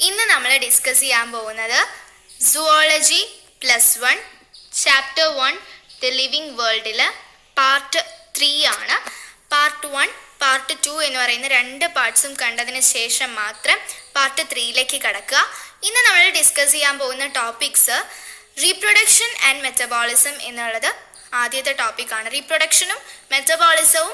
ഇന്ന് നമ്മൾ ഡിസ്കസ് ചെയ്യാൻ പോകുന്നത് സുവോളജി +1 ചാപ്റ്റർ 1 ദ ലിവിങ് വേൾഡിൽ പാർട്ട് 3 ആണ്. പാർട്ട് 1 പാർട്ട് 2 എന്ന് പറയുന്ന രണ്ട് പാർട്സും കണ്ടതിന് ശേഷം മാത്രം പാർട്ട് 3യിലേക്ക് കടക്കുക. ഇന്ന് നമ്മൾ ഡിസ്കസ് ചെയ്യാൻ പോകുന്ന ടോപ്പിക്സ് റീപ്രൊഡക്ഷൻ ആൻഡ് മെറ്റബോളിസം എന്നുള്ളത് ആദ്യത്തെ ടോപ്പിക്കാണ്. റീപ്രൊഡക്ഷനും മെറ്റബോളിസവും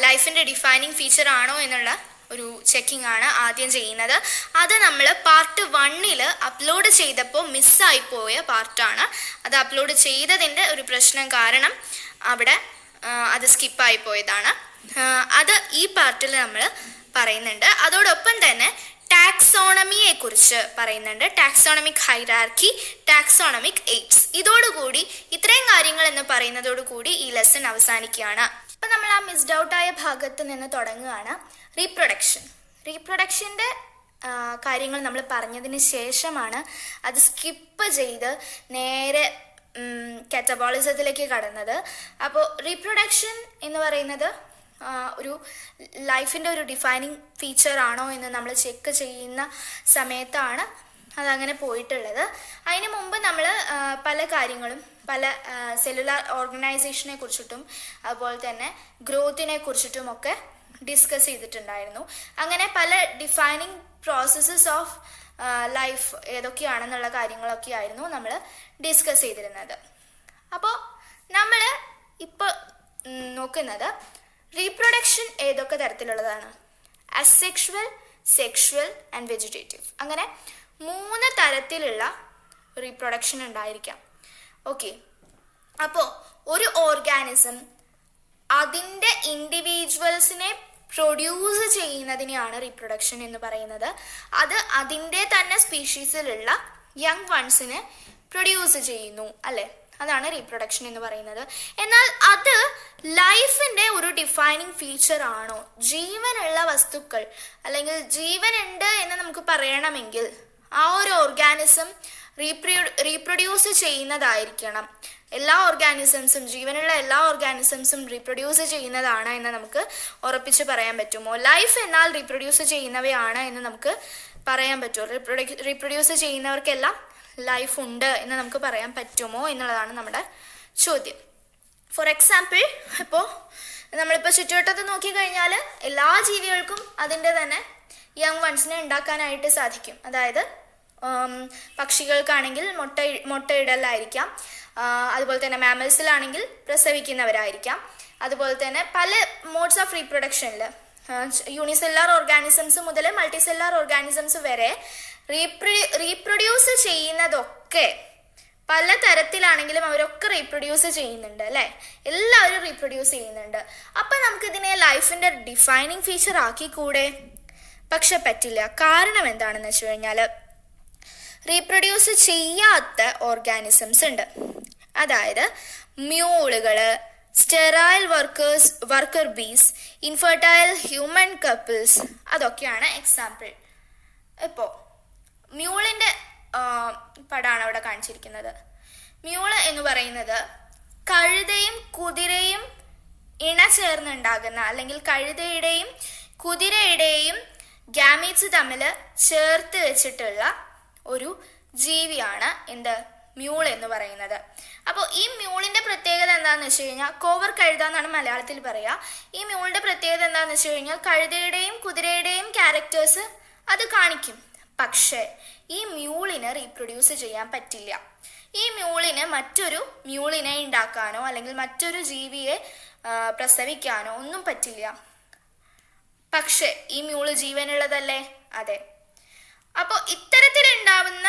ലൈഫിൻ്റെ ഡിഫൈനിങ് ഫീച്ചർ ആണോ എന്നുള്ള ഒരു ചെക്കിംഗ് ആണ് ആദ്യം ചെയ്യുന്നത്. അത് നമ്മൾ പാർട്ട് 1ൽ അപ്ലോഡ് ചെയ്തപ്പോൾ മിസ്സായിപ്പോയ പാർട്ടാണ്. അത് അപ്ലോഡ് ചെയ്തതിൻ്റെ ഒരു പ്രശ്നം കാരണം അവിടെ അത് സ്കിപ്പായി പോയതാണ്. അത് ഈ പാർട്ടിൽ നമ്മൾ പറയുന്നുണ്ട്. അതോടൊപ്പം തന്നെ ടാക്സോണമിയെ കുറിച്ച് പറയുന്നുണ്ട്. Taxonomic hierarchy, taxonomic AIDS. ഇതോടുകൂടി ഇത്രയും കാര്യങ്ങൾ എന്ന് പറയുന്നതോടുകൂടി ഈ ലെസൺ അവസാനിക്കുകയാണ്. അപ്പം നമ്മൾ ആ മിസ്ഡ് ഔട്ടായ ഭാഗത്ത് നിന്ന് തുടങ്ങുകയാണ്. റീപ്രൊഡക്ഷൻ്റെ കാര്യങ്ങൾ നമ്മൾ പറഞ്ഞതിന് ശേഷമാണ് അത് സ്കിപ്പ് ചെയ്ത് നേരെ കാറ്റബോളിസത്തിലേക്ക് കടന്നത്. അപ്പോൾ റീപ്രൊഡക്ഷൻ എന്ന് പറയുന്നത് ഒരു ലൈഫിൻ്റെ ഒരു ഡിഫൈനിങ് ഫീച്ചർ ആണോ എന്ന് നമ്മൾ ചെക്ക് ചെയ്യുന്ന സമയത്താണ് അതങ്ങനെ പോയിട്ടുള്ളത്. അതിന് മുമ്പ് നമ്മൾ പല കാര്യങ്ങളും പല സെല്ലുലാർ ഓർഗനൈസേഷനെ കുറിച്ചിട്ടും അതുപോലെ തന്നെ ഗ്രോത്തിനെ കുറിച്ചിട്ടുമൊക്കെ ഡിസ്കസ് ചെയ്തിട്ടുണ്ടായിരുന്നു. അങ്ങനെ പല ഡിഫൈനിങ് പ്രോസസ്സസ് ഓഫ് ലൈഫ് ഏതൊക്കെയാണെന്നുള്ള കാര്യങ്ങളൊക്കെ ആയിരുന്നു നമ്മൾ ഡിസ്കസ് ചെയ്തിരുന്നത്. അപ്പോൾ നമ്മൾ ഇപ്പോൾ നോക്കുന്നത് റീപ്രൊഡക്ഷൻ ഏതൊക്കെ തരത്തിലുള്ളതാണ്. Asexual, sexual and vegetative. അങ്ങനെ 3 തരത്തിലുള്ള റീപ്രൊഡക്ഷൻ ഉണ്ടായിരിക്കാം. ഓക്കെ, അപ്പോൾ ഒരു ഓർഗാനിസം അതിൻ്റെ ഇൻഡിവിജ്വൽസിനെ പ്രൊഡ്യൂസ് ചെയ്യുന്നതിനെയാണ് റീപ്രൊഡക്ഷൻ എന്ന് പറയുന്നത്. അത് അതിൻ്റെ തന്നെ സ്പീഷീസിലുള്ള യങ് വൺസിനെ പ്രൊഡ്യൂസ് ചെയ്യുന്നു, അല്ലേ? അതാണ് റീപ്രൊഡക്ഷൻ എന്ന് പറയുന്നത്. എന്നാൽ അത് ലൈഫിൻ്റെ ഒരു ഡിഫൈനിങ് ഫീച്ചർ ആണോ? ജീവനുള്ള വസ്തുക്കൾ അല്ലെങ്കിൽ ജീവനുണ്ട് എന്ന് നമുക്ക് പറയണമെങ്കിൽ ആ ഒരു ഓർഗാനിസം റീപ്രൊഡ്യൂസ് ചെയ്യുന്നതായിരിക്കണം. എല്ലാ ഓർഗാനിസംസും, ജീവനുള്ള എല്ലാ ഓർഗാനിസംസും റീപ്രൊഡ്യൂസ് ചെയ്യുന്നതാണ് എന്ന് നമുക്ക് ഉറപ്പിച്ച് പറയാൻ പറ്റുമോ? ലൈഫ് എന്നാൽ റീപ്രൊഡ്യൂസ് ചെയ്യുന്നവയാണ് എന്ന് നമുക്ക് പറയാൻ പറ്റുമോ? റീപ്രൊഡ്യൂസ് ചെയ്യുന്നവർക്കെല്ലാം ലൈഫ് ഉണ്ട് എന്ന് നമുക്ക് പറയാൻ പറ്റുമോ എന്നുള്ളതാണ് നമ്മുടെ ചോദ്യം. ഫോർ എക്സാമ്പിൾ, ഇപ്പോൾ നമ്മളിപ്പോൾ ചുറ്റുവട്ടത്ത് നോക്കിക്കഴിഞ്ഞാൽ എല്ലാ ജീവികൾക്കും അതിൻ്റെ തന്നെ യങ് വൺസിനെ ഉണ്ടാക്കാനായിട്ട് സാധിക്കും. അതായത് പക്ഷികൾക്കാണെങ്കിൽ മുട്ടയിടലായിരിക്കാം, അതുപോലെ തന്നെ മാമൽസിലാണെങ്കിൽ പ്രസവിക്കുന്നവരായിരിക്കാം. അതുപോലെ തന്നെ പല മോഡ്സ് ഓഫ് റീപ്രൊഡക്ഷനിൽ യൂണിസെല്ലാർ ഓർഗാനിസംസ് മുതൽ മൾട്ടിസെല്ലാർ ഓർഗാനിസംസ് വരെ റീപ്രൊഡ്യൂസ് ചെയ്യുന്നതൊക്കെ പല തരത്തിലാണെങ്കിലും അവരൊക്കെ റീപ്രൊഡ്യൂസ് ചെയ്യുന്നുണ്ട്, അല്ലേ? എല്ലാവരും റീപ്രൊഡ്യൂസ് ചെയ്യുന്നുണ്ട്. അപ്പം നമുക്കിതിനെ ലൈഫിൻ്റെ ഡിഫൈനിങ് ഫീച്ചർ ആക്കിക്കൂടെ? പക്ഷെ പറ്റില്ല. കാരണം എന്താണെന്ന് വെച്ച് കഴിഞ്ഞാൽ റീപ്രൊഡ്യൂസ് ചെയ്യാത്ത ഓർഗാനിസംസ് ഉണ്ട്. അതായത് മ്യൂളുകൾ, sterile worker bees, infertile human couples, അതൊക്കെയാണ് എക്സാമ്പിൾ. ഇപ്പോൾ മ്യൂളിൻ്റെ പടമാണ് അവിടെ കാണിച്ചിരിക്കുന്നത്. മ്യൂള് എന്ന് പറയുന്നത് കഴുതയും കുതിരയും ഇണചേർന്നുണ്ടാകുന്ന, അല്ലെങ്കിൽ കഴുതയുടെയും കുതിരയുടെയും ഗാമീറ്റ്സ് തമ്മിൽ ചേർത്ത് വെച്ചിട്ടുള്ള ഒരു ജീവിയാണ് എന്ത്? മ്യൂൾ എന്ന് പറയുന്നത്. അപ്പോൾ ഈ മ്യൂളിൻ്റെ പ്രത്യേകത എന്താണെന്ന് വെച്ച് കഴിഞ്ഞാൽ, കോവർ കഴുത എന്നാണ് മലയാളത്തിൽ പറയുക. ഈ മ്യൂളിൻ്റെ പ്രത്യേകത എന്താണെന്ന് വെച്ച് കഴിഞ്ഞാൽ കഴുതയുടെയും കുതിരയുടെയും ക്യാരക്ടേഴ്സ് അത് കാണിക്കും. പക്ഷേ ഈ മ്യൂളിന് റീപ്രൊഡ്യൂസ് ചെയ്യാൻ പറ്റില്ല. ഈ മ്യൂളിന് മറ്റൊരു മ്യൂളിനെ ഉണ്ടാക്കാനോ അല്ലെങ്കിൽ മറ്റൊരു ജീവിയെ പ്രസവിക്കാനോ ഒന്നും പറ്റില്ല. പക്ഷെ ഈ മ്യൂള് ജീവനുള്ളതല്ലേ? അതെ. അപ്പോൾ ഇത്തരത്തിലുണ്ടാവുന്ന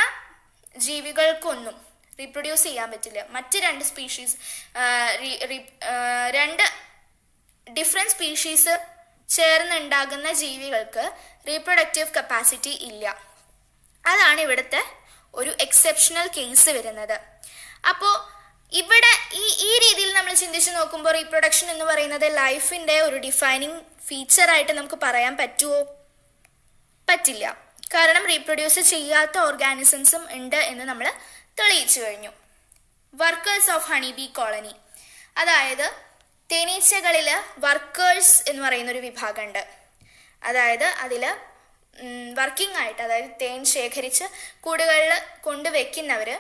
ജീവികൾക്കൊന്നും റീപ്രൊഡ്യൂസ് ചെയ്യാൻ പറ്റില്ല. മറ്റ് 2 സ്പീഷീസ്, 2 ഡിഫറെൻറ്റ് സ്പീഷീസ് ചേർന്നുണ്ടാകുന്ന ജീവികൾക്ക് റീപ്രൊഡക്റ്റീവ് കപ്പാസിറ്റി ഇല്ല. അതാണ് ഇവിടുത്തെ ഒരു എക്സെപ്ഷണൽ കേസ് വരുന്നത്. അപ്പോൾ ഇവിടെ ഈ രീതിയിൽ നമ്മൾ ചിന്തിച്ച് നോക്കുമ്പോൾ റീപ്രൊഡക്ഷൻ എന്ന് പറയുന്നത് ലൈഫിൻ്റെ ഒരു ഡിഫൈനിങ് ഫീച്ചറായിട്ട് നമുക്ക് പറയാൻ പറ്റുമോ? പറ്റില്ല. കാരണം റീപ്രൊഡ്യൂസ് ചെയ്യാത്ത ഓർഗാനിസംസും ഉണ്ട് എന്ന് നമ്മൾ തെളിയിച്ചു കഴിഞ്ഞു. Workers of honey bee colony, അതായത് തേനീച്ചകളിൽ വർക്കേഴ്സ് എന്ന് പറയുന്നൊരു വിഭാഗമുണ്ട്. അതായത് അതിൽ വർക്കിംഗ് ആയിട്ട്, അതായത് തേൻ ശേഖരിച്ച് കൂടുകളിൽ കൊണ്ടുവെക്കുന്നവർ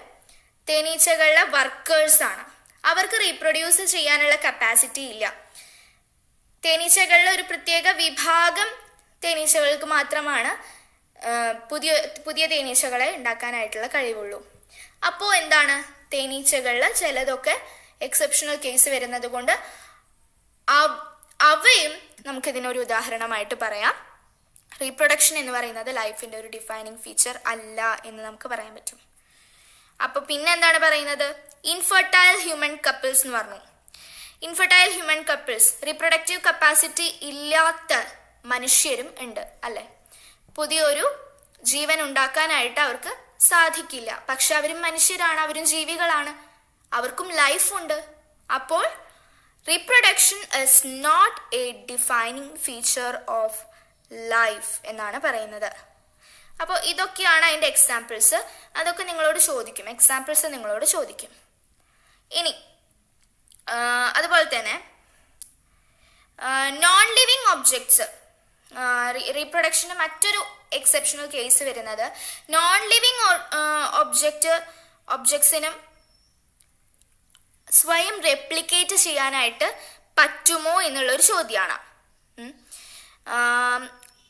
തേനീച്ചകളുടെ വർക്കേഴ്സാണ്. അവർക്ക് റീപ്രൊഡ്യൂസ് ചെയ്യാനുള്ള കപ്പാസിറ്റി ഇല്ല. തേനീച്ചകളിലെ ഒരു പ്രത്യേക വിഭാഗം തേനീച്ചകൾക്ക് മാത്രമാണ് പുതിയ പുതിയ തേനീച്ചകളെ ഉണ്ടാക്കാനായിട്ടുള്ള കഴിവുള്ളൂ. അപ്പോൾ എന്താണ്, തേനീച്ചകളിൽ ചിലതൊക്കെ എക്സെപ്ഷണൽ കേസ് വരുന്നത് കൊണ്ട് അവയും നമുക്കിതിനൊരു ഉദാഹരണമായിട്ട് പറയാം. റീപ്രൊഡക്ഷൻ എന്ന് പറയുന്നത് ലൈഫിൻ്റെ ഒരു ഡിഫൈനിങ് ഫീച്ചർ അല്ല എന്ന് നമുക്ക് പറയാൻ പറ്റും. അപ്പോൾ പിന്നെ എന്താണ് പറയുന്നത്, ഇൻഫെർട്ടൈൽ ഹ്യൂമൻ കപ്പിൾസ് എന്ന് പറഞ്ഞു. Infertile human couples, reproductive capacity ഇല്ലാത്ത മനുഷ്യരും ഉണ്ട് അല്ലേ. പുതിയൊരു ജീവൻ ഉണ്ടാക്കാനായിട്ട് അവർക്ക് സാധിക്കില്ല. പക്ഷെ അവരും മനുഷ്യരാണ്, അവരും ജീവികളാണ്, അവർക്കും ലൈഫുണ്ട്. അപ്പോൾ reproduction is not a defining feature of life എന്നാണ് പറയുന്നത്. അപ്പോൾ ഇതൊക്കെയാണ് അതിൻ്റെ എക്സാമ്പിൾസ്. അതൊക്കെ നിങ്ങളോട് ചോദിക്കും, എക്സാമ്പിൾസ് നിങ്ങളോട് ചോദിക്കും. ഇനി അതുപോലെ തന്നെ നോൺ ലിവിങ് ഒബ്ജക്ട്സ്, റീപ്രൊഡക്ഷന് മറ്റൊരു എക്സെപ്ഷണൽ കേസ് വരുന്നത് നോൺ ലിവിങ് ഒബ്ജക്ട്സിനും സ്വയം റെപ്ലിക്കേറ്റ് ചെയ്യാനായിട്ട് പറ്റുമോ എന്നുള്ളൊരു ചോദ്യമാണ്.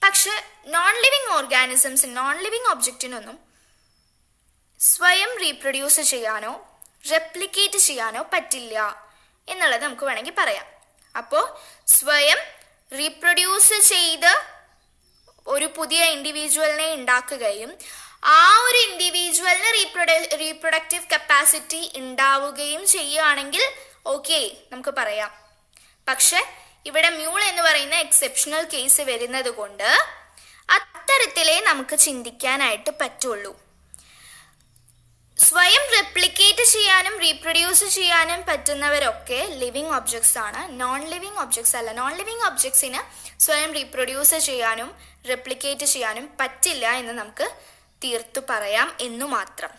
പക്ഷെ non living organisms, non living ഒബ്ജക്റ്റിനൊന്നും സ്വയം റീപ്രൊഡ്യൂസ് ചെയ്യാനോ റെപ്ലിക്കേറ്റ് ചെയ്യാനോ പറ്റില്ല എന്നുള്ളത് നമുക്ക് വേണമെങ്കിൽ പറയാം. അപ്പോൾ സ്വയം റീപ്രൊഡ്യൂസ് ചെയ്ത് ഒരു പുതിയ ഇൻഡിവിജ്വലിനെ ഉണ്ടാക്കുകയും ആ ഒരു ഇൻഡിവിജ്വലിന് റീപ്രൊഡക്റ്റീവ് കപ്പാസിറ്റി ഉണ്ടാവുകയും ചെയ്യുകയാണെങ്കിൽ ഓക്കെ നമുക്ക് പറയാം. പക്ഷെ ഇവിടെ മ്യൂൾ എന്ന് പറയുന്ന എക്സെപ്ഷണൽ കേസ് വരുന്നത് കൊണ്ട് അത്തരത്തിലേ നമുക്ക് ചിന്തിക്കാനായിട്ട് പറ്റുള്ളൂ. സ്വയം റെപ്ലിക്കേറ്റ് ചെയ്യാനും റീപ്രൊഡ്യൂസ് ചെയ്യാനും പറ്റുന്നവരൊക്കെ ലിവിങ് ഒബ്ജക്ട്സ് ആണ്, നോൺ ലിവിങ് ഒബ്ജക്ട്സ് അല്ല. നോൺ ലിവിങ് ഒബ്ജക്ട്സിന് സ്വയം റീപ്രൊഡ്യൂസ് ചെയ്യാനും റെപ്ലിക്കേറ്റ് ചെയ്യാനും പറ്റില്ല എന്ന് നമുക്ക് തീർത്തു പറയാം എന്നു മാത്രം.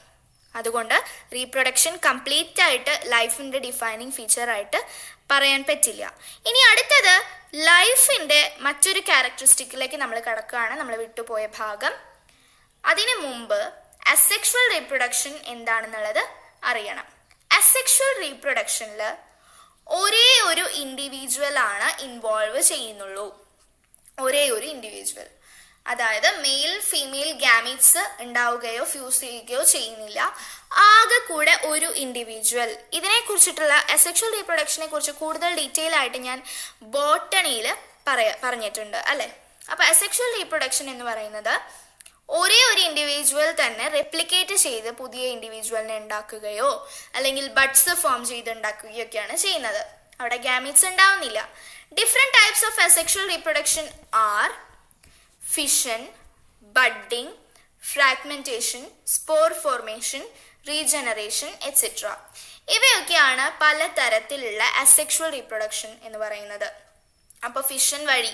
അതുകൊണ്ട് റീപ്രൊഡക്ഷൻ കംപ്ലീറ്റ് ആയിട്ട് ലൈഫിൻ്റെ ഡിഫൈനിങ് ഫീച്ചറായിട്ട് പറയാൻ പറ്റില്ല. ഇനി അടുത്തത് ലൈഫിൻ്റെ മറ്റൊരു ക്യാരക്ടറിസ്റ്റിക്കിലേക്ക് നമ്മൾ കടക്കുകയാണ്, നമ്മൾ വിട്ടുപോയ ഭാഗം. അതിനു മുമ്പ് അസെക്ഷുവൽ റീപ്രൊഡക്ഷൻ എന്താണെന്നുള്ളത് അറിയണം. അസെക്ഷുവൽ റീപ്രൊഡക്ഷനിൽ ഒരേ ഒരു ഇൻഡിവിജ്വൽ ആണ് ഇൻവോൾവ് ചെയ്യുന്നുള്ളൂ, ഒരേ ഒരു ഇൻഡിവിജ്വൽ. അതായത് മെയിൽ ഫീമെയിൽ ഗാമീറ്റ്സ് ഉണ്ടാവുകയോ ഫ്യൂസ് ചെയ്യുകയോ ചെയ്യുന്നില്ല, ആകെ കൂടെ ഒരു ഇൻഡിവിജ്വൽ. ഇതിനെക്കുറിച്ചിട്ടുള്ള അസെക്ഷുവൽ റീപ്രൊഡക്ഷനെ കുറിച്ച് കൂടുതൽ ഡീറ്റെയിൽ ആയിട്ട് ഞാൻ ബോട്ടണിയിൽ പറഞ്ഞിട്ടുണ്ട് അല്ലേ. അപ്പോൾ അസെക്ഷുവൽ റീപ്രൊഡക്ഷൻ എന്ന് പറയുന്നത് ഒരേ ഒരു ഇൻഡിവിജ്വൽ തന്നെ റെപ്ലിക്കേറ്റ് ചെയ്ത് പുതിയ ഇൻഡിവിജ്വലിനെ ഉണ്ടാക്കുകയോ അല്ലെങ്കിൽ ബഡ്സ് ഫോം ചെയ്ത് ഉണ്ടാക്കുകയോ ഒക്കെയാണ് ചെയ്യുന്നത്. അവിടെ ഗാമീറ്റ്സ് ഉണ്ടാവുന്നില്ല. Different types of asexual reproduction are fission, budding, fragmentation, spore formation, regeneration, etc. ഇവയൊക്കെയാണ് പല തരത്തിലുള്ള അസെക്ഷുവൽ റീപ്രൊഡക്ഷൻ എന്ന് പറയുന്നത്. അപ്പോൾ ഫിഷൻ വഴി,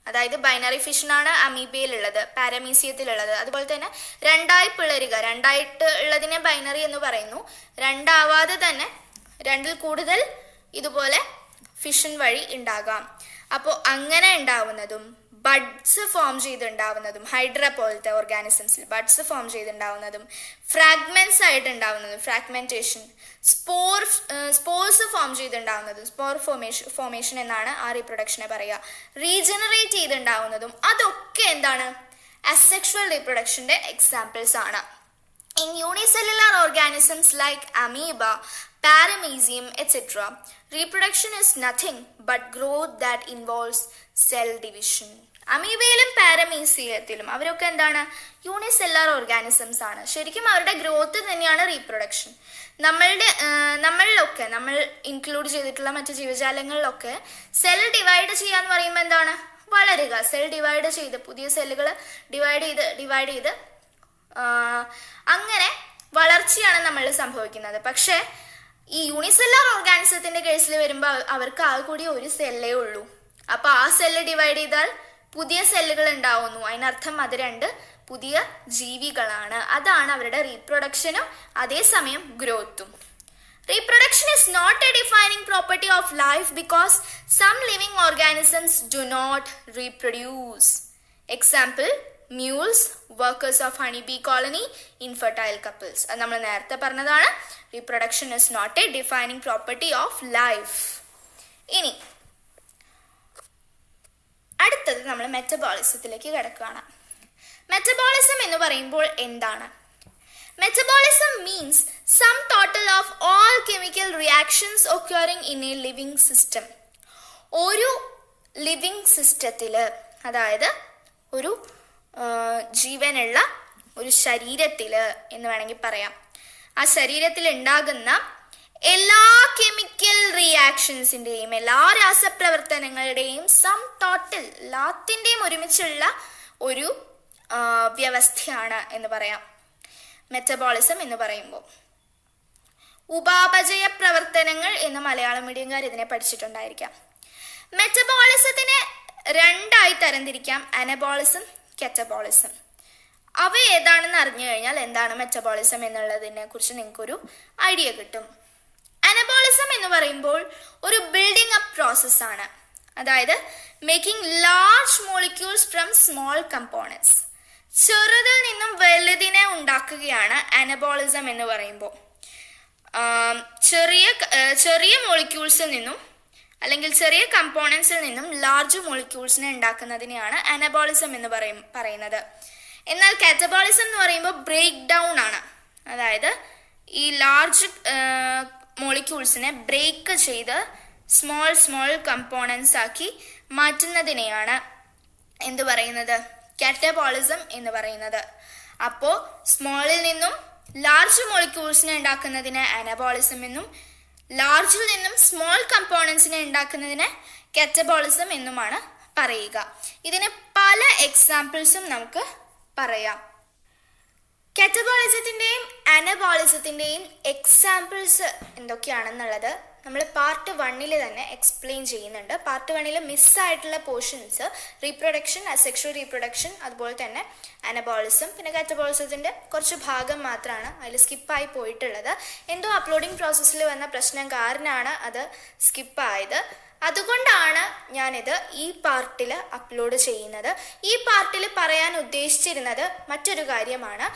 അതായത് ബൈനറി ഫിഷനാണ് അമീബയിലുള്ളത്, പാരമീസിയത്തിലുള്ളത്. അതുപോലെ തന്നെ രണ്ടായി പിളരുക, രണ്ടായിട്ട് ഉള്ളതിനെ ബൈനറി എന്ന് പറയുന്നു. രണ്ടാവാതെ തന്നെ രണ്ടിൽ കൂടുതൽ ഇതുപോലെ ഫിഷൻ വഴി ഉണ്ടാകാം. അപ്പോൾ അങ്ങനെ ഉണ്ടാവുന്നതും ബഡ്സ് ഫോം ചെയ്തുണ്ടാവുന്നതും, ഹൈഡ്ര പോലത്തെ ഓർഗാനിസംസിൽ ബഡ്സ് ഫോം ചെയ്തുണ്ടാവുന്നതും, ഫ്രാഗ്മെന്റ്സ് ആയിട്ട് ഉണ്ടാവുന്നതും ഫ്രാഗ്മെന്റേഷൻ, സ്പോർസ് ഫോം ചെയ്തുണ്ടാവുന്നതും സ്പോർ ഫോമേഷൻ എന്നാണ് ആ റീപ്രൊഡക്ഷനെ പറയുക, റീജനറേറ്റ് ചെയ്തുണ്ടാവുന്നതും, അതൊക്കെ എന്താണ് അസെക്ഷുവൽ റീപ്രൊഡക്ഷന്റെ എക്സാമ്പിൾസ് ആണ്. In unicellular organisms like amoeba, paramecium, etc., reproduction is nothing but growth that involves cell division. അമീബയിലും പാരമീസിയത്തിലും അവരൊക്കെ എന്താണ്, യൂണിസെല്ലാർ ഓർഗാനിസംസ് ആണ്. ശരിക്കും അവരുടെ ഗ്രോത്ത് തന്നെയാണ് റീപ്രൊഡക്ഷൻ. നമ്മളിലൊക്കെ, നമ്മൾ ഇൻക്ലൂഡ് ചെയ്തിട്ടുള്ള മറ്റു ജീവജാലങ്ങളിലൊക്കെ സെൽ ഡിവൈഡ് ചെയ്യാന്ന് പറയുമ്പോൾ എന്താണ്, വളരുക. സെൽ ഡിവൈഡ് ചെയ്ത് പുതിയ സെല്ലുകൾ ഡിവൈഡ് ചെയ്ത് അങ്ങനെ വളർച്ചയാണ് നമ്മളിൽ സംഭവിക്കുന്നത്. പക്ഷെ ഈ യൂണിസെല്ലാർ ഓർഗാനിസത്തിന്റെ കേസിൽ വരുമ്പോൾ അവർക്ക് ആകെ കൂടി ഒരു സെല്ലേ ഉള്ളൂ. അപ്പൊ ആ സെല്ല് ഡിവൈഡ് ചെയ്താൽ പുതിയ സെല്ലുകൾ ഉണ്ടാവുന്നു. അതിനർത്ഥം അത് രണ്ട് പുതിയ ജീവികളാണ്. അതാണ് അവരുടെ റീപ്രൊഡക്ഷനും അതേസമയം ഗ്രോത്തും. Reproduction is not a defining property of life because some living organisms do not reproduce. Example, mules, workers of honey bee colony, infertile couples. അത് നമ്മൾ നേരത്തെ പറഞ്ഞതാണ്. Reproduction is not a defining property of life. ഇനി അടുത്തത് നമ്മൾ മെറ്റബോളിസത്തിലേക്ക് കിടക്കുകയാണ്. Metabolism എന്ന് പറയുമ്പോൾ എന്താണ്? Metabolism means sum total of all chemical reactions occurring in a living system. ഒരു ലിവിങ് സിസ്റ്റത്തിൽ, അതായത് ഒരു ജീവനുള്ള ഒരു ശരീരത്തിൽ എന്ന് വേണമെങ്കിൽ പറയാം, ആ ശരീരത്തിൽ ഉണ്ടാകുന്ന എല്ലാ കെമിക്കൽ റിയാക്ഷൻസിൻ്റെയും, എല്ലാ രാസപ്രവർത്തനങ്ങളുടെയും സം ടോട്ടൽ, എല്ലാത്തിൻ്റെയും ഒരുമിച്ചുള്ള ഒരു വ്യവസ്ഥയാണ് എന്ന് പറയാം മെറ്റബോളിസം എന്ന് പറയുമ്പോൾ. ഉപാപചയ പ്രവർത്തനങ്ങൾ എന്ന് മലയാളം മീഡിയംകാർ ഇതിനെ പഠിച്ചിട്ടുണ്ടായിരിക്കാം. മെറ്റബോളിസത്തിനെ രണ്ടായി തരംതിരിക്കാം, അനബോളിസം, കെറ്റബോളിസം. അവ ഏതാണെന്ന് അറിഞ്ഞു കഴിഞ്ഞാൽ എന്താണ് മെറ്റബോളിസം എന്നുള്ളതിനെ കുറിച്ച് നിങ്ങൾക്കൊരു ഐഡിയ കിട്ടും. അനബോളിസം എന്ന് പറയുമ്പോൾ ഒരു ബിൽഡിംഗ് അപ്പ് പ്രോസസ്സാണ്. അതായത് making large molecules from small components. ചെറുതിൽ നിന്നും വലുതിനെ ഉണ്ടാക്കുകയാണ് അനബോളിസം എന്ന് പറയുമ്പോൾ. ചെറിയ മോളിക്യൂൾസിൽ നിന്നും അല്ലെങ്കിൽ ചെറിയ കമ്പോണൻസിൽ നിന്നും ലാർജ് മോളിക്യൂൾസിനെ ഉണ്ടാക്കുന്നതിനെയാണ് അനബോളിസം എന്ന് പറയുന്നത്. എന്നാൽ കാറ്റബോളിസം എന്ന് പറയുമ്പോൾ ബ്രേക്ക് ഡൗൺ ആണ്. അതായത് ഈ ലാർജ് മോളിക്യൂൾസിനെ ബ്രേക്ക് ചെയ്ത് സ്മോൾ കമ്പോണൻസ് ആക്കി മാറ്റുന്നതിനെയാണ് എന്ത് പറയുന്നത്? കാറ്റബോളിസം എന്ന് പറയുന്നത്. അപ്പോൾ സ്മോളിൽ നിന്നും ലാർജ് മോളിക്യൂൾസിനെ ഉണ്ടാക്കുന്നതിന് അനബോളിസം എന്നും, ലാർജിൽ നിന്നും സ്മോൾ കമ്പോണൻസിനെ ഉണ്ടാക്കുന്നതിന് കാറ്റബോളിസം എന്നുമാണ് പറയുക. ഇതിന് പല എക്സാമ്പിൾസും നമുക്ക് പറയാം. കാറ്റബോളിസത്തിൻ്റെയും അനബോളിസത്തിൻ്റെയും എക്സാമ്പിൾസ് എന്തൊക്കെയാണെന്നുള്ളത് നമ്മൾ പാർട്ട് 1 തന്നെ എക്സ്പ്ലെയിൻ ചെയ്യുന്നുണ്ട്. പാർട്ട് 1 മിസ്സായിട്ടുള്ള പോർഷൻസ് റീപ്രൊഡക്ഷൻ, അസെക്ഷൽ റീപ്രൊഡക്ഷൻ, അതുപോലെ തന്നെ അനബോളിസം, പിന്നെ കാറ്റബോളിസത്തിൻ്റെ കുറച്ച് ഭാഗം മാത്രമാണ് അതിൽ സ്കിപ്പായി പോയിട്ടുള്ളത്. എന്തോ അപ്ലോഡിങ് പ്രോസസ്സിൽ വന്ന പ്രശ്നം കാരണമാണ് അത് സ്കിപ്പായത്. അതുകൊണ്ടാണ് ഞാനിത് ഈ പാർട്ടിൽ അപ്ലോഡ് ചെയ്യുന്നത്. ഈ പാർട്ടിൽ പറയാൻ ഉദ്ദേശിച്ചിരുന്നത് മറ്റൊരു കാര്യമാണ്.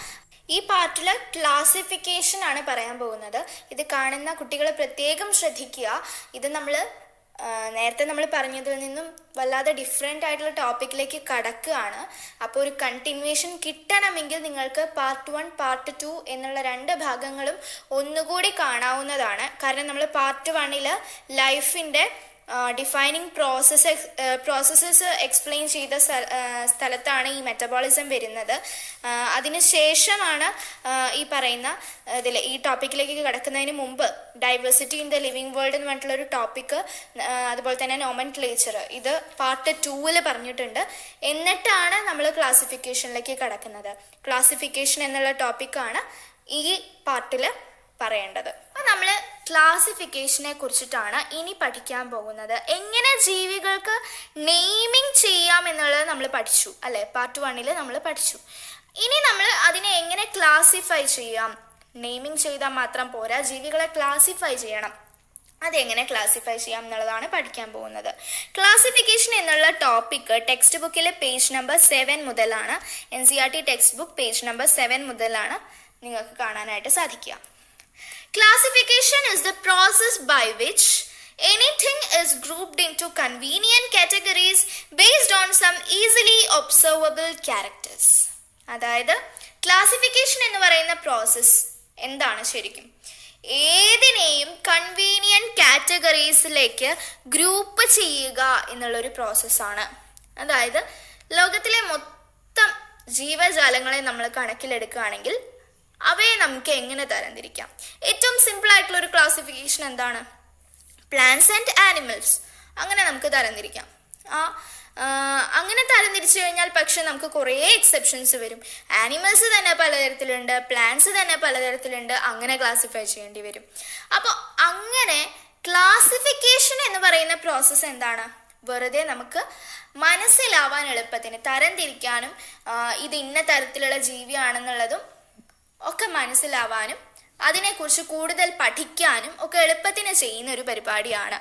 ഈ പാർട്ടിൽ ക്ലാസിഫിക്കേഷൻ ആണ് പറയാൻ പോകുന്നത്. ഇത് കാണുന്ന കുട്ടികൾ പ്രത്യേകം ശ്രദ്ധിക്കുക. ഇത് നേരത്തെ നമ്മൾ പറഞ്ഞതിൽ നിന്നും വല്ലാതെ ഡിഫറെൻ്റ് ആയിട്ടുള്ള ടോപ്പിക്കിലേക്ക് കടക്കുകയാണ്. അപ്പോൾ ഒരു കണ്ടിന്യൂവേഷൻ കിട്ടണമെങ്കിൽ നിങ്ങൾക്ക് പാർട്ട് 1, പാർട്ട് 2 എന്നുള്ള 2 ഭാഗങ്ങളും ഒന്നുകൂടി കാണാവുന്നതാണ്. കാരണം നമ്മൾ പാർട്ട് 1 ലൈഫിൻ്റെ ഡിഫൈനിങ് പ്രോസസ്സസ് എക്സ്പ്ലെയിൻ ചെയ്ത സ്ഥലത്താണ് ഈ മെറ്റബോളിസം വരുന്നത്. അതിനുശേഷമാണ് ഈ പറയുന്ന ഈ ടോപ്പിക്കിലേക്ക് കിടക്കുന്നതിന് മുമ്പ് diversity in the living world എന്ന് പറഞ്ഞിട്ടുള്ളൊരു ടോപ്പിക്ക്, അതുപോലെ തന്നെ നോമൻക്ലേച്ചർ, ഇത് പാർട്ട് 2 പറഞ്ഞിട്ടുണ്ട്. എന്നിട്ടാണ് നമ്മൾ ക്ലാസിഫിക്കേഷനിലേക്ക് കിടക്കുന്നത്. ക്ലാസിഫിക്കേഷൻ എന്നുള്ള ടോപ്പിക്കാണ് ഈ പാർട്ടിൽ പറയേണ്ടത്. അപ്പം നമ്മൾ ക്ലാസിഫിക്കേഷനെ കുറിച്ചിട്ടാണ് ഇനി പഠിക്കാൻ പോകുന്നത്. എങ്ങനെ ജീവികൾക്ക് നെയിമിങ് ചെയ്യാം എന്നുള്ളത് നമ്മൾ പഠിച്ചു അല്ലേ? പാർട്ട് 1 നമ്മൾ പഠിച്ചു. ഇനി നമ്മൾ അതിനെ എങ്ങനെ ക്ലാസിഫൈ ചെയ്യാം? നെയിമിങ് ചെയ്താൽ മാത്രം പോരാ, ജീവികളെ ക്ലാസിഫൈ ചെയ്യണം. അതെങ്ങനെ ക്ലാസിഫൈ ചെയ്യാം എന്നുള്ളതാണ് പഠിക്കാൻ പോകുന്നത്. ക്ലാസിഫിക്കേഷൻ എന്നുള്ള ടോപ്പിക്ക് ടെക്സ്റ്റ് ബുക്കിലെ പേജ് നമ്പർ 7 മുതലാണ്, NCERT text book page number 7 മുതലാണ് നിങ്ങൾക്ക് കാണാനായിട്ട് സാധിക്കുക. Classification is the process by which anything is grouped into convenient categories based on some easily observable characters. അതായത് ക്ലാസിഫിക്കേഷൻ എന്ന് പറയുന്ന പ്രോസസ്സ് എന്താണ് ശരിക്കും? ഏതിനെയും കൺവീനിയൻറ്റ് കാറ്റഗറീസിലേക്ക് ഗ്രൂപ്പ് ചെയ്യുക എന്നുള്ളൊരു പ്രോസസ്സാണ്. അതായത് ലോകത്തിലെ മൊത്തം ജീവജാലങ്ങളെ നമ്മൾ കണക്കിലെടുക്കുകയാണെങ്കിൽ അവയെ നമുക്ക് എങ്ങനെ തരംതിരിക്കാം? ഏറ്റവും സിമ്പിൾ ആയിട്ടുള്ള ഒരു ക്ലാസിഫിക്കേഷൻ എന്താണ്? പ്ലാന്റ്സ് ആൻഡ് ആനിമൽസ്, അങ്ങനെ നമുക്ക് തരംതിരിക്കാം. അങ്ങനെ തരംതിരിച്ചു കഴിഞ്ഞാൽ പക്ഷെ നമുക്ക് കുറേ എക്സെപ്ഷൻസ് വരും. ആനിമൽസ് തന്നെ പലതരത്തിലുണ്ട്, പ്ലാന്റ്സ് തന്നെ പലതരത്തിലുണ്ട്, അങ്ങനെ ക്ലാസിഫൈ ചെയ്യേണ്ടി വരും. അപ്പോൾ അങ്ങനെ ക്ലാസിഫിക്കേഷൻ എന്ന് പറയുന്ന പ്രോസസ്സ് എന്താണ്? വെറുതെ നമുക്ക് മനസ്സിലാവാൻ എളുപ്പത്തിന് തരംതിരിക്കാനും ഇത് ഇന്ന തരത്തിലുള്ള ജീവിയാണെന്നുള്ളതും ഒക്കെ മനസ്സിലാവാനും അതിനെക്കുറിച്ച് കൂടുതൽ പഠിക്കാനും ഒക്കെ എളുപ്പത്തിന് ചെയ്യുന്ന ഒരു പരിപാടിയാണ്.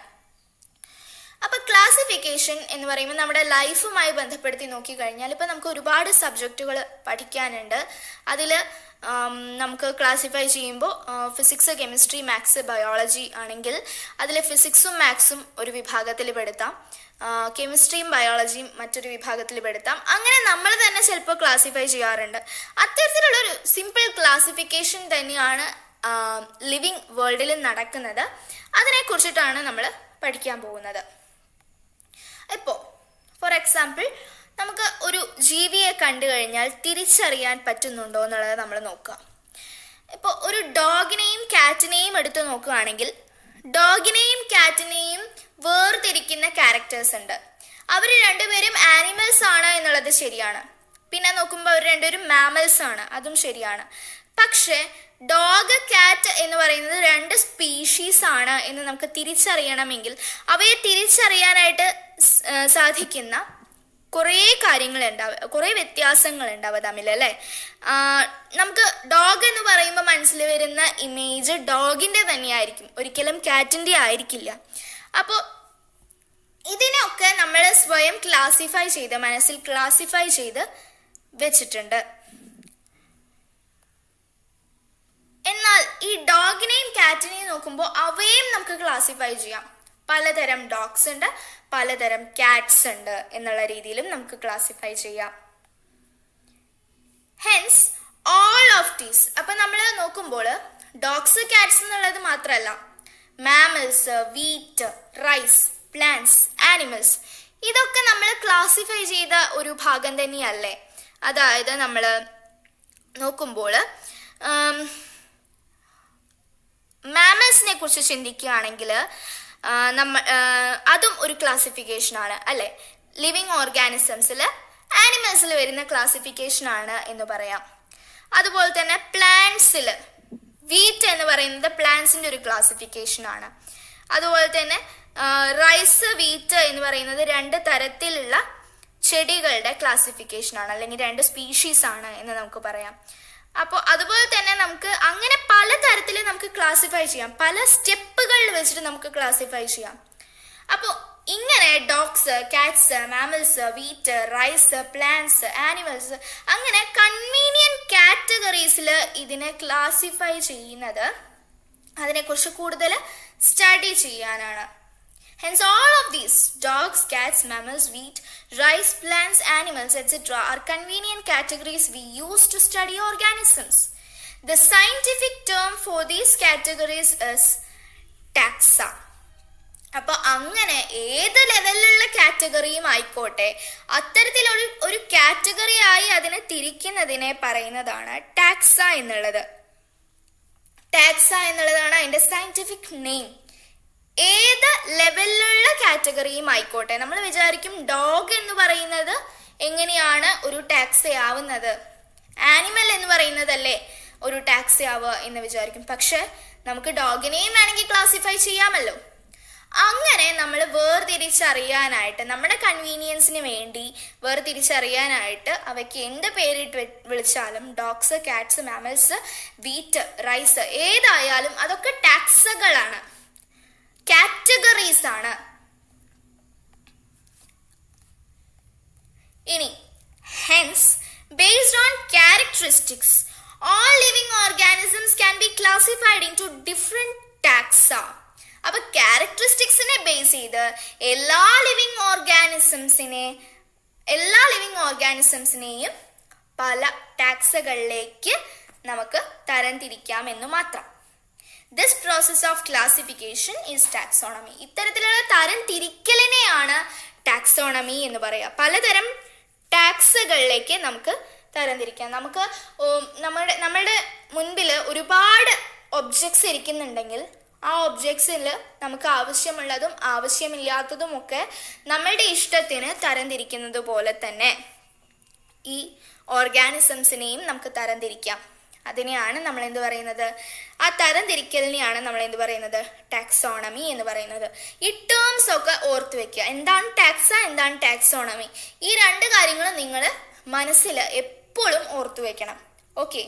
അപ്പോൾ ക്ലാസിഫിക്കേഷൻ എന്ന് പറയുമ്പോൾ നമ്മുടെ ലൈഫുമായി ബന്ധപ്പെടുത്തി നോക്കിക്കഴിഞ്ഞാൽ ഇപ്പോൾ നമുക്ക് ഒരുപാട് സബ്ജക്റ്റുകൾ പഠിക്കാനുണ്ട്. അതിൽ നമുക്ക് ക്ലാസിഫൈ ചെയ്യുമ്പോൾ ഫിസിക്സ്, കെമിസ്ട്രി, മാത്സ്, ബയോളജി ആണെങ്കിൽ അതിൽ ഫിസിക്സും മാത്സും ഒരു വിഭാഗത്തിൽ പെടുത്താം, കെമിസ്ട്രിയും ബയോളജിയും മറ്റൊരു വിഭാഗത്തിൽ പെടുത്താം. അങ്ങനെ നമ്മൾ തന്നെ ചിലപ്പോൾ ക്ലാസിഫൈ ചെയ്യാറുണ്ട്. അത്തരത്തിലുള്ളൊരു സിമ്പിൾ ക്ലാസിഫിക്കേഷൻ തന്നെയാണ് ലിവിങ് വേൾഡിൽ നടക്കുന്നത്. അതിനെക്കുറിച്ചിട്ടാണ് നമ്മൾ പഠിക്കാൻ പോകുന്നത്. ഇപ്പോൾ ഫോർ എക്സാമ്പിൾ നമുക്ക് ഒരു ജീവിയെ കണ്ടു കഴിഞ്ഞാൽ തിരിച്ചറിയാൻ പറ്റുന്നുണ്ടോ എന്നുള്ളത് നമ്മൾ നോക്കുക. ഇപ്പോൾ ഒരു ഡോഗിനെയും കാറ്റിനെയും എടുത്ത് നോക്കുകയാണെങ്കിൽ ഡോഗിനെയും കാറ്റിനെയും വേർതിരിക്കുന്ന ക്യാരക്ടേഴ്സ് ഉണ്ട്. അവർ രണ്ടുപേരും ആനിമൽസ് ആണ് എന്നുള്ളത് ശരിയാണ്. പിന്നെ നോക്കുമ്പോൾ അവർ രണ്ടുപേരും മാമൽസ് ആണ്, അതും ശരിയാണ്. പക്ഷേ ഡോഗ്, കാറ്റ് എന്ന് പറയുന്നത് രണ്ട് സ്പീഷീസ് ആണ് എന്ന് നമുക്ക് തിരിച്ചറിയണമെങ്കിൽ അവയെ തിരിച്ചറിയാനായിട്ട് സാധിക്കുന്ന കുറേ കാര്യങ്ങളുണ്ടാവുക, കുറേ വ്യത്യാസങ്ങളുണ്ടാവുക തമ്മിൽ, അല്ലേ? നമുക്ക് ഡോഗ് എന്ന് പറയുമ്പോൾ മനസ്സിൽ വരുന്ന ഇമേജ് ഡോഗിൻ്റെ തന്നെയായിരിക്കും, ഒരിക്കലും കാറ്റിൻ്റെ ആയിരിക്കില്ല. അപ്പോൾ ഇതിനൊക്കെ നമ്മൾ സ്വയം ക്ലാസിഫൈ ചെയ്ത്, മനസ്സിൽ ക്ലാസിഫൈ ചെയ്ത് വെച്ചിട്ടുണ്ട്. എന്നാൽ ഈ ഡോഗിനെയും കാറ്റിനെയും നോക്കുമ്പോൾ അവയും നമുക്ക് ക്ലാസിഫൈ ചെയ്യാം. പലതരം ഡോഗ്സ് ഉണ്ട്, പലതരം കാറ്റ്സ് ഉണ്ട് എന്നുള്ള രീതിയിലും നമുക്ക് ക്ലാസിഫൈ ചെയ്യാം. ഹെൻസ് ഓൾ ഓഫ് ദീസ്, അപ്പം നമ്മൾ നോക്കുമ്പോൾ ഡോഗ്സ്, കാറ്റ്സ് എന്നുള്ളത് മാത്രമല്ല, mammals, wheat, rice, plants, animals, ഇതൊക്കെ നമ്മൾ ക്ലാസിഫൈ ചെയ്ത ഒരു ഭാഗം തന്നെയല്ലേ? അതായത് നമ്മൾ നോക്കുമ്പോൾ മാമൽസിനെ കുറിച്ച് ചിന്തിക്കുകയാണെങ്കിൽ അതും ഒരു ക്ലാസിഫിക്കേഷനാണ്, അല്ലേ? ലിവിങ് ഓർഗാനിസംസിൽ ആനിമൽസിൽ വരുന്ന ക്ലാസിഫിക്കേഷനാണ് എന്ന് പറയാം. അതുപോലെ തന്നെ പ്ലാന്റ്സിൽ വീറ്റ് എന്ന് പറയുന്നത് പ്ലാന്റ്സിൻ്റെ ഒരു ക്ലാസിഫിക്കേഷനാണ്. അതുപോലെ തന്നെ റൈസ്, വീറ്റ് എന്ന് പറയുന്നത് രണ്ട് തരത്തിലുള്ള ചെടികളുടെ ക്ലാസിഫിക്കേഷനാണ്, അല്ലെങ്കിൽ രണ്ട് സ്പീഷീസ് ആണ് എന്ന് നമുക്ക് പറയാം. അപ്പോൾ അതുപോലെ തന്നെ നമുക്ക് അങ്ങനെ പല തരത്തിൽ നമുക്ക് ക്ലാസിഫൈ ചെയ്യാം, പല സ്റ്റെപ്പുകളിൽ വെച്ചിട്ട് നമുക്ക് ക്ലാസിഫൈ ചെയ്യാം. അപ്പോൾ ഇങ്ങനെ dogs, cats, mammals, wheat, rice, plants, animals, അങ്ങനെ കൺവീനിയൻറ്റ് കാറ്റഗറീസിൽ ഇതിനെ ക്ലാസിഫൈ ചെയ്യുന്നത് അതിനെക്കുറിച്ച് കൂടുതൽ സ്റ്റഡി ചെയ്യാനാണ്. Hence all of these dogs, cats, mammals, wheat, rice, plants, animals, etc. are convenient categories we use to study organisms. The scientific term for these categories is taxa. അപ്പോൾ അങ്ങനെ ഏത് ലെവലിലുള്ള കാറ്റഗറിയും ആയിക്കോട്ടെ, അത്തരത്തിലൊരു കാറ്റഗറി ആയി അതിനെ തിരിക്കുന്നതിനെ പറയുന്നതാണ് ടാക്സ എന്നുള്ളത്. ടാക്സ എന്നുള്ളതാണ് അതിൻ്റെ സയന്റിഫിക് നെയിം. ഏത് ലെവലിലുള്ള കാറ്റഗറിയും ആയിക്കോട്ടെ, നമ്മൾ വിചാരിക്കും ഡോഗ് എന്ന് പറയുന്നത് എങ്ങനെയാണ് ഒരു ടാക്സി ആവുന്നത്, ആനിമൽ എന്ന് പറയുന്നതല്ലേ ഒരു ടാക്സി ആവുക എന്ന് വിചാരിക്കും. പക്ഷെ നമുക്ക് ഡോഗിനെയും വേണമെങ്കിൽ ക്ലാസിഫൈ ചെയ്യാമല്ലോ. അങ്ങനെ നമ്മൾ വേർതിരിച്ചറിയാനായിട്ട്, നമ്മുടെ കൺവീനിയൻസിന് വേണ്ടി വേർതിരിച്ചറിയാനായിട്ട് അവയ്ക്ക് എന്ത് പേരിട്ട് വിളിച്ചാലും dogs, cats, mammals, wheat, rice ഏതായാലും അതൊക്കെ ടാക്സകളാണ്, കാറ്റഗറീസ് ആണ്. ഇനി hence based on characteristics all living organisms can be classified into different taxa. അപ്പോൾ ക്യാരക്ടറിസ്റ്റിക്സിനെ ബേസ് ചെയ്ത് എല്ലാ ലിവിങ് ഓർഗാനിസംസിനെയും പല ടാക്സകളിലേക്ക് നമുക്ക് തരംതിരിക്കാം എന്ന് മാത്രം. This process of classification is taxonomy. ഇത്തരത്തിലുള്ള തരം തിരിക്കലിനെയാണ് ടാക്സോണമി എന്ന് പറയുക. പലതരം ടാക്സുകളിലേക്ക് നമുക്ക് തരംതിരിക്കാം. നമുക്ക് നമ്മളുടെ മുൻപിൽ ഒരുപാട് ഒബ്ജക്ട്സ് ഇരിക്കുന്നുണ്ടെങ്കിൽ ആ ഒബ്ജക്ട്സിൽ നമുക്ക് ആവശ്യമുള്ളതും ആവശ്യമില്ലാത്തതും ഒക്കെ നമ്മളുടെ ഇഷ്ടത്തിന് തരംതിരിക്കുന്നത് പോലെ തന്നെ ഈ ഓർഗാനിസംസിനെയും നമുക്ക് തരംതിരിക്കാം. അതിനെയാണ് നമ്മൾ എന്ത് പറയുന്നത്, ആ തരംതിരിക്കലിനെയാണ് നമ്മൾ എന്ത് പറയുന്നത്, ടാക്സോണമി എന്ന് പറയുന്നത്. ഈ ടേംസ് ഒക്കെ ഓർത്ത് വെക്കുക. എന്താണ് ടാക്സ, എന്താണ് ടാക്സോണമി, ഈ രണ്ട് കാര്യങ്ങളും നിങ്ങൾ മനസ്സിൽ എപ്പോഴും ഓർത്തു വെക്കണം. Okay.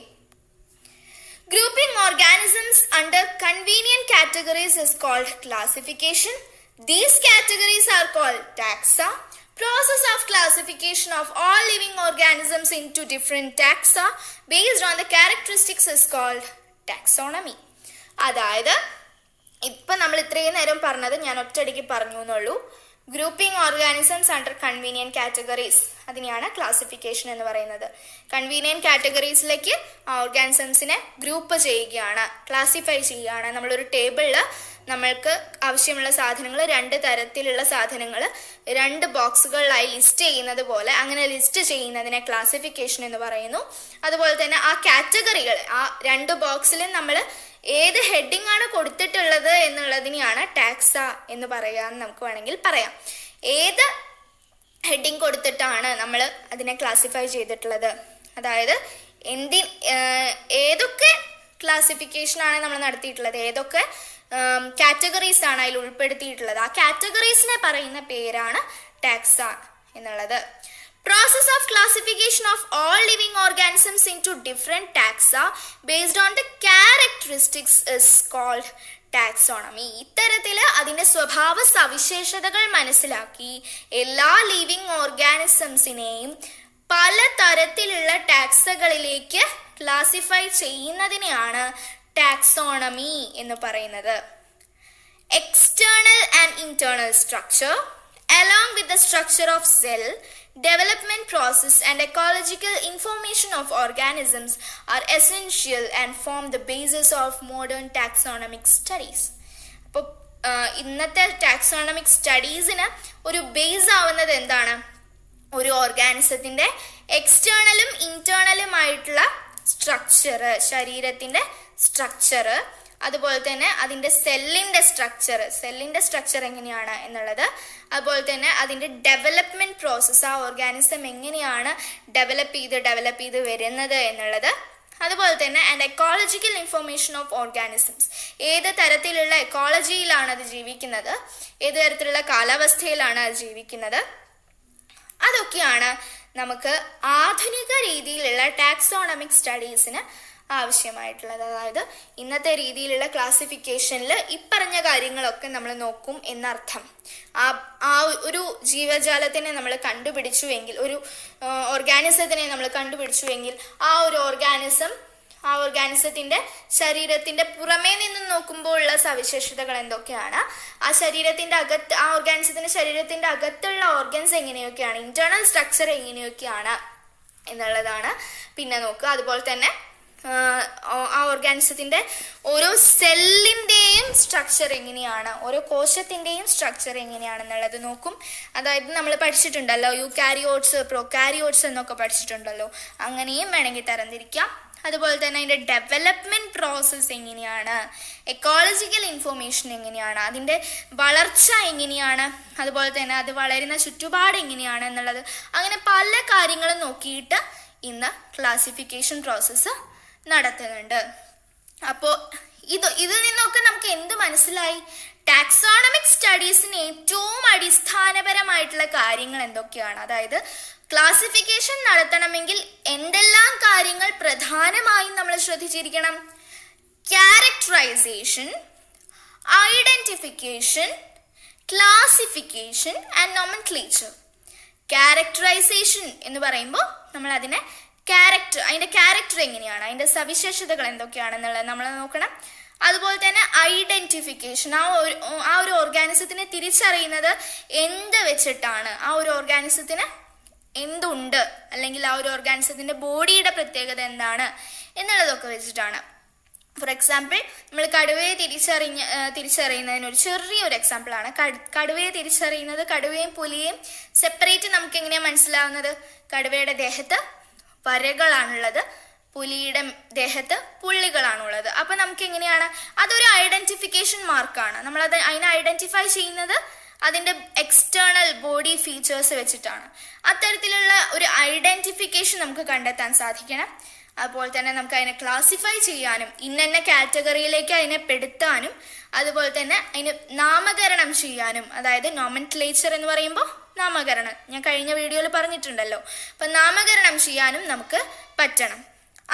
Grouping organisms under convenient categories is called classification. These categories are called taxa. Process of classification of all living organisms into different taxa based on the characteristics is called taxonomy. അതായത് ഇപ്പം നമ്മൾ ഇത്രയും നേരം പറഞ്ഞത് ഞാൻ ഒറ്റയടിക്ക് പറഞ്ഞു എന്നുള്ളൂ. Grouping organisms under convenient categories, അതിനെയാണ് ക്ലാസിഫിക്കേഷൻ എന്ന് പറയുന്നത്. കൺവീനിയൻറ്റ് കാറ്റഗറീസിലേക്ക് ആ ഓർഗാനിസംസിനെ ഗ്രൂപ്പ് ചെയ്യുകയാണ്, ക്ലാസിഫൈ ചെയ്യുകയാണ്. നമ്മളൊരു ടേബിളിൽ നമ്മൾക്ക് ആവശ്യമുള്ള സാധനങ്ങൾ, 2 തരത്തിലുള്ള സാധനങ്ങൾ 2 ബോക്സുകളിലായി ലിസ്റ്റ് ചെയ്യുന്നത് പോലെ അങ്ങനെ ലിസ്റ്റ് ചെയ്യുന്നതിനെ ക്ലാസിഫിക്കേഷൻ എന്ന് പറയുന്നു. അതുപോലെ തന്നെ ആ കാറ്റഗറികൾ, ആ 2 ബോക്സിലും നമ്മൾ ഏത് ഹെഡിങ് ആണ് കൊടുത്തിട്ടുള്ളത് എന്നുള്ളതിനെയാണ് ടാക്സ എന്ന് പറയാൻ നമുക്ക് വേണമെങ്കിൽ പറയാം. ഏത് ഹെഡിങ് കൊടുത്തിട്ടാണ് നമ്മൾ അതിനെ ക്ലാസിഫൈ ചെയ്തിട്ടുള്ളത്, അതായത് ഏതൊക്കെ ക്ലാസിഫിക്കേഷനാണ് നമ്മൾ നടത്തിയിട്ടുള്ളത്, ഏതൊക്കെ കാറ്റഗറീസ് ആണ് അതിൽ ഉൾപ്പെടുത്തിയിട്ടുള്ളത്, ആ കാറ്റഗറീസിനെ പറയുന്ന പേരാണ് ടാക്സ എന്നുള്ളത്. Process of classification of all living organisms into different taxa based on the characteristics is called taxonomy. ഇത്തരത്തിൽ അതിൻ്റെ സ്വഭാവ സവിശേഷതകൾ മനസ്സിലാക്കി എല്ലാ ലിവിങ് ഓർഗാനിസംസിനെയും പല തരത്തിലുള്ള ടാക്സകളിലേക്ക് ക്ലാസിഫൈ ചെയ്യുന്നതിനെയാണ് ടാക്സോണമി എന്ന് പറയുന്നത്. External and internal structure along with the structure of cell, development process and ecological information of organisms are essential and form the basis of modern taxonomic studies. അപ്പോൾ ഇന്നത്തെ ടാക്സോണമിക് സ്റ്റഡീസിന് ഒരു base ആവുന്നത് എന്താണ്? ഒരു ഓർഗാനിസത്തിൻ്റെ എക്സ്റ്റേണലും ഇന്റേണലുമായിട്ടുള്ള structure, ശരീരത്തിൻ്റെ structure, അതുപോലെ തന്നെ അതിൻ്റെ സെല്ലിൻ്റെ സ്ട്രക്ചർ എങ്ങനെയാണ് എന്നുള്ളത്, അതുപോലെ തന്നെ അതിൻ്റെ ഡെവലപ്മെൻറ്റ് പ്രോസസ്സ്, ആ ഓർഗാനിസം എങ്ങനെയാണ് ഡെവലപ്പ് ചെയ്ത് വരുന്നത് എന്നുള്ളത്, അതുപോലെ തന്നെ and ecological information of organisms, ഏത് തരത്തിലുള്ള എക്കോളജിയിലാണ് അത് ജീവിക്കുന്നത്, ഏത് തരത്തിലുള്ള കാലാവസ്ഥയിലാണ് അത് ജീവിക്കുന്നത്, അതൊക്കെയാണ് നമുക്ക് ആധുനിക രീതിയിലുള്ള ടാക്സോണമിക് സ്റ്റഡീസിന് ആവശ്യമായിട്ടുള്ളത്. അതായത് ഇന്നത്തെ രീതിയിലുള്ള ക്ലാസിഫിക്കേഷനിൽ ഇപ്പറഞ്ഞ കാര്യങ്ങളൊക്കെ നമ്മൾ നോക്കും എന്നർത്ഥം. ആ ഒരു ജീവജാലത്തിനെ നമ്മൾ കണ്ടുപിടിച്ചുവെങ്കിൽ, ഒരു ഓർഗാനിസത്തിനെ നമ്മൾ കണ്ടുപിടിച്ചുവെങ്കിൽ ആ ഒരു ഓർഗാനിസത്തിൻ്റെ ശരീരത്തിൻ്റെ പുറമേ നിന്ന് നോക്കുമ്പോൾ ഉള്ള സവിശേഷതകൾ എന്തൊക്കെയാണ്, ആ ഓർഗാനിസത്തിൻ്റെ ശരീരത്തിൻ്റെ അകത്തുള്ള ഓർഗൻസ് എങ്ങനെയൊക്കെയാണ്, ഇന്റേണൽ സ്ട്രക്ചർ എങ്ങനെയൊക്കെയാണ് എന്നുള്ളതാണ് പിന്നെ നോക്കുക. അതുപോലെ തന്നെ ആ ഓർഗാനിസത്തിൻ്റെ ഓരോ സെല്ലിൻ്റെയും സ്ട്രക്ചർ എങ്ങനെയാണ്, ഓരോ കോശത്തിൻ്റെയും സ്ട്രക്ചർ എങ്ങനെയാണെന്നുള്ളത് നോക്കും. അതായത് നമ്മൾ പഠിച്ചിട്ടുണ്ടല്ലോ യൂകാരിയോട്സ്, പ്രൊകാരിയോട്സ് എന്നൊക്കെ പഠിച്ചിട്ടുണ്ടല്ലോ, അങ്ങനെയും വേണമെങ്കിൽ തരംതിരിക്കാം. അതുപോലെ തന്നെ അതിൻ്റെ ഡെവലപ്മെൻറ്റ് പ്രോസസ്സ് എങ്ങനെയാണ്, എക്കോളജിക്കൽ ഇൻഫർമേഷൻ എങ്ങനെയാണ്, അതിൻ്റെ വളർച്ച എങ്ങനെയാണ്, അതുപോലെ തന്നെ അത് വളരുന്ന ചുറ്റുപാട് എങ്ങനെയാണ് എന്നുള്ളത്, അങ്ങനെ പല കാര്യങ്ങളും നോക്കിയിട്ട് ഇന്ന് ക്ലാസിഫിക്കേഷൻ പ്രോസസ്സ് നടത്തുന്നുണ്ട്. അപ്പോൾ ഇതിൽ നിന്നൊക്കെ നമുക്ക് എന്ത് മനസ്സിലായി? ടാക്സോണമിക് സ്റ്റഡീസിന് ഏറ്റവും അടിസ്ഥാനപരമായിട്ടുള്ള കാര്യങ്ങൾ എന്തൊക്കെയാണ്? അതായത് ക്ലാസിഫിക്കേഷൻ നടത്തണമെങ്കിൽ എന്തെല്ലാം കാര്യങ്ങൾ പ്രധാനമായും നമ്മൾ ശ്രദ്ധിച്ചിരിക്കണം? Characterization, identification, classification and nomenclature. Characterization എന്ന് പറയുമ്പോൾ നമ്മൾ അതിൻ്റെ ക്യാരക്ടർ എങ്ങനെയാണ്, അതിൻ്റെ സവിശേഷതകൾ എന്തൊക്കെയാണെന്നുള്ളത് നമ്മൾ നോക്കണം. അതുപോലെ തന്നെ ഐഡന്റിഫിക്കേഷൻ, ആ ഒരു ഓർഗാനിസത്തിനെ തിരിച്ചറിയുന്നത് എന്ത് വെച്ചിട്ടാണ്, ആ ഒരു ഓർഗാനിസത്തിന് എന്തുണ്ട്, അല്ലെങ്കിൽ ആ ഒരു ഓർഗാനിസത്തിൻ്റെ ബോഡിയുടെ പ്രത്യേകത എന്താണ് എന്നുള്ളതൊക്കെ വെച്ചിട്ടാണ്. ഫോർ എക്സാമ്പിൾ, നമ്മൾ കടുവയെ തിരിച്ചറിയുന്നതിന് ഒരു ചെറിയൊരു എക്സാമ്പിളാണ്. കടുവയെ തിരിച്ചറിയുന്നത്, കടുവയും പുലിയെയും സെപ്പറേറ്റ് നമുക്ക് എങ്ങനെയാണ് മനസ്സിലാവുന്നത്? കടുവയുടെ ദേഹത്ത് വരകളാണുള്ളത്, പുലിയുടെ ദേഹത്ത് പുള്ളികളാണുള്ളത്. അപ്പം നമുക്ക് എങ്ങനെയാണ്? അതൊരു ഐഡന്റിഫിക്കേഷൻ മാർക്കാണ്. അതിനെ ഐഡന്റിഫൈ ചെയ്യുന്നത് അതിൻ്റെ എക്സ്റ്റേണൽ ബോഡി ഫീച്ചേഴ്സ് വെച്ചിട്ടാണ്. അത്തരത്തിലുള്ള ഒരു ഐഡന്റിഫിക്കേഷൻ നമുക്ക് കണ്ടെത്താൻ സാധിക്കണം. അതുപോലെ തന്നെ നമുക്ക് അതിനെ ക്ലാസിഫൈ ചെയ്യാനും ഇന്ന കാറ്റഗറിയിലേക്ക് അതിനെ പെടുത്താനും, അതുപോലെ തന്നെ അതിന് നാമകരണം ചെയ്യാനും, അതായത് നോമൻക്ലേച്ചർ എന്ന് പറയുമ്പോൾ നാമകരണം, ഞാൻ കഴിഞ്ഞ വീഡിയോയിൽ പറഞ്ഞിട്ടുണ്ടല്ലോ. അപ്പം നാമകരണം ചെയ്യാനും നമുക്ക് പറ്റണം.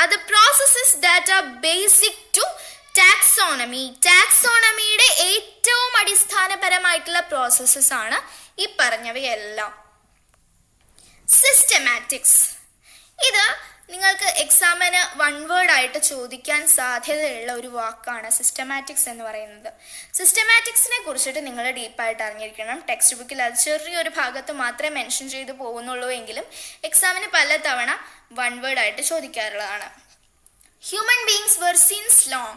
അത് processes that are basic to taxonomy. ടാക്സോണമിയുടെ ഏറ്റവും അടിസ്ഥാന അടിസ്ഥാനപരമായിട്ടുള്ള പ്രോസസ്സസ് ആണ് ഈ പറഞ്ഞവയെല്ലാം. സിസ്റ്റമാറ്റിക്സ്, ഇത് നിങ്ങൾക്ക് എക്സാമിന് വൺ വേർഡ് ആയിട്ട് ചോദിക്കാൻ സാധ്യതയുള്ള ഒരു വാക്കാണ് സിസ്റ്റമാറ്റിക്സ് എന്ന് പറയുന്നത്. സിസ്റ്റമാറ്റിക്സിനെ കുറിച്ചിട്ട് നിങ്ങൾ ഡീപ്പായിട്ട് അറിഞ്ഞിരിക്കണം. ടെക്സ്റ്റ് ബുക്കിൽ അത് ചെറിയൊരു ഭാഗത്ത് മാത്രമേ മെൻഷൻ ചെയ്തു പോകുന്നുള്ളൂ എങ്കിലും എക്സാമിന് പലതവണ വൺ വേർഡ് ആയിട്ട് ചോദിക്കാറുള്ളതാണ്. Human beings were since long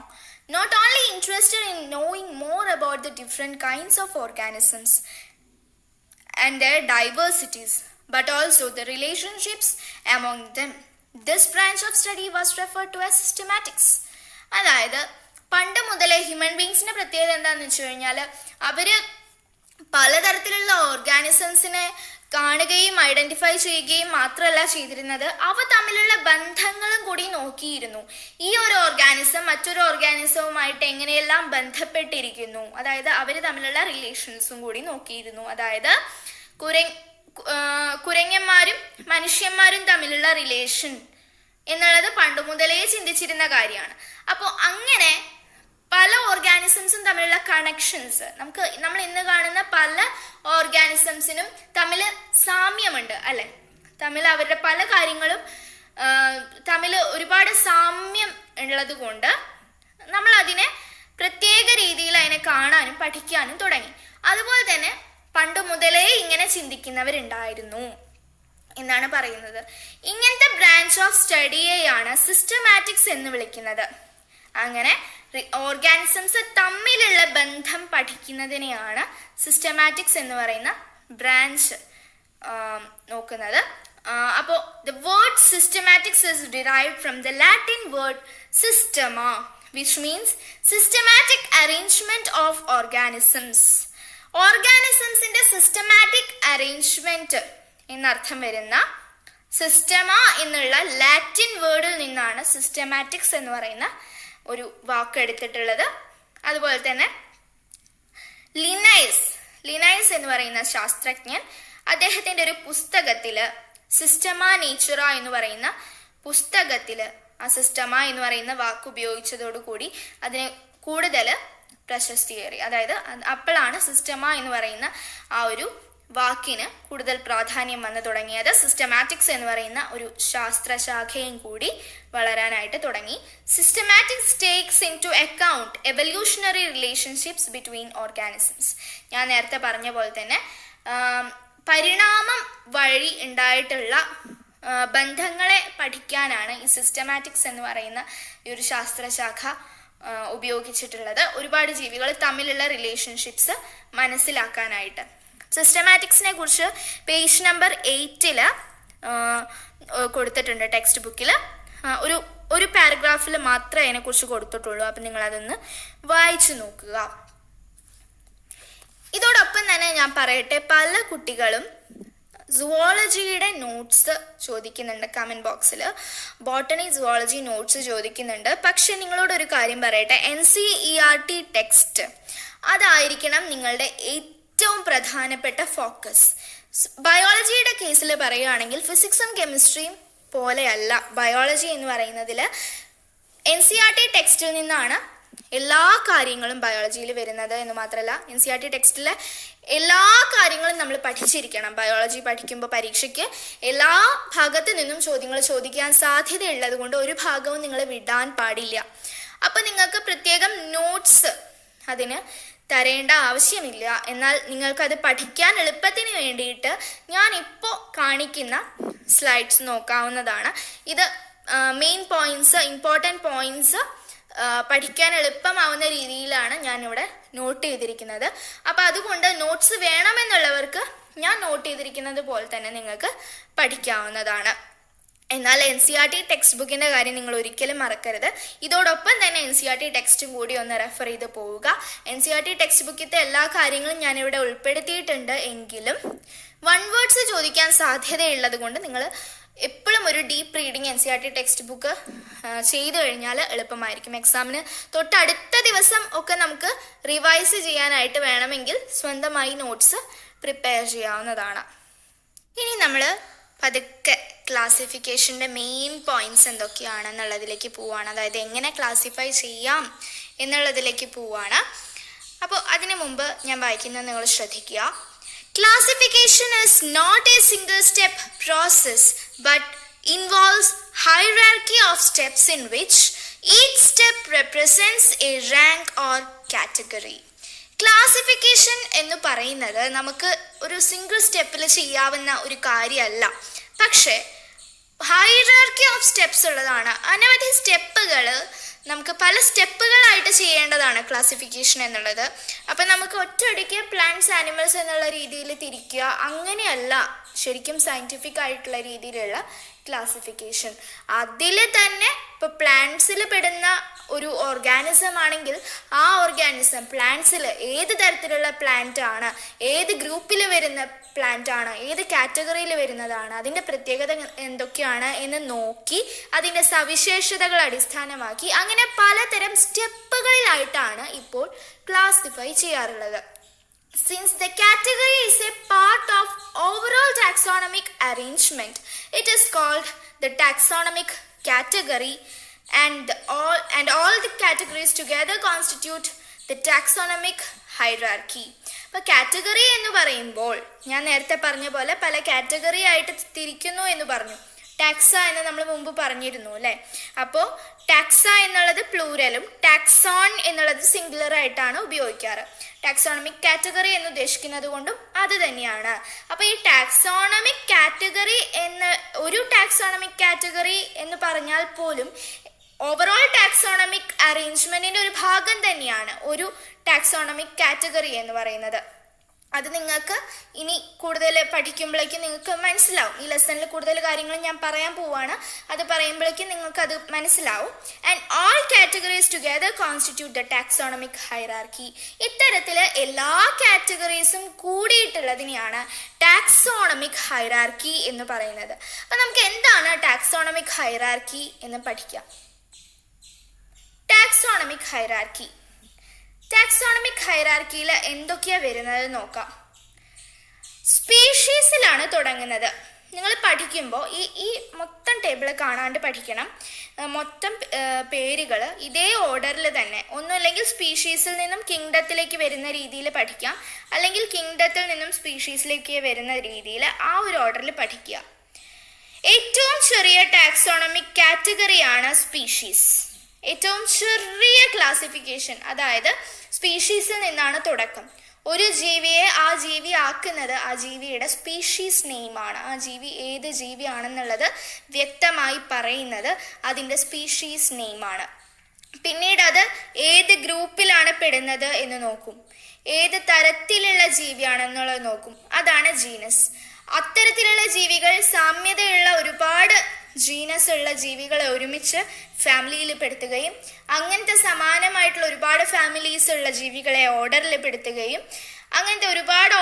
not only interested in knowing more about the different kinds of organisms and their diversities, but also the relationships among them. This branch of study was referred to as systematics. അതായത് പണ്ട് മുതലേ human ബീങ്സിന്റെ പ്രത്യേകത എന്താണെന്ന് വെച്ച് കഴിഞ്ഞാൽ അവര് പലതരത്തിലുള്ള ഓർഗാനിസംസിനെ കാണുകയും ഐഡന്റിഫൈ ചെയ്യുകയും മാത്രമല്ല ചെയ്തിരുന്നത്, അവ തമ്മിലുള്ള ബന്ധങ്ങളും കൂടി നോക്കിയിരുന്നു. ഈ ഒരു ഓർഗാനിസം മറ്റൊരു ഓർഗാനിസവുമായിട്ട് എങ്ങനെയെല്ലാം ബന്ധപ്പെട്ടിരിക്കുന്നു, അതായത് അവർ തമ്മിലുള്ള റിലേഷൻസും കൂടി നോക്കിയിരുന്നു. അതായത് കുരങ്ങന്മാരും മനുഷ്യന്മാരും തമ്മിലുള്ള റിലേഷൻ എന്നുള്ളത് പണ്ട് മുതലേ ചിന്തിച്ചിരുന്ന കാര്യമാണ്. അപ്പോൾ അങ്ങനെ പല ഓർഗാനിസംസും തമ്മിലുള്ള കണക്ഷൻസ്, നമ്മൾ ഇന്ന് കാണുന്ന പല ഓർഗാനിസംസിനും തമ്മിൽ സാമ്യമുണ്ട് അല്ലെ, തമ്മിൽ അവരുടെ പല കാര്യങ്ങളും തമ്മിൽ ഒരുപാട് സാമ്യം ഉള്ളത് കൊണ്ട് നമ്മൾ അതിനെ പ്രത്യേക രീതിയിൽ അതിനെ കാണാനും പഠിക്കാനും തുടങ്ങി. അതുപോലെ തന്നെ പണ്ട് മുതലേ ഇങ്ങനെ ചിന്തിക്കുന്നവരുണ്ടായിരുന്നു എന്നാണ് പറയുന്നത്. ഇങ്ങനത്തെ ബ്രാഞ്ച് ഓഫ് സ്റ്റഡിയെയാണ് സിസ്റ്റമാറ്റിക്സ് എന്ന് വിളിക്കുന്നത്. അങ്ങനെ ഓർഗാനിസംസ് തമ്മിലുള്ള ബന്ധം പഠിക്കുന്നതിനെയാണ് സിസ്റ്റമാറ്റിക്സ് എന്ന് പറയുന്ന ബ്രാഞ്ച് നോക്കുന്നത്. അപ്പോൾ the word systematics is derived from the Latin word systema, which means systematic arrangement of organisms. ഓർഗാനിസംസിന്റെ സിസ്റ്റമാറ്റിക് അറേഞ്ച്മെന്റ് എന്നർത്ഥം വരുന്ന സിസ്റ്റമ എന്നുള്ള ലാറ്റിൻ വേർഡിൽ നിന്നാണ് സിസ്റ്റമാറ്റിക്സ് എന്ന് പറയുന്ന ഒരു വാക്ക് എടുത്തിട്ടുള്ളത്. അതുപോലെ തന്നെ ലിനൈസ് എന്ന് പറയുന്ന ശാസ്ത്രജ്ഞൻ അദ്ദേഹത്തിന്റെ ഒരു പുസ്തകത്തില് സിസ്റ്റമ നേച്ചുറ എന്ന് പറയുന്ന പുസ്തകത്തില് ആ സിസ്റ്റമ എന്ന് പറയുന്ന വാക്ക് ഉപയോഗിച്ചതോടുകൂടി അതിന് കൂടുതൽ പ്രശസ്തിയേറി. അതായത് അപ്പോഴാണ് സിസ്റ്റമ എന്ന് പറയുന്ന ആ ഒരു വാക്കിന് കൂടുതൽ പ്രാധാന്യം വന്നു തുടങ്ങിയത്. സിസ്റ്റമാറ്റിക്സ് എന്ന് പറയുന്ന ഒരു ശാസ്ത്രശാഖയും കൂടി വളരാനായിട്ട് തുടങ്ങി. Systematics takes into account evolutionary relationships between organisms. ഞാൻ നേരത്തെ പറഞ്ഞ പോലെ തന്നെ പരിണാമം വഴി ഉണ്ടായിട്ടുള്ള ബന്ധങ്ങളെ പഠിക്കാനാണ് ഈ സിസ്റ്റമാറ്റിക്സ് എന്ന് പറയുന്ന ഈ ഒരു ശാസ്ത്രശാഖ ഉപയോഗിച്ചിട്ടുള്ളത്. ഒരുപാട് ജീവികൾ തമ്മിലുള്ള റിലേഷൻഷിപ്സ് മനസ്സിലാക്കാനായിട്ട്. സിസ്റ്റമാറ്റിക്സിനെ കുറിച്ച് പേജ് നമ്പർ 8 കൊടുത്തിട്ടുണ്ട് ടെക്സ്റ്റ് ബുക്കിൽ. ഒരു പാരഗ്രാഫിൽ മാത്രമേ അതിനെക്കുറിച്ച് കൊടുത്തിട്ടുള്ളൂ. അപ്പം നിങ്ങളതൊന്ന് വായിച്ചു നോക്കുക. ഇതോടൊപ്പം തന്നെ ഞാൻ പറയട്ടെ, പല കുട്ടികളും സുവോളജിയുടെ നോട്ട്സ് ചോദിക്കുന്നുണ്ട് കമൻറ്റ് ബോക്സിൽ. ബോട്ടണി സുവോളജി നോട്ട്സ് ചോദിക്കുന്നുണ്ട്. പക്ഷെ നിങ്ങളോടൊരു കാര്യം പറയട്ടെ, NCERT ടെക്സ്റ്റ് അതായിരിക്കണം നിങ്ങളുടെ ഏറ്റവും പ്രധാനപ്പെട്ട ഫോക്കസ്. ബയോളജിയുടെ കേസിൽ പറയുകയാണെങ്കിൽ ഫിസിക്സും കെമിസ്ട്രിയും പോലെയല്ല ബയോളജി എന്ന് പറയുന്നതിൽ. NCERT ടെക്സ്റ്റിൽ നിന്നാണ് എല്ലാ കാര്യങ്ങളും ബയോളജിയിൽ വരുന്നത് എന്ന് മാത്രമല്ല, NCERT ടെക്സ്റ്റിലെ എല്ലാ കാര്യങ്ങളും നമ്മൾ പഠിച്ചിരിക്കണം. ബയോളജി പഠിക്കുമ്പോൾ പരീക്ഷയ്ക്ക് എല്ലാ ഭാഗത്തു നിന്നും ചോദ്യങ്ങൾ ചോദിക്കാൻ സാധ്യതയുള്ളത് കൊണ്ട് ഒരു ഭാഗവും നിങ്ങൾ വിടാൻ പാടില്ല. അപ്പം നിങ്ങൾക്ക് പ്രത്യേകം നോട്ട്സ് അതിന് തരേണ്ട ആവശ്യമില്ല. എന്നാൽ നിങ്ങൾക്കത് പഠിക്കാൻ എളുപ്പത്തിന് വേണ്ടിയിട്ട് ഞാൻ ഇപ്പോൾ കാണിക്കുന്ന സ്ലൈഡ്സ് നോക്കാവുന്നതാണ്. ഇത് മെയിൻ പോയിന്റ്സ്, ഇമ്പോർട്ടൻറ്റ് പോയിന്റ്സ് പഠിക്കാൻ എളുപ്പമാവുന്ന രീതിയിലാണ് ഞാനിവിടെ നോട്ട് ചെയ്തിരിക്കുന്നത്. അപ്പം അതുകൊണ്ട് നോട്ട്സ് വേണമെന്നുള്ളവർക്ക് ഞാൻ നോട്ട് ചെയ്തിരിക്കുന്നത് പോലെ തന്നെ നിങ്ങൾക്ക് പഠിക്കാവുന്നതാണ്. എന്നാൽ NCERT ടെക്സ്റ്റ് ബുക്കിൻ്റെ കാര്യം നിങ്ങൾ ഒരിക്കലും മറക്കരുത്. ഇതോടൊപ്പം തന്നെ NCERT ടെക്സ്റ്റും കൂടി ഒന്ന് റെഫർ ചെയ്ത് പോവുക. NCERT ടെക്സ്റ്റ് ബുക്കിലത്തെ എല്ലാ കാര്യങ്ങളും ഞാനിവിടെ ഉൾപ്പെടുത്തിയിട്ടുണ്ട്. എങ്കിലും വൺ വേർഡ്സ് ചോദിക്കാൻ സാധ്യതയുള്ളത് കൊണ്ട് നിങ്ങൾ എപ്പോഴും ഒരു deep reading NCERT text book ചെയ്തു കഴിഞ്ഞാൽ എളുപ്പമായിരിക്കും. എക്സാമിന് തൊട്ടടുത്ത ദിവസം ഒക്കെ നമുക്ക് റിവൈസ് ചെയ്യാനായിട്ട് വേണമെങ്കിൽ സ്വന്തമായി നോട്ട്സ് പ്രിപ്പയർ ചെയ്യാവുന്നതാണ്. ഇനി നമ്മൾ പതുക്കെ ക്ലാസിഫിക്കേഷൻ്റെ മെയിൻ പോയിന്റ്സ് എന്തൊക്കെയാണെന്നുള്ളതിലേക്ക് പോവുകയാണ്. അതായത് എങ്ങനെ ക്ലാസിഫൈ ചെയ്യാം എന്നുള്ളതിലേക്ക് പോവുകയാണ്. അപ്പോൾ അതിനു മുമ്പ് ഞാൻ വായിക്കുന്നത് നിങ്ങൾ ശ്രദ്ധിക്കുക. Classification is not a single step process but involves hierarchy of steps in which each step represents a rank or category. Classification എന്ന് പറയുന്നത് നമുക്ക് ഒരു സിംഗിൾ സ്റ്റെപ്പിൽ ചെയ്യാവുന്ന ഒരു കാര്യമല്ല, പക്ഷേ ഹൈറാർക്കി ഓഫ് സ്റ്റെപ്സ് ഉള്ളതാണ്. അനവധി സ്റ്റെപ്പുകൾ നമുക്ക് പല സ്റ്റെപ്പുകളായിട്ട് ചെയ്യേണ്ടതാണ് ക്ലാസിഫിക്കേഷൻ എന്നുള്ളത്. അപ്പം നമുക്ക് ഒറ്റയടിക്ക് പ്ലാന്റ്സ് ആനിമൽസ് എന്നുള്ള രീതിയിൽ തിരിക്കുക, അങ്ങനെയല്ല ശരിക്കും സയൻറ്റിഫിക് ആയിട്ടുള്ള രീതിയിലുള്ള ക്ലാസിഫിക്കേഷൻ. അതിൽ തന്നെ ഇപ്പോൾ പ്ലാന്റ്സിൽ പെടുന്ന ഒരു ഓർഗാനിസം ആണെങ്കിൽ ആ ഓർഗാനിസം പ്ലാന്റ്സിൽ ഏത് തരത്തിലുള്ള പ്ലാന്റ് ആണ്, ഏത് ഗ്രൂപ്പിൽ വരുന്ന പ്ലാന്റ് ആണ്, ഏത് കാറ്റഗറിയിൽ വരുന്നതാണ്, അതിൻ്റെ പ്രത്യേകത എന്തൊക്കെയാണ് എന്ന് നോക്കി അതിൻ്റെ സവിശേഷതകൾ അടിസ്ഥാനമാക്കി അങ്ങനെ പലതരം സ്റ്റെപ്പുകളിലായിട്ടാണ് ഇപ്പോൾ ക്ലാസിഫൈ ചെയ്യാറുള്ളത്. Since the category is a part of overall taxonomic arrangement, it is called the taxonomic category, and all the categories together constitute the taxonomic hierarchy. അപ്പോൾ കാറ്റഗറി എന്ന് പറയുമ്പോൾ ഞാൻ നേരത്തെ പറഞ്ഞ പോലെ പല കാറ്റഗറി ആയിട്ട് തിരിക്കുന്നു എന്ന് പറഞ്ഞു. ടാക്സ എന്ന് നമ്മൾ മുമ്പ് പറഞ്ഞിരുന്നു അല്ലേ. അപ്പോൾ ടാക്സ എന്നുള്ളത് പ്ലൂരലും ടാക്സോൺ എന്നുള്ളത് സിംഗുലർ ആയിട്ടാണ് ഉപയോഗിക്കാറ്. ടാക്സോണമിക് കാറ്റഗറി എന്ന് ഉദ്ദേശിക്കുന്നത് കൊണ്ടും അത് തന്നെയാണ്. അപ്പോൾ ഈ ടാക്സോണമിക് കാറ്റഗറി ഒരു ടാക്സോണമിക് കാറ്റഗറി എന്ന് പറഞ്ഞാൽ പോലും ഓവറോൾ ടാക്സോണമിക് അറേഞ്ച്മെന്റിന്റെ ഒരു ഭാഗം തന്നെയാണ് ഒരു ടാക്സോണമിക് കാറ്റഗറി എന്ന് പറയുന്നത്. അത് നിങ്ങൾക്ക് ഇനി കൂടുതൽ പഠിക്കുമ്പോഴേക്കും നിങ്ങൾക്ക് മനസ്സിലാവും. ഈ ലെസണിൽ കൂടുതൽ കാര്യങ്ങൾ ഞാൻ പറയാൻ പോവാണ്, അത് പറയുമ്പോഴേക്കും നിങ്ങൾക്ക് അത് മനസ്സിലാവും. And all categories together constitute the taxonomic hierarchy. ഇത്തരത്തിൽ എല്ലാ കാറ്റഗറീസും കൂടിയിട്ടുള്ളതിനെയാണ് ടാക്സോണമിക് ഹൈറാർക്കി എന്ന് പറയുന്നത്. അപ്പം നമുക്ക് എന്താണ് ടാക്സോണമിക് ഹൈറാർക്കി എന്ന് പഠിക്കാം. ടാക്സോണമിക് ഹൈറാർക്കി, ടാക്സോണമിക് ഹൈറാർക്കിയിൽ എന്തൊക്കെയാണ് വരുന്നത് നോക്കാം. സ്പീഷീസിലാണ് തുടങ്ങുന്നത്. നിങ്ങൾ പഠിക്കുമ്പോൾ ഈ മൊത്തം ടേബിൾ കാണാണ്ട് പഠിക്കണം. മൊത്തം പേരുകൾ ഇതേ ഓർഡറിൽ തന്നെ, ഒന്നുമില്ലെങ്കിൽ സ്പീഷീസിൽ നിന്നും കിങ്ഡത്തിലേക്ക് വരുന്ന രീതിയിൽ പഠിക്കാം, അല്ലെങ്കിൽ കിങ്ഡത്തിൽ നിന്നും സ്പീഷീസിലേക്ക് വരുന്ന രീതിയിൽ ആ ഒരു ഓർഡറിൽ പഠിക്കുക. ഏറ്റവും ചെറിയ ടാക്സോണമിക് കാറ്റഗറിയാണ് സ്പീഷീസ്. ഏറ്റവും ചെറിയ ക്ലാസിഫിക്കേഷൻ, അതായത് സ്പീഷീസിൽ നിന്നാണ് തുടക്കം. ഒരു ജീവിയെ ആ ജീവി ആക്കുന്നത് ആ ജീവിയുടെ സ്പീഷീസ് നെയിമാണ്. ആ ജീവി ഏത് ജീവിയാണെന്നുള്ളത് വ്യക്തമായി പറയുന്നത് അതിൻ്റെ സ്പീഷീസ് നെയിമാണ്. പിന്നീട് അത് ഏത് ഗ്രൂപ്പിലാണ് പെടുന്നത് എന്ന് നോക്കും, ഏത് തരത്തിലുള്ള ജീവിയാണെന്നുള്ളത് നോക്കും, അതാണ് ജീനസ്. അത്തരത്തിലുള്ള ജീവികൾ സാമ്യതയുള്ള ഒരുപാട് ജീനസ് ഉള്ള ജീവികളെ ഒരുമിച്ച് ഫാമിലിയിൽ പെടുത്തുകയും അങ്ങനത്തെ സമാനമായിട്ടുള്ള ഒരുപാട് ഫാമിലീസ് ഉള്ള ജീവികളെ ഓർഡറിൽ പെടുത്തുകയും അങ്ങനത്തെ ഒരുപാട്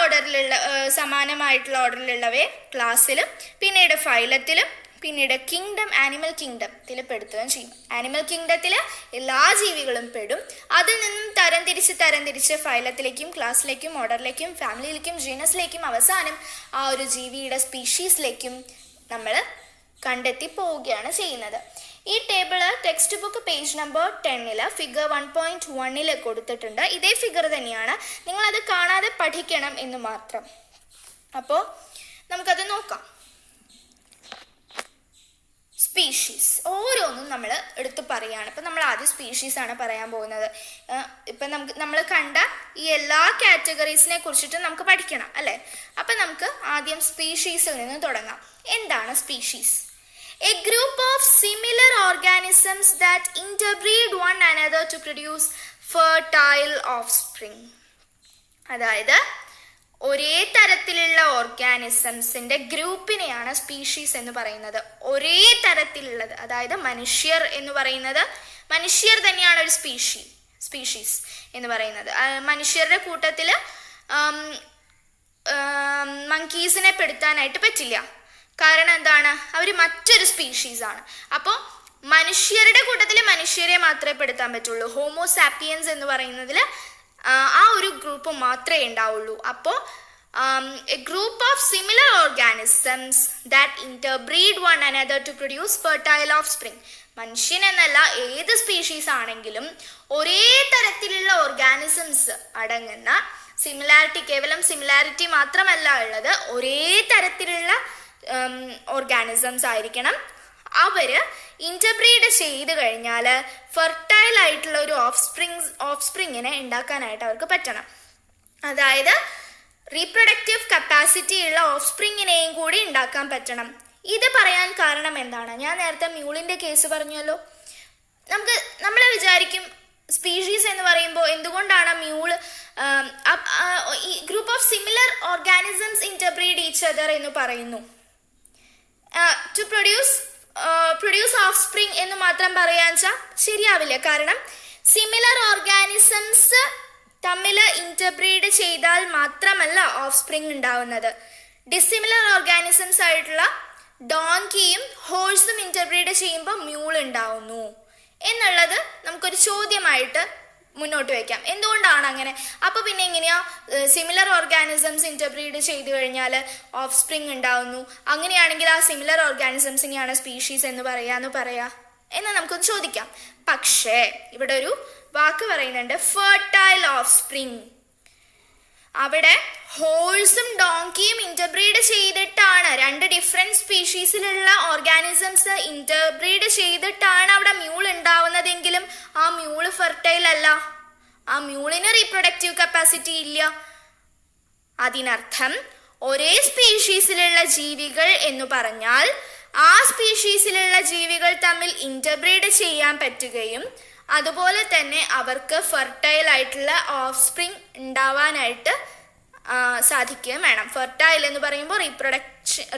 സമാനമായിട്ടുള്ള ഓർഡറിലുള്ളവയെ ക്ലാസ്സിലും പിന്നീട് ഫൈലത്തിലും പിന്നീട് കിങ്ഡം, ആനിമൽ കിങ്ഡത്തിൽ പെടുത്തുകയും ചെയ്യും. ആനിമൽ കിങ്ഡത്തിൽ എല്ലാ ജീവികളും പെടും. അതിൽ നിന്നും തരംതിരിച്ച് ഫൈലത്തിലേക്കും ക്ലാസ്സിലേക്കും ഓർഡറിലേക്കും ഫാമിലിയിലേക്കും ജീനസിലേക്കും അവസാനം ആ ഒരു ജീവിയുടെ സ്പീഷീസിലേക്കും നമ്മൾ കണ്ടെത്തി പോവുകയാണ് ചെയ്യുന്നത്. ഈ table text book page number 10 figure 1.1 കൊടുത്തിട്ടുണ്ട്. ഇതേ ഫിഗർ തന്നെയാണ്, നിങ്ങളത് കാണാതെ പഠിക്കണം എന്ന് മാത്രം. അപ്പോൾ നമുക്കത് നോക്കാം. സ്പീഷീസ് ഓരോന്നും നമ്മൾ എടുത്ത് പറയുകയാണ്. ഇപ്പം നമ്മൾ ആദ്യം സ്പീഷീസ് ആണ് പറയാൻ പോകുന്നത്. ഇപ്പം നമ്മൾ കണ്ട ഈ എല്ലാ കാറ്റഗറീസിനെ കുറിച്ചിട്ട് നമുക്ക് പഠിക്കണം അല്ലേ. അപ്പം നമുക്ക് ആദ്യം സ്പീഷീസിൽ നിന്ന് തുടങ്ങാം. എന്താണ് species? A group of similar organisms that interbreed one another to produce fertile offspring. അതായത് ഒരേ തരത്തിലുള്ള ഓർഗാനിസംസിന്റെ ഗ്രൂപ്പിനെയാണ് സ്പീഷീസ് എന്ന് പറയുന്നത്. ഒരേ തരത്തിലുള്ളത്, അതായത് മനുഷ്യർ എന്ന് പറയുന്നത്, മനുഷ്യർ തന്നെയാണ് ഒരു സ്പീഷീസ് എന്ന് പറയുന്നത്. മനുഷ്യരുടെ കൂട്ടത്തിൽ മങ്കീസിനെ പെടുത്താനായിട്ട് പറ്റില്ല. കാരണം എന്താണ്? അവർ മറ്റൊരു സ്പീഷീസാണ്. അപ്പോൾ മനുഷ്യരുടെ കൂട്ടത്തിൽ മനുഷ്യരെ മാത്രമേ പെടുത്താൻ പറ്റുള്ളൂ. ഹോമോസാപ്പിയൻസ് എന്ന് പറയുന്നതിൽ ആ ഒരു ഗ്രൂപ്പ് മാത്രമേ ഉണ്ടാവുള്ളൂ. അപ്പോൾ a group of similar organisms that interbreed one another to produce fertile offspring. മനുഷ്യൻ എന്നല്ല, ഏത് സ്പീഷീസ് ആണെങ്കിലും ഒരേ തരത്തിലുള്ള ഓർഗാനിസംസ് അടങ്ങുന്ന സിമിലാരിറ്റി, കേവലം സിമിലാരിറ്റി മാത്രമല്ല ഉള്ളത്, ഒരേ തരത്തിലുള്ള ഓർഗാനിസംസ് ആയിരിക്കണം. അവര് ഇന്റർബ്രീഡ് ചെയ്ത് കഴിഞ്ഞാൽ ഫെർട്ടൈൽ ആയിട്ടുള്ള ഒരു ഓഫ്സ്പ്രിങ്ങിനെ ഉണ്ടാക്കാനായിട്ട് അവർക്ക് പറ്റണം. അതായത് റീപ്രൊഡക്റ്റീവ് കപ്പാസിറ്റി ഉള്ള ഓഫ്സ്പ്രിങ്ങിനെയും കൂടി ഉണ്ടാക്കാൻ പറ്റണം. ഇത് പറയാൻ കാരണം എന്താണ്? ഞാൻ നേരത്തെ മ്യൂളിന്റെ കേസ് പറഞ്ഞല്ലോ. നമ്മൾ വിചാരിക്കും സ്പീഷീസ് എന്ന് പറയുമ്പോൾ എന്തുകൊണ്ടാണ് mule group of similar organisms interbreed each other എന്ന് പറയുന്നു. ടു പ്രൊഡ്യൂസ് ഓഫ് സ്പ്രിങ് എന്ന് മാത്രം പറയാൻ വെച്ചാൽ ശരിയാവില്ല. കാരണം സിമിലർ ഓർഗാനിസംസ് തമ്മിൽ ഇന്റർബ്രീഡ് ചെയ്താൽ മാത്രമല്ല ഓഫ് സ്പ്രിങ് ഉണ്ടാവുന്നത്. ഡിസിമിലർ ഓർഗാനിസംസ് ആയിട്ടുള്ള ഡോങ്കിയും ഹോഴ്സും ഇന്റർബ്രീഡ് ചെയ്യുമ്പോൾ മ്യൂൾ ഉണ്ടാവുന്നു എന്നുള്ളത് നമുക്കൊരു ചോദ്യമായിട്ട് മുന്നോട്ട് വയ്ക്കാം. എന്തുകൊണ്ടാണ് അങ്ങനെ? അപ്പൊ പിന്നെ എങ്ങനെയാ സിമിലർ ഓർഗാനിസംസ് ഇന്റർബ്രീഡ് ചെയ്തു കഴിഞ്ഞാൽ ഓഫ് സ്പ്രിങ് ഉണ്ടാവുന്നു? അങ്ങനെയാണെങ്കിൽ ആ സിമിലർ ഓർഗാനിസംസിനെയാണ് സ്പീഷീസ് എന്ന് പറയാ എന്ന് നമുക്കൊന്ന് ചോദിക്കാം. പക്ഷേ ഇവിടെ ഒരു വാക്ക് പറയുന്നുണ്ട്, ഫെർട്ടൈൽ ഓഫ് സ്പ്രിങ്. അവിടെ ഹോഴ്സും ഡോങ്കിയും ഇന്റർബ്രീഡ് ചെയ്തിട്ടാണ്, രണ്ട് ഡിഫറെന്റ് സ്പീഷീസിലുള്ള ഓർഗാനിസംസ് ഇന്റർബ്രീഡ് ചെയ്തിട്ടാണ് അവിടെ മ്യൂൾ ഉണ്ടാവുന്നതെങ്കിലും ആ മ്യൂള് ഫെർട്ടൈൽ അല്ല, ആ മ്യൂളിന് റീപ്രൊഡക്റ്റീവ് കപ്പാസിറ്റി ഇല്ല. അതിനർത്ഥം ഒരേ സ്പീഷീസിലുള്ള ജീവികൾ എന്ന് പറഞ്ഞാൽ ആ സ്പീഷീസിലുള്ള ജീവികൾ തമ്മിൽ ഇന്റർബ്രീഡ് ചെയ്യാൻ പറ്റുകയും അതുപോലെ തന്നെ അവർക്ക് ഫെർട്ടൈൽ ആയിട്ടുള്ള ഓഫ് സ്പ്രിങ് ഉണ്ടാവാനായിട്ട് സാധിക്കുകയും വേണം. ഫെർട്ടൈൽ എന്ന് പറയുമ്പോൾ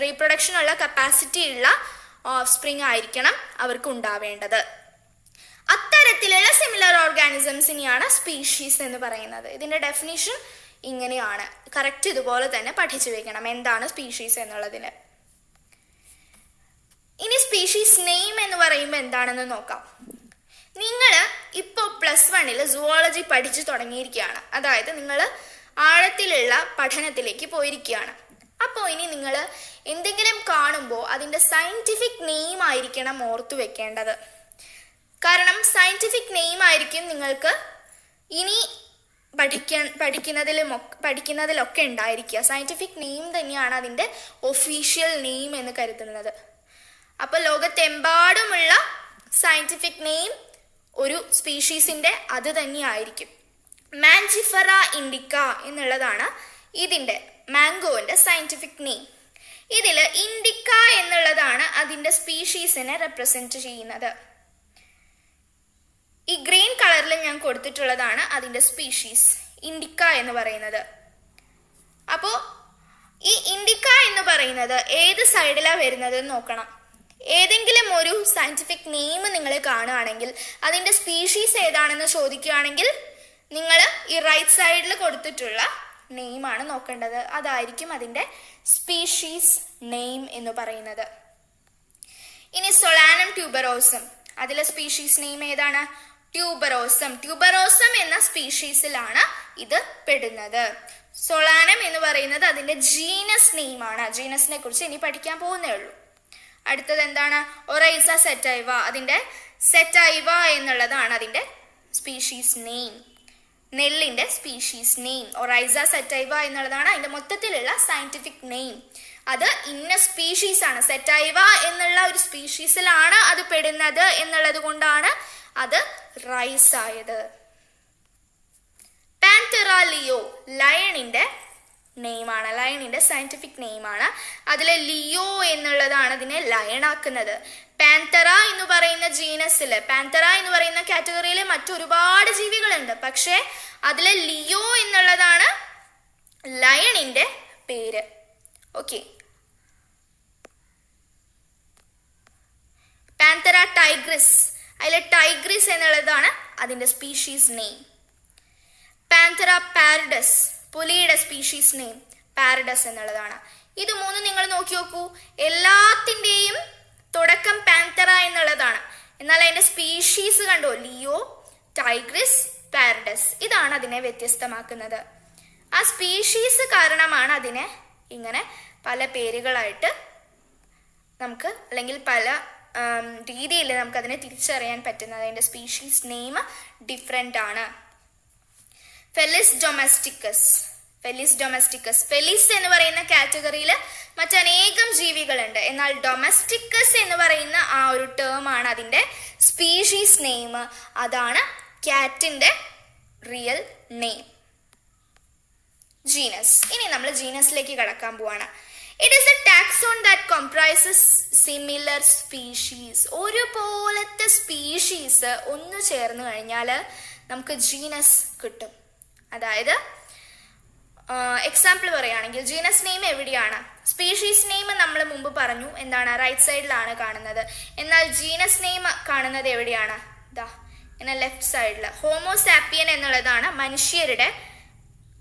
റീപ്രൊഡക്ഷൻ ഉള്ള കപ്പാസിറ്റി ഉള്ള ഓഫ് സ്പ്രിങ് ആയിരിക്കണം അവർക്ക് ഉണ്ടാവേണ്ടത്. അത്തരത്തിലുള്ള സിമിലർ ഓർഗാനിസംസിനെയാണ് സ്പീഷീസ് എന്ന് പറയുന്നത്. ഇതിന്റെ ഡെഫിനിഷൻ ഇങ്ങനെയാണ്. കറക്റ്റ് ഇതുപോലെ തന്നെ പഠിച്ചു വെക്കണം എന്താണ് സ്പീഷീസ് എന്നുള്ളതിന്. ഇനി സ്പീഷീസ് നെയിം എന്ന് പറയുമ്പോൾ എന്താണെന്ന് നോക്കാം. നിങ്ങൾ ഇപ്പോൾ +1 സുവോളജി പഠിച്ചു തുടങ്ങിയിരിക്കുകയാണ്. അതായത് നിങ്ങൾ ആഴത്തിലുള്ള പഠനത്തിലേക്ക് പോയിരിക്കുകയാണ്. അപ്പോൾ ഇനി നിങ്ങൾ എന്തെങ്കിലും കാണുമ്പോൾ അതിൻ്റെ സയൻറ്റിഫിക് നെയിം ആയിരിക്കണം ഓർത്തു വെക്കേണ്ടത്. കാരണം സയൻറ്റിഫിക് നെയിം ആയിരിക്കും നിങ്ങൾക്ക് ഇനി പഠിക്കുന്നതിലൊക്കെ ഉണ്ടായിരിക്കുക. സയൻറ്റിഫിക് നെയിം തന്നെയാണ് അതിൻ്റെ ഒഫീഷ്യൽ നെയിം എന്ന് കരുതുന്നത്. അപ്പോൾ ലോകത്തെമ്പാടുമുള്ള സയൻറ്റിഫിക് നെയിം ഒരു സ്പീഷീസിൻ്റെ അത് തന്നെയായിരിക്കും. മാൻജിഫറ ഇൻഡിക്ക എന്നുള്ളതാണ് ഇതിൻ്റെ മാംഗോന്റെ സയൻറ്റിഫിക് നെയിം. ഇതിൽ ഇൻഡിക്ക എന്നുള്ളതാണ് അതിൻ്റെ സ്പീഷീസിനെ റെപ്രസെന്റ് ചെയ്യുന്നത്. ഈ ഗ്രീൻ കളറിൽ ഞാൻ കൊടുത്തിട്ടുള്ളതാണ് അതിൻ്റെ സ്പീഷീസ് ഇൻഡിക്ക എന്ന് പറയുന്നത്. അപ്പോൾ ഈ ഇൻഡിക്ക എന്ന് പറയുന്നത് ഏത് സൈഡിലാണ് വരുന്നത് നോക്കണം. ഏതെങ്കിലും ഒരു സയൻറ്റിഫിക് നെയിം നിങ്ങൾ കാണുകയാണെങ്കിൽ അതിൻ്റെ സ്പീഷീസ് ഏതാണെന്ന് ചോദിക്കുകയാണെങ്കിൽ നിങ്ങൾ ഈ റൈറ്റ് സൈഡിൽ കൊടുത്തിട്ടുള്ള നെയിമാണ് നോക്കേണ്ടത്. അതായിരിക്കും അതിൻ്റെ സ്പീഷീസ് നെയിം എന്ന് പറയുന്നത്. ഇനി സൊളാനം ട്യൂബറോസം, അതിലെ സ്പീഷീസ് നെയിം ഏതാണ്? ട്യൂബറോസം. ട്യൂബറോസം എന്ന സ്പീഷീസിലാണ് ഇത് പെടുന്നത്. സൊളാനം എന്ന് പറയുന്നത് അതിൻ്റെ ജീനസ് നെയിമാണ്. ജീനസിനെ കുറിച്ച് ഇനി പഠിക്കാൻ പോകുന്നേ ഉള്ളൂ. അടുത്തത് എന്താണ്? ഒറൈസ സെറ്റൈവ. അതിൻ്റെ സെറ്റൈവ എന്നുള്ളതാണ് അതിൻ്റെ സ്പീഷീസ് നെയിം. നെല്ലിൻ്റെ സ്പീഷീസ് നെയിം ഒറൈസ സെറ്റൈവ എന്നുള്ളതാണ് അതിൻ്റെ മൊത്തത്തിലുള്ള സയൻറ്റിഫിക് നെയിം. അത് ഇന്ന സ്പീഷീസ് ആണ്, സെറ്റൈവ എന്നുള്ള ഒരു സ്പീഷീസിലാണ് അത് പെടുന്നത് എന്നുള്ളത് കൊണ്ടാണ് അത് റൈസ് ആയത്. പാന്തറ ലിയോ ലയണിൻ്റെ നെയിമാണ്, ലയണിൻ്റെ സയൻറ്റിഫിക് നെയിമാണ്. അതിലെ ലിയോ എന്നുള്ളതാണ് അതിനെ ലയണാക്കുന്നത്. പാന്തറ എന്ന് പറയുന്ന ജീനസിൽ, പാന്തറ എന്ന് പറയുന്ന കാറ്റഗറിയിൽ മറ്റൊരുപാട് ജീവികളുണ്ട്. പക്ഷേ അതിലെ ലിയോ എന്നുള്ളതാണ് ലയണിൻ്റെ പേര്. ഓക്കെ. പാന്തറ ടൈഗ്രിസ്, അതിലെ ടൈഗ്രിസ് എന്നുള്ളതാണ് അതിൻ്റെ സ്പീഷീസ് നെയിം. പാന്തറ പാരഡസ്, പുലിയുടെ സ്പീഷീസ് നെയിം പാരഡസ് എന്നുള്ളതാണ്. ഇത് മൂന്നും നിങ്ങൾ നോക്കി നോക്കൂ. എല്ലാത്തിൻ്റെയും തുടക്കം പാന്തറ എന്നുള്ളതാണ്. എന്നാൽ അതിൻ്റെ സ്പീഷീസ് കണ്ടോ? Leo, Tigris, Paredes. ഇതാണ് അതിനെ വ്യത്യസ്തമാക്കുന്നത്. ആ സ്പീഷീസ് കാരണമാണ് അതിനെ ഇങ്ങനെ പല പേരുകളായിട്ട് നമുക്ക് അല്ലെങ്കിൽ പല രീതിയിൽ നമുക്കതിനെ തിരിച്ചറിയാൻ പറ്റുന്നത്. അതിൻ്റെ സ്പീഷീസ് നെയിം ഡിഫറെൻ്റ് ആണ്. Felis domesticus. ഫെലിസ് എന്ന് പറയുന്ന കാറ്റഗറിയിൽ മറ്റനേകം ജീവികളുണ്ട്. എന്നാൽ ഡൊമസ്റ്റിക്കസ് എന്ന് പറയുന്ന ആ ഒരു ടേം ആണ് അതിൻ്റെ സ്പീഷീസ് നെയിം. അതാണ് കാറ്റിൻ്റെ റിയൽ നെയിം. ജീനസ്. ഇനി നമ്മൾ ജീനസിലേക്ക് കടക്കാൻ പോവാണ്. It is a taxon that comprises similar species. ഒരുപോലത്തെ സ്പീഷീസ് ഒന്ന് ചേർന്ന് കഴിഞ്ഞാൽ നമുക്ക് ജീനസ് കിട്ടും. അതായത് എക്സാമ്പിൾ പറയുകയാണെങ്കിൽ ജീനസ് നെയിം എവിടെയാണ്? സ്പീഷീസ് നെയിം നമ്മൾ മുമ്പ് പറഞ്ഞു എന്താണ്, റൈറ്റ് സൈഡിലാണ് കാണുന്നത്. എന്നാൽ ജീനസ് നെയിം കാണുന്നത് എവിടെയാണ്? ദാ ഇങ്ങനെ ലെഫ്റ്റ് സൈഡിൽ. ഹോമോസാപ്പിയൻ എന്നുള്ളതാണ് മനുഷ്യരുടെ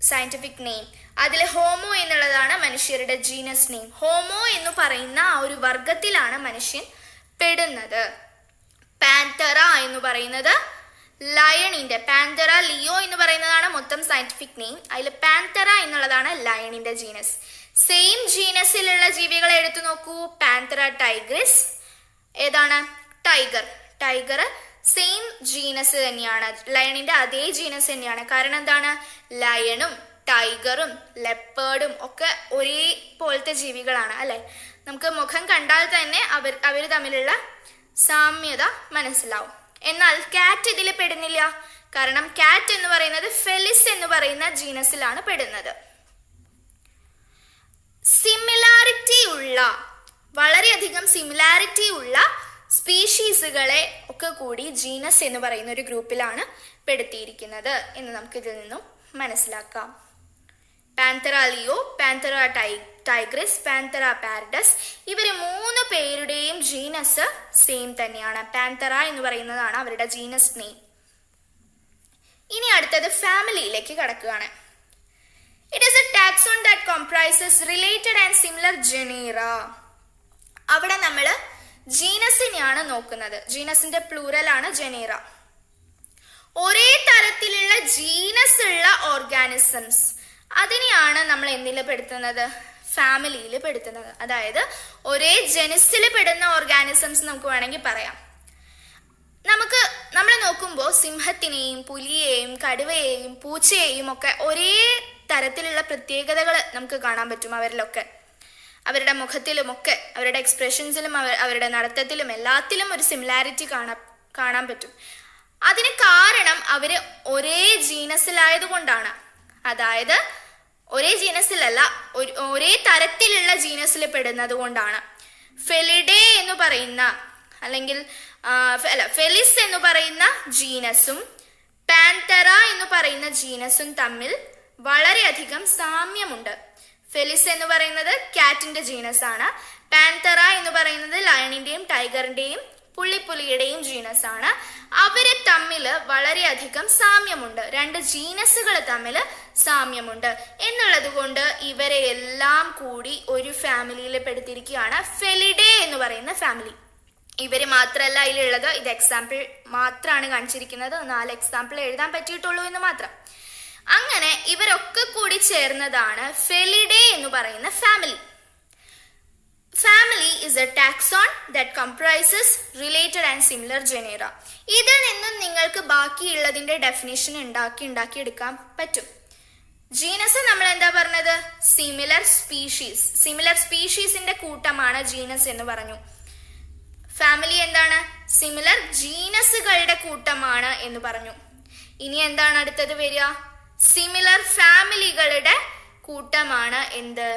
സയന്റിഫിക് നെയിം. അതിൽ ഹോമോ എന്നുള്ളതാണ് മനുഷ്യരുടെ ജീനസ് നെയിം. ഹോമോ എന്ന് പറയുന്ന ആ ഒരു വർഗത്തിലാണ് മനുഷ്യൻ പെടുന്നത്. പാന്തറ എന്ന് പറയുന്നത് ലയണിന്റെ, പാന്തറ ലിയോ എന്ന് പറയുന്നതാണ് മൊത്തം സയന്റിഫിക് നെയിം. അതിൽ പാന്തറ എന്നുള്ളതാണ് ലയണിന്റെ ജീനസ്. സെയിം ജീനസിലുള്ള ജീവികളെ എടുത്തു നോക്കൂ. പാന്തറ ടൈഗ്രിസ് ഏതാണ്? ടൈഗർ സെയിം ജീനസ് തന്നെയാണ്, ലയണിന്റെ അതേ ജീനസ് തന്നെയാണ്. കാരണം എന്താണ്? ലയണും ടൈഗറും ലെപ്പേർഡും ഒക്കെ ഒരേ പോലത്തെ ജീവികളാണ് അല്ലെ. നമുക്ക് മുഖം കണ്ടാൽ തന്നെ അവർ തമ്മിലുള്ള സാമ്യത മനസ്സിലാവും. എന്നാൽ കാറ്റ് ഇതിൽ പെടുന്നില്ല. കാരണം കാറ്റ് എന്ന് പറയുന്നത് ഫെലിസ് എന്ന് പറയുന്ന ജീനസിലാണ് പെടുന്നത്. വളരെയധികം സിമിലാരിറ്റി ഉള്ള സ്പീഷീസുകളെ ഒക്കെ കൂടി ജീനസ് എന്ന് പറയുന്ന ഒരു ഗ്രൂപ്പിലാണ് പെടുത്തിയിരിക്കുന്നത് എന്ന് നമുക്ക് ഇതിൽ നിന്നും മനസ്സിലാക്കാം. Panthera Leo, Panthera Tigris, Panthera Paredes, ഇവര് 3 പേരുടെയും ജീനസ് സെയിം തന്നെയാണ്. പാന്തറ എന്ന് പറയുന്നതാണ് അവരുടെ ജീനസ് നെയിം. ഇനി അടുത്തത് ഫാമിലിയിലേക്ക് കടക്കുകയാണ്. It is a taxon that comprises related and similar genera. അവിടെ നമ്മൾ ജീനസിനെയാണ് നോക്കുന്നത്. ജീനസിന്റെ പ്ലൂറൽ ആണ് ജനീറ. ഒരേ തരത്തിലുള്ള ജീനസ് ഉള്ള ഓർഗാനിസംസ്, അതിനെയാണ് നമ്മൾ എന്തിൽ പെടുത്തുന്നത്? ഫാമിലിയിൽ പെടുത്തുന്നത്. അതായത് ഒരേ ജനസിൽ പെടുന്ന ഓർഗാനിസംസ് നമുക്ക് വേണമെങ്കിൽ പറയാം. നമ്മൾ നോക്കുമ്പോൾ സിംഹത്തിനെയും പുലിയെയും കടുവയെയും പൂച്ചയെയും ഒക്കെ ഒരേ തരത്തിലുള്ള പ്രത്യേകതകൾ നമുക്ക് കാണാൻ പറ്റും. അവരിലൊക്കെ അവരുടെ മുഖത്തിലുമൊക്കെ അവരുടെ എക്സ്പ്രഷൻസിലും അവരുടെ നടത്തത്തിലും എല്ലാത്തിലും ഒരു സിമിലാരിറ്റി കാണാൻ പറ്റും. അതിന് കാരണം അവര് ഒരേ ജീനസിലായതുകൊണ്ടാണ്. അതായത് ഒരേ ജീനസിലല്ല, ഒരേ തരത്തിലുള്ള ജീനസിൽ പെടുന്നത് കൊണ്ടാണ്. ഫെലിഡേ എന്ന് പറയുന്ന അല്ലെങ്കിൽ ഫെലിസ് എന്ന് പറയുന്ന ജീനസും പാന്തറ എന്ന് പറയുന്ന ജീനസും തമ്മിൽ വളരെയധികം സാമ്യമുണ്ട്. ഫെലിസ് എന്ന് പറയുന്നത് കാറ്റിന്റെ ജീനസ് ആണ്. പാന്തറ എന്ന് പറയുന്നത് ലയണിന്റെയും ടൈഗറിന്റെയും പുള്ളിപ്പുലിയുടെയും ജീനസ് ആണ്. അവര് തമ്മിൽ വളരെയധികം സാമ്യമുണ്ട്. 2 ജീനസുകൾ തമ്മിൽ സാമ്യമുണ്ട് എന്നുള്ളത് കൊണ്ട് ഇവരെ എല്ലാം കൂടി ഒരു ഫാമിലിയിൽ പെടുത്തിയിരിക്കുകയാണ്, ഫെലിഡേ എന്ന് പറയുന്ന ഫാമിലി. ഇവര് മാത്രമല്ല അതിലുള്ളത്. ഇത് എക്സാമ്പിൾ മാത്രമാണ് കാണിച്ചിരിക്കുന്നത്. 4 എക്സാമ്പിൾ എഴുതാൻ പറ്റിയിട്ടുള്ളൂ എന്ന് മാത്രം. അങ്ങനെ ഇവരൊക്കെ കൂടി ചേർന്നതാണ് ഫെലിഡേ എന്ന് പറയുന്ന family. Family is a taxon that comprises related and similar genera. ഇതിൽ നിന്നും നിങ്ങൾക്ക് ബാക്കിയുള്ളതിന്റെ ഡെഫിനിഷൻ ഉണ്ടാക്കി എടുക്കാൻ പറ്റും. ജീനസ് നമ്മൾ എന്താ പറഞ്ഞത്? സിമിലർ സ്പീഷീസിന്റെ കൂട്ടമാണ് ജീനസ് എന്ന് പറഞ്ഞു. ഫാമിലി എന്താണ്? സിമിലർ ജീനസുകളുടെ കൂട്ടമാണ് എന്ന് പറഞ്ഞു. ഇനി എന്താണ് അടുത്തത് വരിക? സിമിലർ ഫാമിലികളുടെ കൂട്ടമാണ് എന്ത്?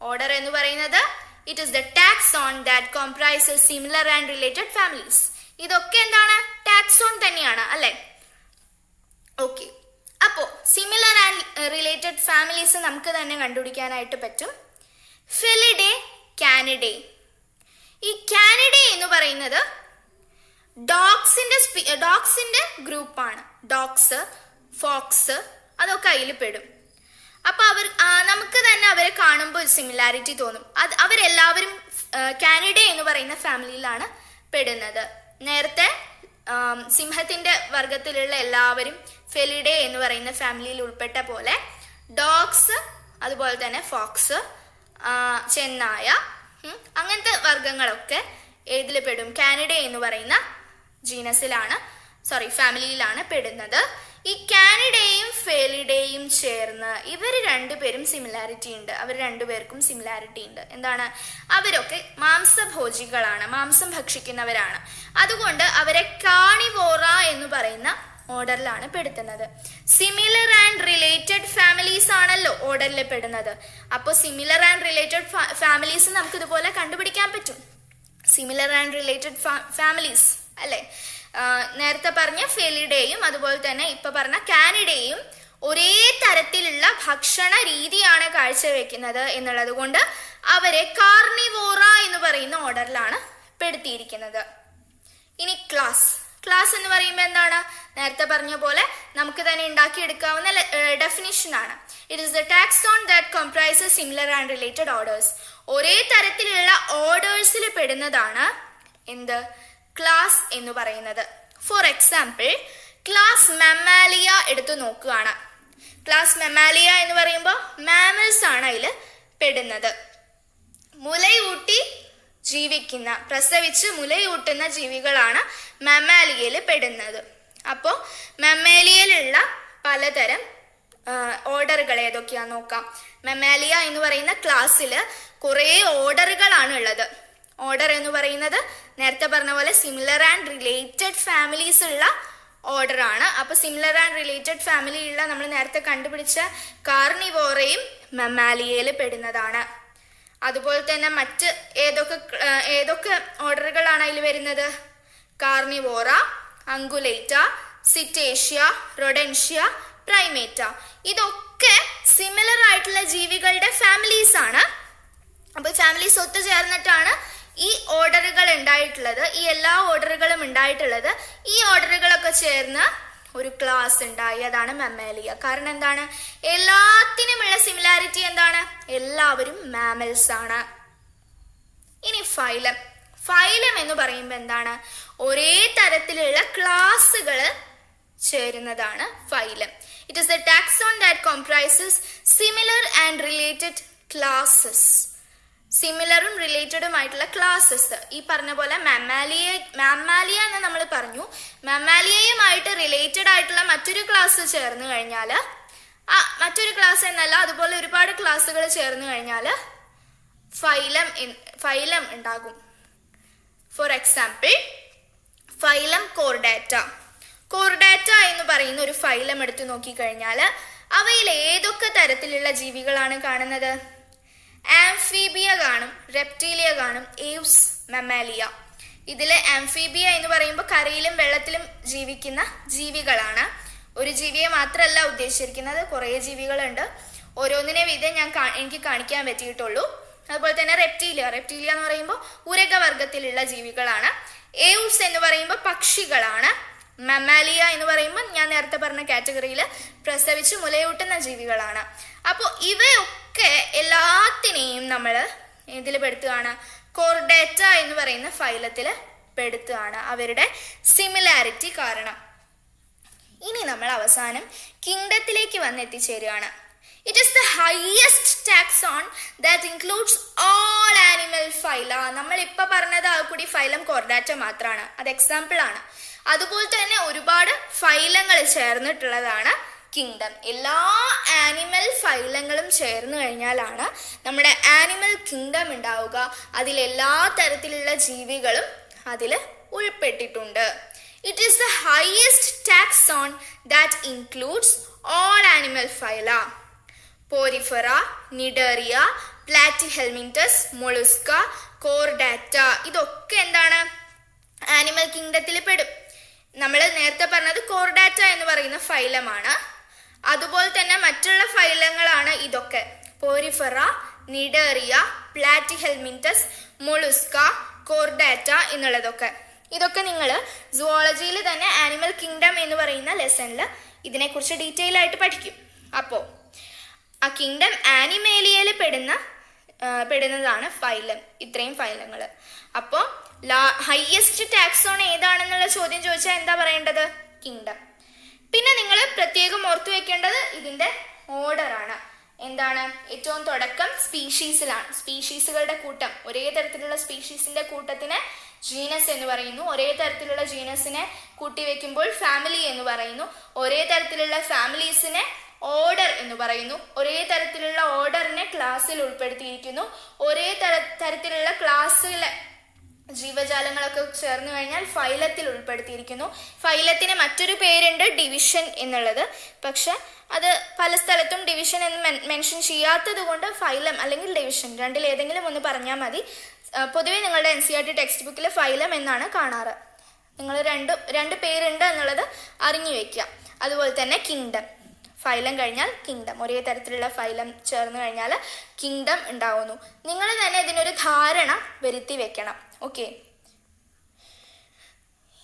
ഓർഡർ എന്ന് പറയുന്നത് it is the taxon that comprises similar and related families. ഇതൊക്കെ എന്താണ്? ടാക്സോൺ തന്നെയാണ് അല്ലെ. ഓക്കെ, അപ്പോ സിമിലർ ആൻഡ് റിലേറ്റഡ് ഫാമിലീസ് നമുക്ക് തന്നെ കണ്ടുപിടിക്കാനായിട്ട് പറ്റും. Felidae, Canidae. ഈ കാനിഡേ എന്ന് പറയുന്നത് ഡോഗ്സിന്റെ ഗ്രൂപ്പാണ്. ഡോഗ്സ്, ഫോക്സ് അതൊക്കെ അതിൽ പെടും. അപ്പൊ നമുക്ക് തന്നെ അവരെ കാണുമ്പോൾ ഒരു സിമിലാരിറ്റി തോന്നും. അവരെല്ലാവരും കാനിഡേ എന്ന് പറയുന്ന ഫാമിലിയിലാണ് പെടുന്നത്. നേരത്തെ സിംഹത്തിന്റെ വർഗത്തിലുള്ള എല്ലാവരും ഫെലിഡേ എന്ന് പറയുന്ന ഫാമിലിയിൽ ഉൾപ്പെട്ട പോലെ ഡോഗ്സ്, അതുപോലെ തന്നെ ഫോക്സ്, ചെന്നായ, അങ്ങനത്തെ വർഗങ്ങളൊക്കെ ഏതിൽ പെടും? കാനിഡേ എന്ന് പറയുന്ന ഫാമിലിയിലാണ് പെടുന്നത്. ഈ കാനിഡേയും ഫെലിഡേയും ചേർന്ന് ഇവർ രണ്ടുപേരും സിമിലാരിറ്റി ഉണ്ട്. അവർ രണ്ടുപേർക്കും സിമിലാരിറ്റി ഉണ്ട്. എന്താണ്? അവരൊക്കെ മാംസഭോജികളാണ്, മാംസം ഭക്ഷിക്കുന്നവരാണ്. അതുകൊണ്ട് അവരെ കാർണിവോറ എന്ന് പറയുന്ന ഓർഡറിലാണ് പെടുത്തുന്നത്. സിമിലർ ആൻഡ് റിലേറ്റഡ് ഫാമിലീസ് ആണല്ലോ ഓർഡറിൽ പെടുന്നത്. അപ്പോൾ സിമിലർ ആൻഡ് റിലേറ്റഡ് ഫാമിലീസ് നമുക്ക് ഇതുപോലെ കണ്ടുപിടിക്കാൻ പറ്റും. സിമിലർ ആൻഡ് റിലേറ്റഡ് ഫാമിലീസ് അല്ലെ? നേരത്തെ പറഞ്ഞ ഫെലിഡേയും അതുപോലെ തന്നെ ഇപ്പൊ പറഞ്ഞ കാനിഡേയും ഒരേ തരത്തിലുള്ള ഭക്ഷണ രീതിയാണ് കാഴ്ചവെക്കുന്നത് എന്നുള്ളത് കൊണ്ട് അവരെ കാർണിവോറ എന്ന് പറയുന്ന ഓർഡറിലാണ് പെടുത്തിയിരിക്കുന്നത്. ഇനി ക്ലാസ് എന്ന് പറയുമ്പോൾ എന്താണ്? നേരത്തെ പറഞ്ഞ പോലെ നമുക്ക് തന്നെ ഉണ്ടാക്കിയെടുക്കാവുന്ന ഡെഫിനിഷൻ ആണ്. It is the taxon that comprises similar and related orders. ഒരേ തരത്തിലുള്ള ഓർഡേഴ്സിൽ പെടുന്നതാണ് എന്ത്? ക്ലാസ് എന്ന് പറയുന്നത്. ഫോർ എക്സാമ്പിൾ, ക്ലാസ് മമാലിയ എടുത്തു നോക്കുകയാണ്. ക്ലാസ് മമാലിയ എന്ന് പറയുമ്പോൾ മാമൽസ് ആണ് അതിൽ പെടുന്നത്. മുലയൂട്ടി ജീവിക്കുന്ന, പ്രസവിച്ച് മുലയൂട്ടുന്ന ജീവികളാണ് മമാലിയയിൽ പെടുന്നത്. അപ്പോൾ മമാലിയയിലുള്ള പലതരം ഓർഡറുകൾ ഏതൊക്കെയാന്ന് നോക്കാം. മമാലിയ എന്ന് പറയുന്ന ക്ലാസ്സിൽ കുറേ ഓർഡറുകളാണ് ഉള്ളത്. ഓർഡർ എന്ന് പറയുന്നത് നേരത്തെ പറഞ്ഞ പോലെ സിമിലർ ആൻഡ് റിലേറ്റഡ് ഫാമിലീസ് ഉള്ള ഓർഡർ ആണ്. അപ്പൊ സിമിലർ ആൻഡ് റിലേറ്റഡ് ഫാമിലി ഉള്ള നമ്മൾ നേരത്തെ കണ്ടുപിടിച്ച കാർണിവോറയും മമാലിയയിൽ പെടുന്നതാണ്. അതുപോലെ തന്നെ മറ്റ് ഏതൊക്കെ ഓർഡറുകളാണ് അതിൽ വരുന്നത്? കാർണിവോറ, അങ്കുലേറ്റ, സിറ്റേഷ്യ, റൊഡൻഷ്യ, പ്രൈമേറ്റ. ഇതൊക്കെ സിമിലർ ആയിട്ടുള്ള ജീവികളുടെ ഫാമിലീസ് ആണ്. അപ്പൊ ഫാമിലീസ് ഒത്തുചേർന്നിട്ടാണ് ഈ ഓർഡറുകൾ ഉണ്ടായിട്ടുള്ളത്. ഈ എല്ലാ ഓർഡറുകളും ഉണ്ടായിട്ടുള്ളത്. ഈ ഓർഡറുകളൊക്കെ ചേർന്ന് ഒരു ക്ലാസ് ഉണ്ടായി. അതാണ് മമാലിയ. കാരണം എന്താണ്? എല്ലാത്തിനുമുള്ള സിമിലാരിറ്റി എന്താണ്? എല്ലാവരും മാമൽസ് ആണ്. ഇനി ഫൈലം എന്ന് പറയുമ്പോൾ എന്താണ്? ഒരേ തരത്തിലുള്ള ക്ലാസ്സുകൾ ചേരുന്നതാണ് phylum. It is the taxon that comprises similar and related classes. സിമിലറും റിലേറ്റഡുമായിട്ടുള്ള ക്ലാസ്സസ്. ഈ പറഞ്ഞ പോലെ മാമാലിയ എന്ന് നമ്മൾ പറഞ്ഞു. മാമാലിയയുമായിട്ട് റിലേറ്റഡ് ആയിട്ടുള്ള മറ്റൊരു ക്ലാസ് ചേർന്ന് കഴിഞ്ഞാൽ, മറ്റൊരു ക്ലാസ് എന്നല്ല, അതുപോലെ ഒരുപാട് ക്ലാസ്സുകൾ ചേർന്ന് കഴിഞ്ഞാൽ ഫൈലം ഉണ്ടാകും. ഫോർ എക്സാമ്പിൾ, ഫൈലം കോർഡാറ്റ എന്ന് പറയുന്ന ഒരു ഫൈലം എടുത്തു നോക്കിക്കഴിഞ്ഞാൽ അവയിൽ ഏതൊക്കെ തരത്തിലുള്ള ജീവികളാണ് കാണുന്നത്? ആംഫീബിയ കാണും, റെപ്റ്റീലിയ കാണും, ഏവ്സ്, മമാലിയ. ഇതില് ആംഫീബിയ എന്ന് പറയുമ്പോൾ കരയിലും വെള്ളത്തിലും ജീവിക്കുന്ന ജീവികളാണ്. ഒരു ജീവിയെ മാത്രമല്ല ഉദ്ദേശിച്ചിരിക്കുന്നത്, കുറേ ജീവികളുണ്ട്. ഓരോന്നിനെ വീതം എനിക്ക് കാണിക്കാൻ പറ്റിയിട്ടുള്ളൂ. അതുപോലെ തന്നെ റെപ്റ്റീലിയ എന്ന് പറയുമ്പോൾ ഉരകവർഗത്തിലുള്ള ജീവികളാണ്. ഏവ്സ് എന്ന് പറയുമ്പോൾ പക്ഷികളാണ്. മമാലിയ എന്ന് പറയുമ്പോൾ ഞാൻ നേരത്തെ പറഞ്ഞ കാറ്റഗറിയിൽ പ്രസവിച്ച് മുലയൂട്ടുന്ന ജീവികളാണ്. അപ്പോൾ ഇവയൊക്കെ എല്ലാത്തിനെയും നമ്മൾ ഇതിൽ പെടുത്തുകയാണ്, കോർഡാറ്റ എന്ന് പറയുന്ന ഫൈലത്തിൽ പെടുത്തുകയാണ്, അവരുടെ സിമിലാരിറ്റി കാരണം. ഇനി നമ്മൾ അവസാനം കിങ്ഡത്തിലേക്ക് വന്നെത്തിച്ചേരുകയാണ്. It is the highest taxon that includes all animal phyla. നമ്മൾ ഇപ്പൊ പറഞ്ഞത് ആ കൂടി ഫൈലം കോർഡാറ്റ മാത്രമാണ്, അത് എക്സാമ്പിൾ ആണ്. അതുപോലെ തന്നെ ഒരുപാട് ഫൈലങ്ങൾ ചേർന്നിട്ടുള്ളതാണ് കിങ്ഡം. എല്ലാ ആനിമൽ ഫൈലങ്ങളും ചേർന്ന് കഴിഞ്ഞാലാണ് നമ്മുടെ ആനിമൽ കിങ്ഡം ഉണ്ടാവുക. അതിലെല്ലാ തരത്തിലുള്ള ജീവികളും അതിൽ ഉൾപ്പെട്ടിട്ടുണ്ട്. It is the highest taxon that includes all animal phyla. Porifera, Cnidaria, Platyhelminthes, Mollusca, Chordata. ഇതൊക്കെ എന്താണ്? ആനിമൽ കിങ്ഡത്തിൽ പെടും. നമ്മൾ നേരത്തെ പറഞ്ഞത് കോർഡാറ്റ എന്ന് പറയുന്ന ഫൈലമാണ്. അതുപോലെ തന്നെ മറ്റുള്ള ഫൈലങ്ങളാണ് ഇതൊക്കെ. പോരിഫെറ, നിഡേറിയ, പ്ലാറ്റിഹെൽമിന്തസ്, മൊളുസ്ക, കോർഡാറ്റ എന്നുള്ളതൊക്കെ. ഇതൊക്കെ നിങ്ങൾ സുവോളജിയിൽ തന്നെ ആനിമൽ കിങ്ഡം എന്ന് പറയുന്ന ലെസണിൽ ഇതിനെക്കുറിച്ച് ഡീറ്റെയിൽ ആയിട്ട് പഠിക്കും. അപ്പോൾ ആ കിങ്ഡം ആനിമേലിയയിൽ പെടുന്നതാണ് ഫൈലം, ഇത്രയും ഫൈലങ്ങൾ. അപ്പോൾ ഹയസ്റ്റ് ടാക്സോൺ ഏതാണെന്നുള്ള ചോദ്യം ചോദിച്ചാൽ എന്താ പറയേണ്ടത്? കിങ്ഡം. പിന്നെ നിങ്ങൾ പ്രത്യേകം ഓർത്തു വെക്കേണ്ടത് ഇതിൻ്റെ ഓർഡറാണ്. എന്താണ് ഏറ്റവും തുടക്കം സ്പീഷീസിലാണ്. സ്പീഷീസുകളുടെ കൂട്ടം, ഒരേ തരത്തിലുള്ള സ്പീഷീസിന്റെ കൂട്ടത്തിന് ജീനസ് എന്ന് പറയുന്നു. ഒരേ തരത്തിലുള്ള ജീനസിനെ കൂട്ടിവെക്കുമ്പോൾ ഫാമിലി എന്ന് പറയുന്നു. ഒരേ തരത്തിലുള്ള ഫാമിലീസിനെ ഓർഡർ എന്ന് പറയുന്നു. ഒരേ തരത്തിലുള്ള ഓർഡറിനെ ക്ലാസ്സിൽ ഉൾപ്പെടുത്തിയിരിക്കുന്നു. ഒരേ തരത്തിലുള്ള ക്ലാസ്സിലെ ജീവജാലങ്ങളൊക്കെ ചേർന്ന് കഴിഞ്ഞാൽ ഫൈലത്തിൽ ഉൾപ്പെടുത്തിയിരിക്കുന്നു. ഫൈലത്തിന് മറ്റൊരു പേരുണ്ട് ഡിവിഷൻ എന്നുള്ളത്. പക്ഷെ അത് പല സ്ഥലത്തും ഡിവിഷൻ എന്ന് മെൻഷൻ ചെയ്യാത്തത് കൊണ്ട് ഫൈലം അല്ലെങ്കിൽ ഡിവിഷൻ രണ്ടിലേതെങ്കിലും ഒന്ന് പറഞ്ഞാൽ മതി. പൊതുവെ നിങ്ങളുടെ NCERT ടെക്സ്റ്റ് ബുക്കിൽ ഫൈലം എന്നാണ് കാണാറ്. നിങ്ങൾ രണ്ട് പേരുണ്ട് എന്നുള്ളത് അറിഞ്ഞു വെക്കുക. അതുപോലെ തന്നെ കിങ്ഡം, ഫൈലം കഴിഞ്ഞാൽ കിങ്ഡം, ഒരേ തരത്തിലുള്ള ഫൈലം ചേർന്ന് കഴിഞ്ഞാൽ കിങ്ഡം ഉണ്ടാവുന്നു. നിങ്ങൾ തന്നെ ഇതിനൊരു ധാരണ വരുത്തി വെക്കണം. ഓക്കെ,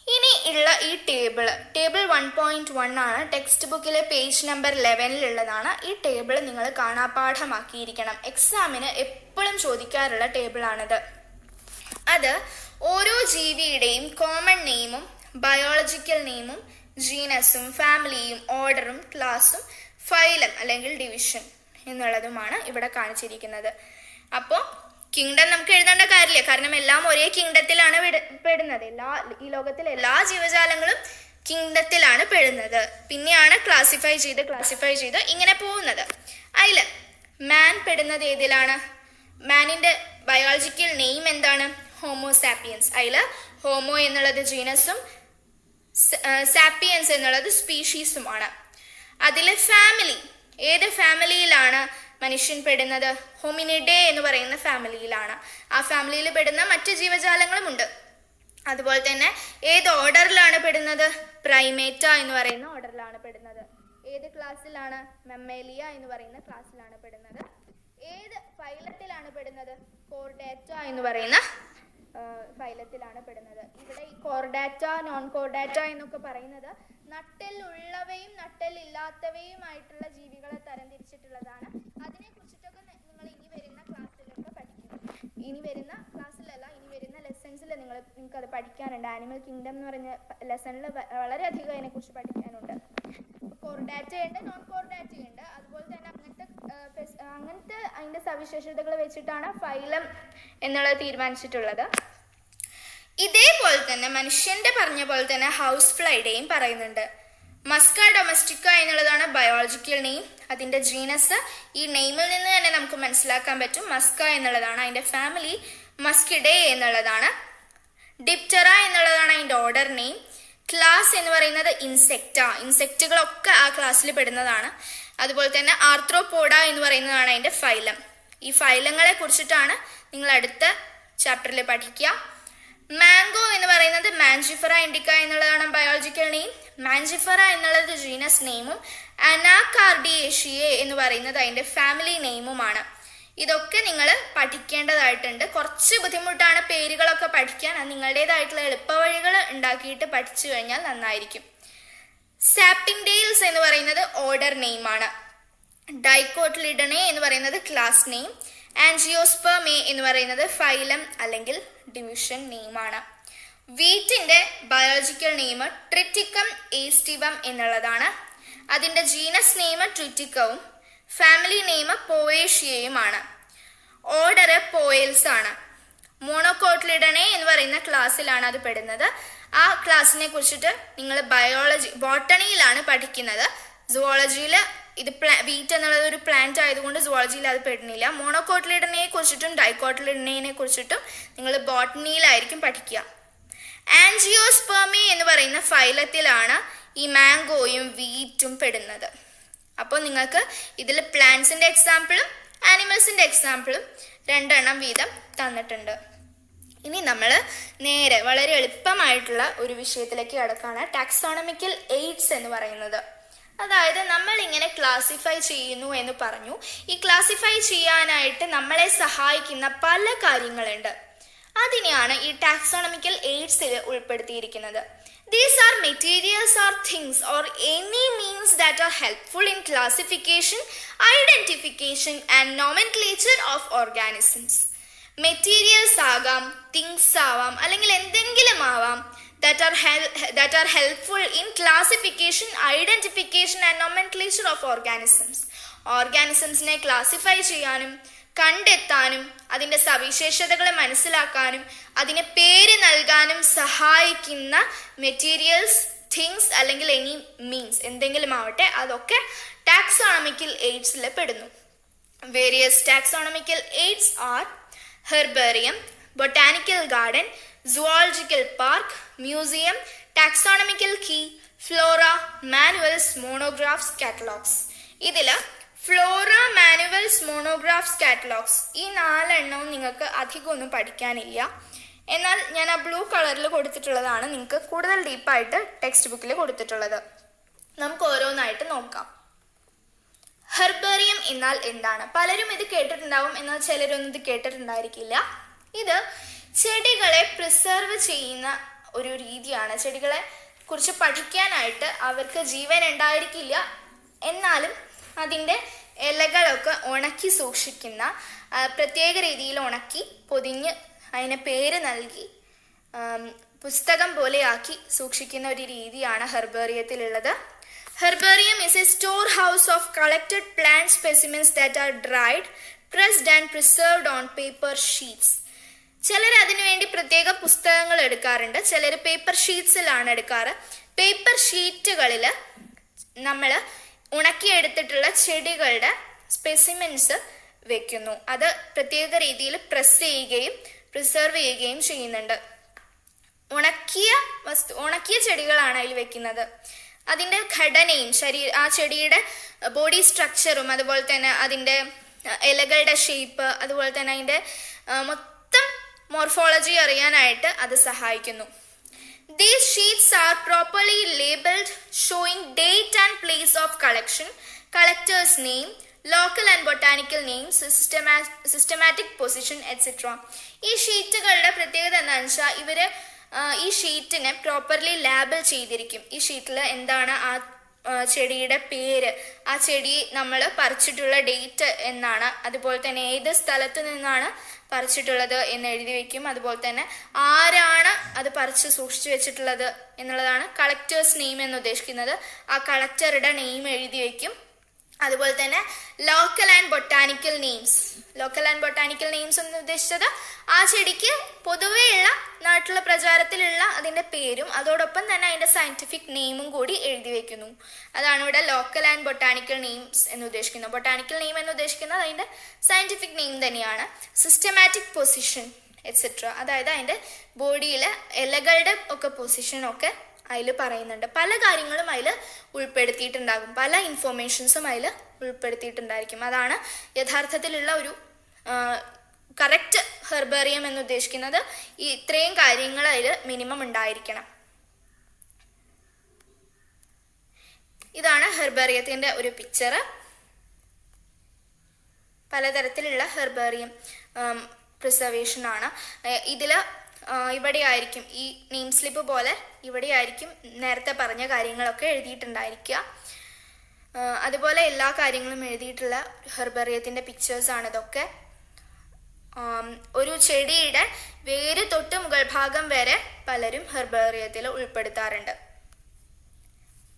ഇനി ഉള്ള ഈ ടേബിൾ 1.1 ആണ്. ടെക്സ്റ്റ് ബുക്കിലെ പേജ് നമ്പർ 11 ഈ ടേബിൾ നിങ്ങൾ കാണാപാഠമാക്കിയിരിക്കണം. എക്സാമിന് എപ്പോഴും ചോദിക്കാറുള്ള ടേബിളാണിത്. അത് ഓരോ ജീവിയുടെയും കോമൺ നെയിമും ബയോളജിക്കൽ നെയിമും ജീനസും ഫാമിലിയും ഓർഡറും ക്ലാസും ഫൈലം അല്ലെങ്കിൽ ഡിവിഷൻ എന്നുള്ളതുമാണ് ഇവിടെ കാണിച്ചിരിക്കുന്നത്. അപ്പോൾ കിങ്ഡം നമുക്ക് എഴുതേണ്ട കാര്യമില്ല, കാരണം എല്ലാം ഒരേ കിങ്ഡത്തിലാണ് പെടുന്നത്. ഈ ലോകത്തിലെ എല്ലാ ജീവജാലങ്ങളും കിങ്ഡത്തിലാണ് പെടുന്നത്. പിന്നെയാണ് ക്ലാസിഫൈ ചെയ്ത് ഇങ്ങനെ പോകുന്നത്. അതിൽ മാൻ പെടുന്നത് ഏതിലാണ്? മാനിന്റെ ബയോളജിക്കൽ നെയിം എന്താണ്? ഹോമോസാപ്പിയൻസ്. അതിൽ ഹോമോ എന്നുള്ളത് ജീനസും സാപ്പിയൻസ് എന്നുള്ളത് സ്പീഷീസുമാണ്. അതിൽ ഫാമിലി, ഏത് ഫാമിലിയിലാണ് മനുഷ്യൻ പെടുന്നത്? ഹോമിനിഡേ എന്ന് പറയുന്ന ഫാമിലിയിലാണ്. ആ ഫാമിലിയിൽ പെടുന്ന മറ്റ് ജീവജാലങ്ങളും ഉണ്ട്. അതുപോലെ തന്നെ ഏത് ഓർഡറിലാണ് പെടുന്നത്? പ്രൈമേറ്റ എന്ന് പറയുന്ന ഓർഡറിലാണ് പെടുന്നത്. ഏത് ക്ലാസ്സിലാണ്? മമ്മേലിയ എന്ന് പറയുന്ന ക്ലാസ്സിലാണ് പെടുന്നത്. ഏത് ഫൈലത്തിലാണ് പെടുന്നത്? കോർഡാറ്റ എന്ന് പറയുന്ന ഫൈലത്തിലാണ് പെടുന്നത്. ഇവിടെ ഈ കോർഡാറ്റ, നോൺ കോർഡാറ്റ എന്നൊക്കെ പറയുന്നത് നട്ടെല്ലുള്ളവയും നട്ടെല്ലില്ലാത്തവയുമായിട്ടുള്ള ജീവികളെ തരംതിരിച്ചിട്ടുള്ളതാണ്. അതിനെ കുറിച്ചിട്ടൊക്കെ നിങ്ങൾ ഇനി വരുന്ന ക്ലാസ്സിലൊക്കെ പഠിക്കും. ഇനി വരുന്ന ലെസൺസിൽ നിങ്ങൾക്ക് അത് പഠിക്കാനുണ്ട്. ആനിമൽ കിങ്ഡം എന്ന് പറഞ്ഞ ലെസണിൽ വളരെയധികം അതിനെക്കുറിച്ച് പഠിക്കാനുണ്ട്. കോർഡാറ്റ ഉണ്ട്, നോൺ കോർഡാറ്റ ഉണ്ട്. അതുപോലെ തന്നെ അങ്ങനത്തെ അതിൻ്റെ സവിശേഷതകൾ വെച്ചിട്ടാണ് ഫൈലം എന്നുള്ളത് തീരുമാനിച്ചിട്ടുള്ളത്. ഇതേപോലെ തന്നെ മനുഷ്യന്റെ പറഞ്ഞ പോലെ തന്നെ ഹൗസ് ഫ്ലൈയുടെയും പറയുന്നുണ്ട്. മസ്ക ഡൊമസ്റ്റിക്ക എന്നുള്ളതാണ് ബയോളജിക്കൽ നെയിം. അതിന്റെ ജീനസ് ഈ നെയിമിൽ നിന്ന് തന്നെ നമുക്ക് മനസ്സിലാക്കാൻ പറ്റും. മസ്ക എന്നുള്ളതാണ്. അതിന്റെ ഫാമിലി മസ്കിഡേ എന്നുള്ളതാണ്. ഡിപ്റ്ററ എന്നുള്ളതാണ് അതിന്റെ ഓർഡർ നെയിം. ക്ലാസ് എന്ന് പറയുന്നത് ഇൻസെക്റ്റുകളൊക്കെ ആ ക്ലാസ്സിൽ പെടുന്നതാണ്. അതുപോലെ തന്നെ ആർത്രോപോഡ എന്ന് പറയുന്നതാണ് അതിന്റെ ഫൈലം. ഈ ഫൈലങ്ങളെ കുറിച്ചിട്ടാണ് നിങ്ങൾ അടുത്ത ചാപ്റ്ററിൽ പഠിക്കുക. മാംഗോ എന്ന് പറയുന്നത് മാൻജിഫറ ഇൻഡിക്ക എന്നുള്ളതാണ് ബയോളജിക്കൽ നെയിം. മാൻജിഫറ എന്നുള്ളത് ജീനസ് നെയിമും അനാകാർഡിയേഷിയെ എന്ന് പറയുന്നത് അതിന്റെ ഫാമിലി നെയിമുമാണ്. ഇതൊക്കെ നിങ്ങൾ പഠിക്കേണ്ടതായിട്ടുണ്ട്. കുറച്ച് ബുദ്ധിമുട്ടാണ് പേരുകളൊക്കെ പഠിക്കാൻ. അത് നിങ്ങളുടേതായിട്ടുള്ള എളുപ്പവഴികൾ ഉണ്ടാക്കിയിട്ട് പഠിച്ചു കഴിഞ്ഞാൽ നന്നായിരിക്കും. സാപ്പിൻഡെയിൽസ് എന്ന് പറയുന്നത് ഓർഡർ നെയിമാണ്. ഡൈക്കോട്ടിലിഡനെ എന്ന് പറയുന്നത് ക്ലാസ് നെയിം. ആൻജിയോസ്പെർമേ എന്ന് പറയുന്നത് ഫൈലം അല്ലെങ്കിൽ ഡിവിഷൻ നെയിമാണ്. വീറ്റിന്റെ ബയോളജിക്കൽ നെയിം ട്രിറ്റിക്കം ഏസ്റ്റിവം എന്നുള്ളതാണ്. അതിന്റെ ജീനസ് നെയിം ട്രിറ്റിക്കവും ഫാമിലി നെയിം പോയേഷ്യയുമാണ്. ഓർഡർ പോയൽസ് ആണ്. മോണോകോട്ടിലിഡനെ എന്ന് പറയുന്ന ക്ലാസ്സിലാണ് അത് പെടുന്നത്. ആ ക്ലാസ്സിനെ കുറിച്ചിട്ട് നിങ്ങൾ ബോട്ടണിയിലാണ് പഠിക്കുന്നത്. സുവോളജിയിൽ ഇത് വീറ്റ് എന്നുള്ളത് ഒരു പ്ലാന്റ് ആയതുകൊണ്ട് സുവോളജിയിൽ അത് പെടുന്നില്ല. മോണോകോട്ടിലിഡനെ കുറിച്ചിട്ടും ഡൈക്കോട്ടിലിഡനെ കുറിച്ചിട്ടും നിങ്ങൾ ബോട്ടണിയിലായിരിക്കും പഠിക്കുക. ആൻജിയോസ്പെർമി എന്ന് പറയുന്ന ഫൈലത്തിലാണ് ഈ മാംഗോയും വീറ്റും പെടുന്നത്. അപ്പോൾ നിങ്ങൾക്ക് ഇതിൽ പ്ലാന്റ്സിന്റെ എക്സാമ്പിളും ആനിമൽസിന്റെ എക്സാമ്പിളും 2 വീതം തന്നിട്ടുണ്ട്. ഇനി നമ്മൾ നേരെ വളരെ എളുപ്പമായിട്ടുള്ള ഒരു വിഷയത്തിലേക്ക് കടക്കാണ്. ടാക്സോണമിക്കൽ എയ്ഡ്സ് എന്ന് പറയുന്നത്. അതായത് നമ്മൾ ഇങ്ങനെ ക്ലാസിഫൈ ചെയ്യുന്നു എന്ന് പറഞ്ഞു. ഈ ക്ലാസിഫൈ ചെയ്യാനായിട്ട് നമ്മളെ സഹായിക്കുന്ന പല കാര്യങ്ങളുണ്ട്. അതിനെയാണ് ഈ ടാക്സോണമിക്കൽ എയ്ഡ്സിൽ ഉൾപ്പെടുത്തിയിരിക്കുന്നത്. These are materials or things or any means that are helpful in classification, identification and nomenclature of organisms. Materials ആകാം, things ആവാം, അല്ലെങ്കിൽ എന്തെങ്കിലും ആവാം that are helpful in classification, identification and nomenclature of organisms. ഓർഗാനിസംസിനെ classify ചെയ്യാനും കണ്ടെത്താനും അതിൻ്റെ സവിശേഷതകളെ മനസ്സിലാക്കാനും അതിന് പേര് നൽകാനും സഹായിക്കുന്ന മെറ്റീരിയൽസ്, തിങ്സ് അല്ലെങ്കിൽ എനി മീൻസ് എന്തെങ്കിലും ആവട്ടെ, അതൊക്കെ ടാക്സോണമിക്കൽ എയ്ഡ്സിൽ പെടുന്നു. Various taxonomical aids are herbarium, botanical garden, zoological park, museum, taxonomical key, flora, manuals, monographs, catalogues. ഇതിൽ ഫ്ലോറ, മാനുവൽസ്, മോണോഗ്രാഫ്സ്, കാറ്റലോഗ്സ് ഈ 4 എണ്ണവും നിങ്ങൾക്ക് അധികമൊന്നും പഠിക്കാനില്ല. എന്നാൽ ഞാൻ ആ ബ്ലൂ കളറിൽ കൊടുത്തിട്ടുള്ളതാണ് നിങ്ങൾക്ക് കൂടുതൽ ഡീപ്പായിട്ട് ടെക്സ്റ്റ് ബുക്കിൽ കൊടുത്തിട്ടുള്ളത്. നമുക്ക് ഓരോന്നായിട്ട് നോക്കാം. ഹെർബേറിയം എന്നാൽ എന്താണ്? പലരും ഇത് കേട്ടിട്ടുണ്ടാവും, എന്നാൽ ചിലരൊന്നും ഇത് കേട്ടിട്ടുണ്ടായിരിക്കില്ല. ഇത് ചെടികളെ പ്രിസർവ് ചെയ്യുന്ന ഒരു രീതിയാണ്. ചെടികളെ കുറിച്ച് പഠിക്കാനായിട്ട് അവർക്ക് ജീവൻ ഉണ്ടായിരിക്കില്ല, എന്നാലും അതിൻ്റെ ഇലകളൊക്കെ ഉണക്കി സൂക്ഷിക്കുന്ന, പ്രത്യേക രീതിയിൽ ഉണക്കി പൊതിഞ്ഞ് അതിന് പേര് നൽകി പുസ്തകം പോലെയാക്കി സൂക്ഷിക്കുന്ന ഒരു രീതിയാണ് ഹെർബേറിയത്തിലുള്ളത്. Herbarium is a storehouse of collected plant specimens that are dried, pressed and preserved on paper sheets. ചിലർ അതിനുവേണ്ടി പ്രത്യേക പുസ്തകങ്ങൾ എടുക്കാറുണ്ട്, ചിലർ പേപ്പർ ഷീറ്റ്സിലാണ് എടുക്കാറ്. പേപ്പർ ഷീറ്റുകളിൽ നമ്മൾ ഉണക്കിയെടുത്തിട്ടുള്ള ചെടികളുടെ സ്പെസിമെൻസ് വെക്കുന്നു. അത് പ്രത്യേക രീതിയിൽ പ്രസ് ചെയ്യുകയും പ്രിസർവ് ചെയ്യുകയും ചെയ്യുന്നുണ്ട്. ഉണക്കിയ ചെടികളാണ് അതിൽ വെക്കുന്നത്. അതിൻ്റെ ഘടനയും ആ ചെടിയുടെ ബോഡി സ്ട്രക്ചറും അതുപോലെ തന്നെ അതിൻ്റെ ഇലകളുടെ ഷേപ്പ് അതുപോലെ തന്നെ അതിൻ്റെ മൊത്തം മോർഫോളജി അറിയാനായിട്ട് അത് സഹായിക്കുന്നു. These sheets are properly labeled showing date and place of collection, collector's name, local and botanical names, systematic position, etc. ഈ ഷീറ്റുകളുടെ പ്രത്യേകത എന്താണെന്ന് വെച്ചാൽ ഈ ഷീറ്റിനെ പ്രോപ്പർലി ലേബൽ ചെയ്തിരിക്കും. ഈ ഷീറ്റിൽ എന്താണ് ആ ചെടിയുടെ പേര്, ആ ചെടി നമ്മൾ പറിച്ചിട്ടുള്ള ഡേറ്റ് എന്നാണ്, അതുപോലെ തന്നെ ഏത് സ്ഥലത്ത് നിന്നാണ് പറിച്ചിട്ടുള്ളത് എന്ന് എഴുതി വെക്കും. അതുപോലെ തന്നെ ആരാണ് അത് പറിച്ച് സൂക്ഷിച്ചു വെച്ചിട്ടുള്ളത് എന്നുള്ളതാണ് കളക്ടേഴ്സ് നെയിം എന്ന് ഉദ്ദേശിക്കുന്നത്. ആ കളക്ടറുടെ നെയിം എഴുതി വെക്കും. അതുപോലെ തന്നെ ലോക്കൽ ആൻഡ് ബൊട്ടാനിക്കൽ നെയിംസ് എന്ന് ഉദ്ദേശിച്ചത് ആ ചെടിക്ക് പൊതുവെയുള്ള നാട്ടിലുള്ള പ്രചാരത്തിലുള്ള അതിൻ്റെ പേരും അതോടൊപ്പം തന്നെ അതിൻ്റെ സയന്റിഫിക് നെയിമും കൂടി എഴുതി വെക്കുന്നു. അതാണ് ഇവിടെ ലോക്കൽ ആൻഡ് ബൊട്ടാനിക്കൽ നെയിംസ് എന്ന് ഉദ്ദേശിക്കുന്നത്. ബൊട്ടാനിക്കൽ നെയിം എന്ന് ഉദ്ദേശിക്കുന്നത് അതിൻ്റെ സയന്റിഫിക് നെയിം തന്നെയാണ്. സിസ്റ്റമാറ്റിക് പൊസിഷൻ എക്സെട്ര, അതായത് അതിൻ്റെ ബോഡിയിലെ ഇലകളുടെ ഒക്കെ പൊസിഷനൊക്കെ അതിൽ പറയുന്നുണ്ട്. പല കാര്യങ്ങളും അതിൽ ഉൾപ്പെടുത്തിയിട്ടുണ്ടാകും, പല ഇൻഫോർമേഷൻസും അതിൽ ഉൾപ്പെടുത്തിയിട്ടുണ്ടായിരിക്കും. അതാണ് യഥാർത്ഥത്തിലുള്ള ഒരു കറക്റ്റ് ഹെർബേറിയം എന്ന് ഉദ്ദേശിക്കുന്നത്. ഈ ഇത്രയും കാര്യങ്ങൾ അതിൽ മിനിമം ഉണ്ടായിരിക്കണം. ഇതാണ് ഹെർബേറിയത്തിൻ്റെ ഒരു പിക്ചർ. പലതരത്തിലുള്ള ഹെർബേറിയം പ്രിസർവേഷൻ ആണ്. ഇതിൽ ഇവിടെ ആയിരിക്കും ഈ നെയിം സ്ലിപ്പ് പോലെ ഇവിടെ ആയിരിക്കും നേരത്തെ പറഞ്ഞ കാര്യങ്ങളൊക്കെ എഴുതിയിട്ടുണ്ടായിരിക്കുക. അതുപോലെ എല്ലാ കാര്യങ്ങളും എഴുതിയിട്ടുള്ള ഹെർബേറിയത്തിൻ്റെ പിക്ചേഴ്സാണ് ഇതൊക്കെ. ഒരു ചെടിയുടെ വേര് തൊട്ട് മുകൾ ഭാഗം വരെ പലരും ഹെർബേറിയത്തിൽ ഉൾപ്പെടുത്താറുണ്ട്.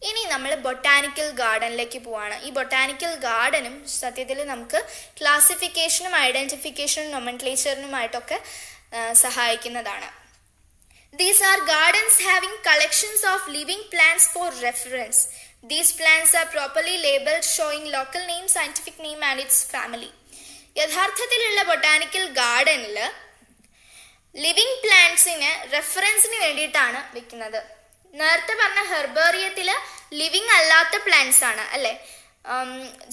ഇനി നമ്മൾ ബൊട്ടാനിക്കൽ ഗാർഡനിലേക്ക് പോവാണ്. ഈ ബൊട്ടാനിക്കൽ ഗാർഡനും സത്യത്തിൽ നമുക്ക് ക്ലാസിഫിക്കേഷനും ഐഡന്റിഫിക്കേഷനും നൊമൻക്ലേച്ചറിനുമായിട്ടൊക്കെ സഹായിക്കുന്നതാണ്. These are gardens having collections of living plants for reference. These plants are properly labeled showing local name, scientific name and its family. യഥാർത്ഥത്തിലുള്ള ബൊട്ടാനിക്കൽ ഗാർഡനിൽ ലിവിങ് പ്ലാന്റ്സിന് റെഫറൻസിന് വേണ്ടിയിട്ടാണ് വെക്കുന്നത്. നേരത്തെ പറഞ്ഞ ഹെർബേറിയത്തിൽ ലിവിങ് അല്ലാത്ത പ്ലാന്റ്സ് ആണ് അല്ലേ,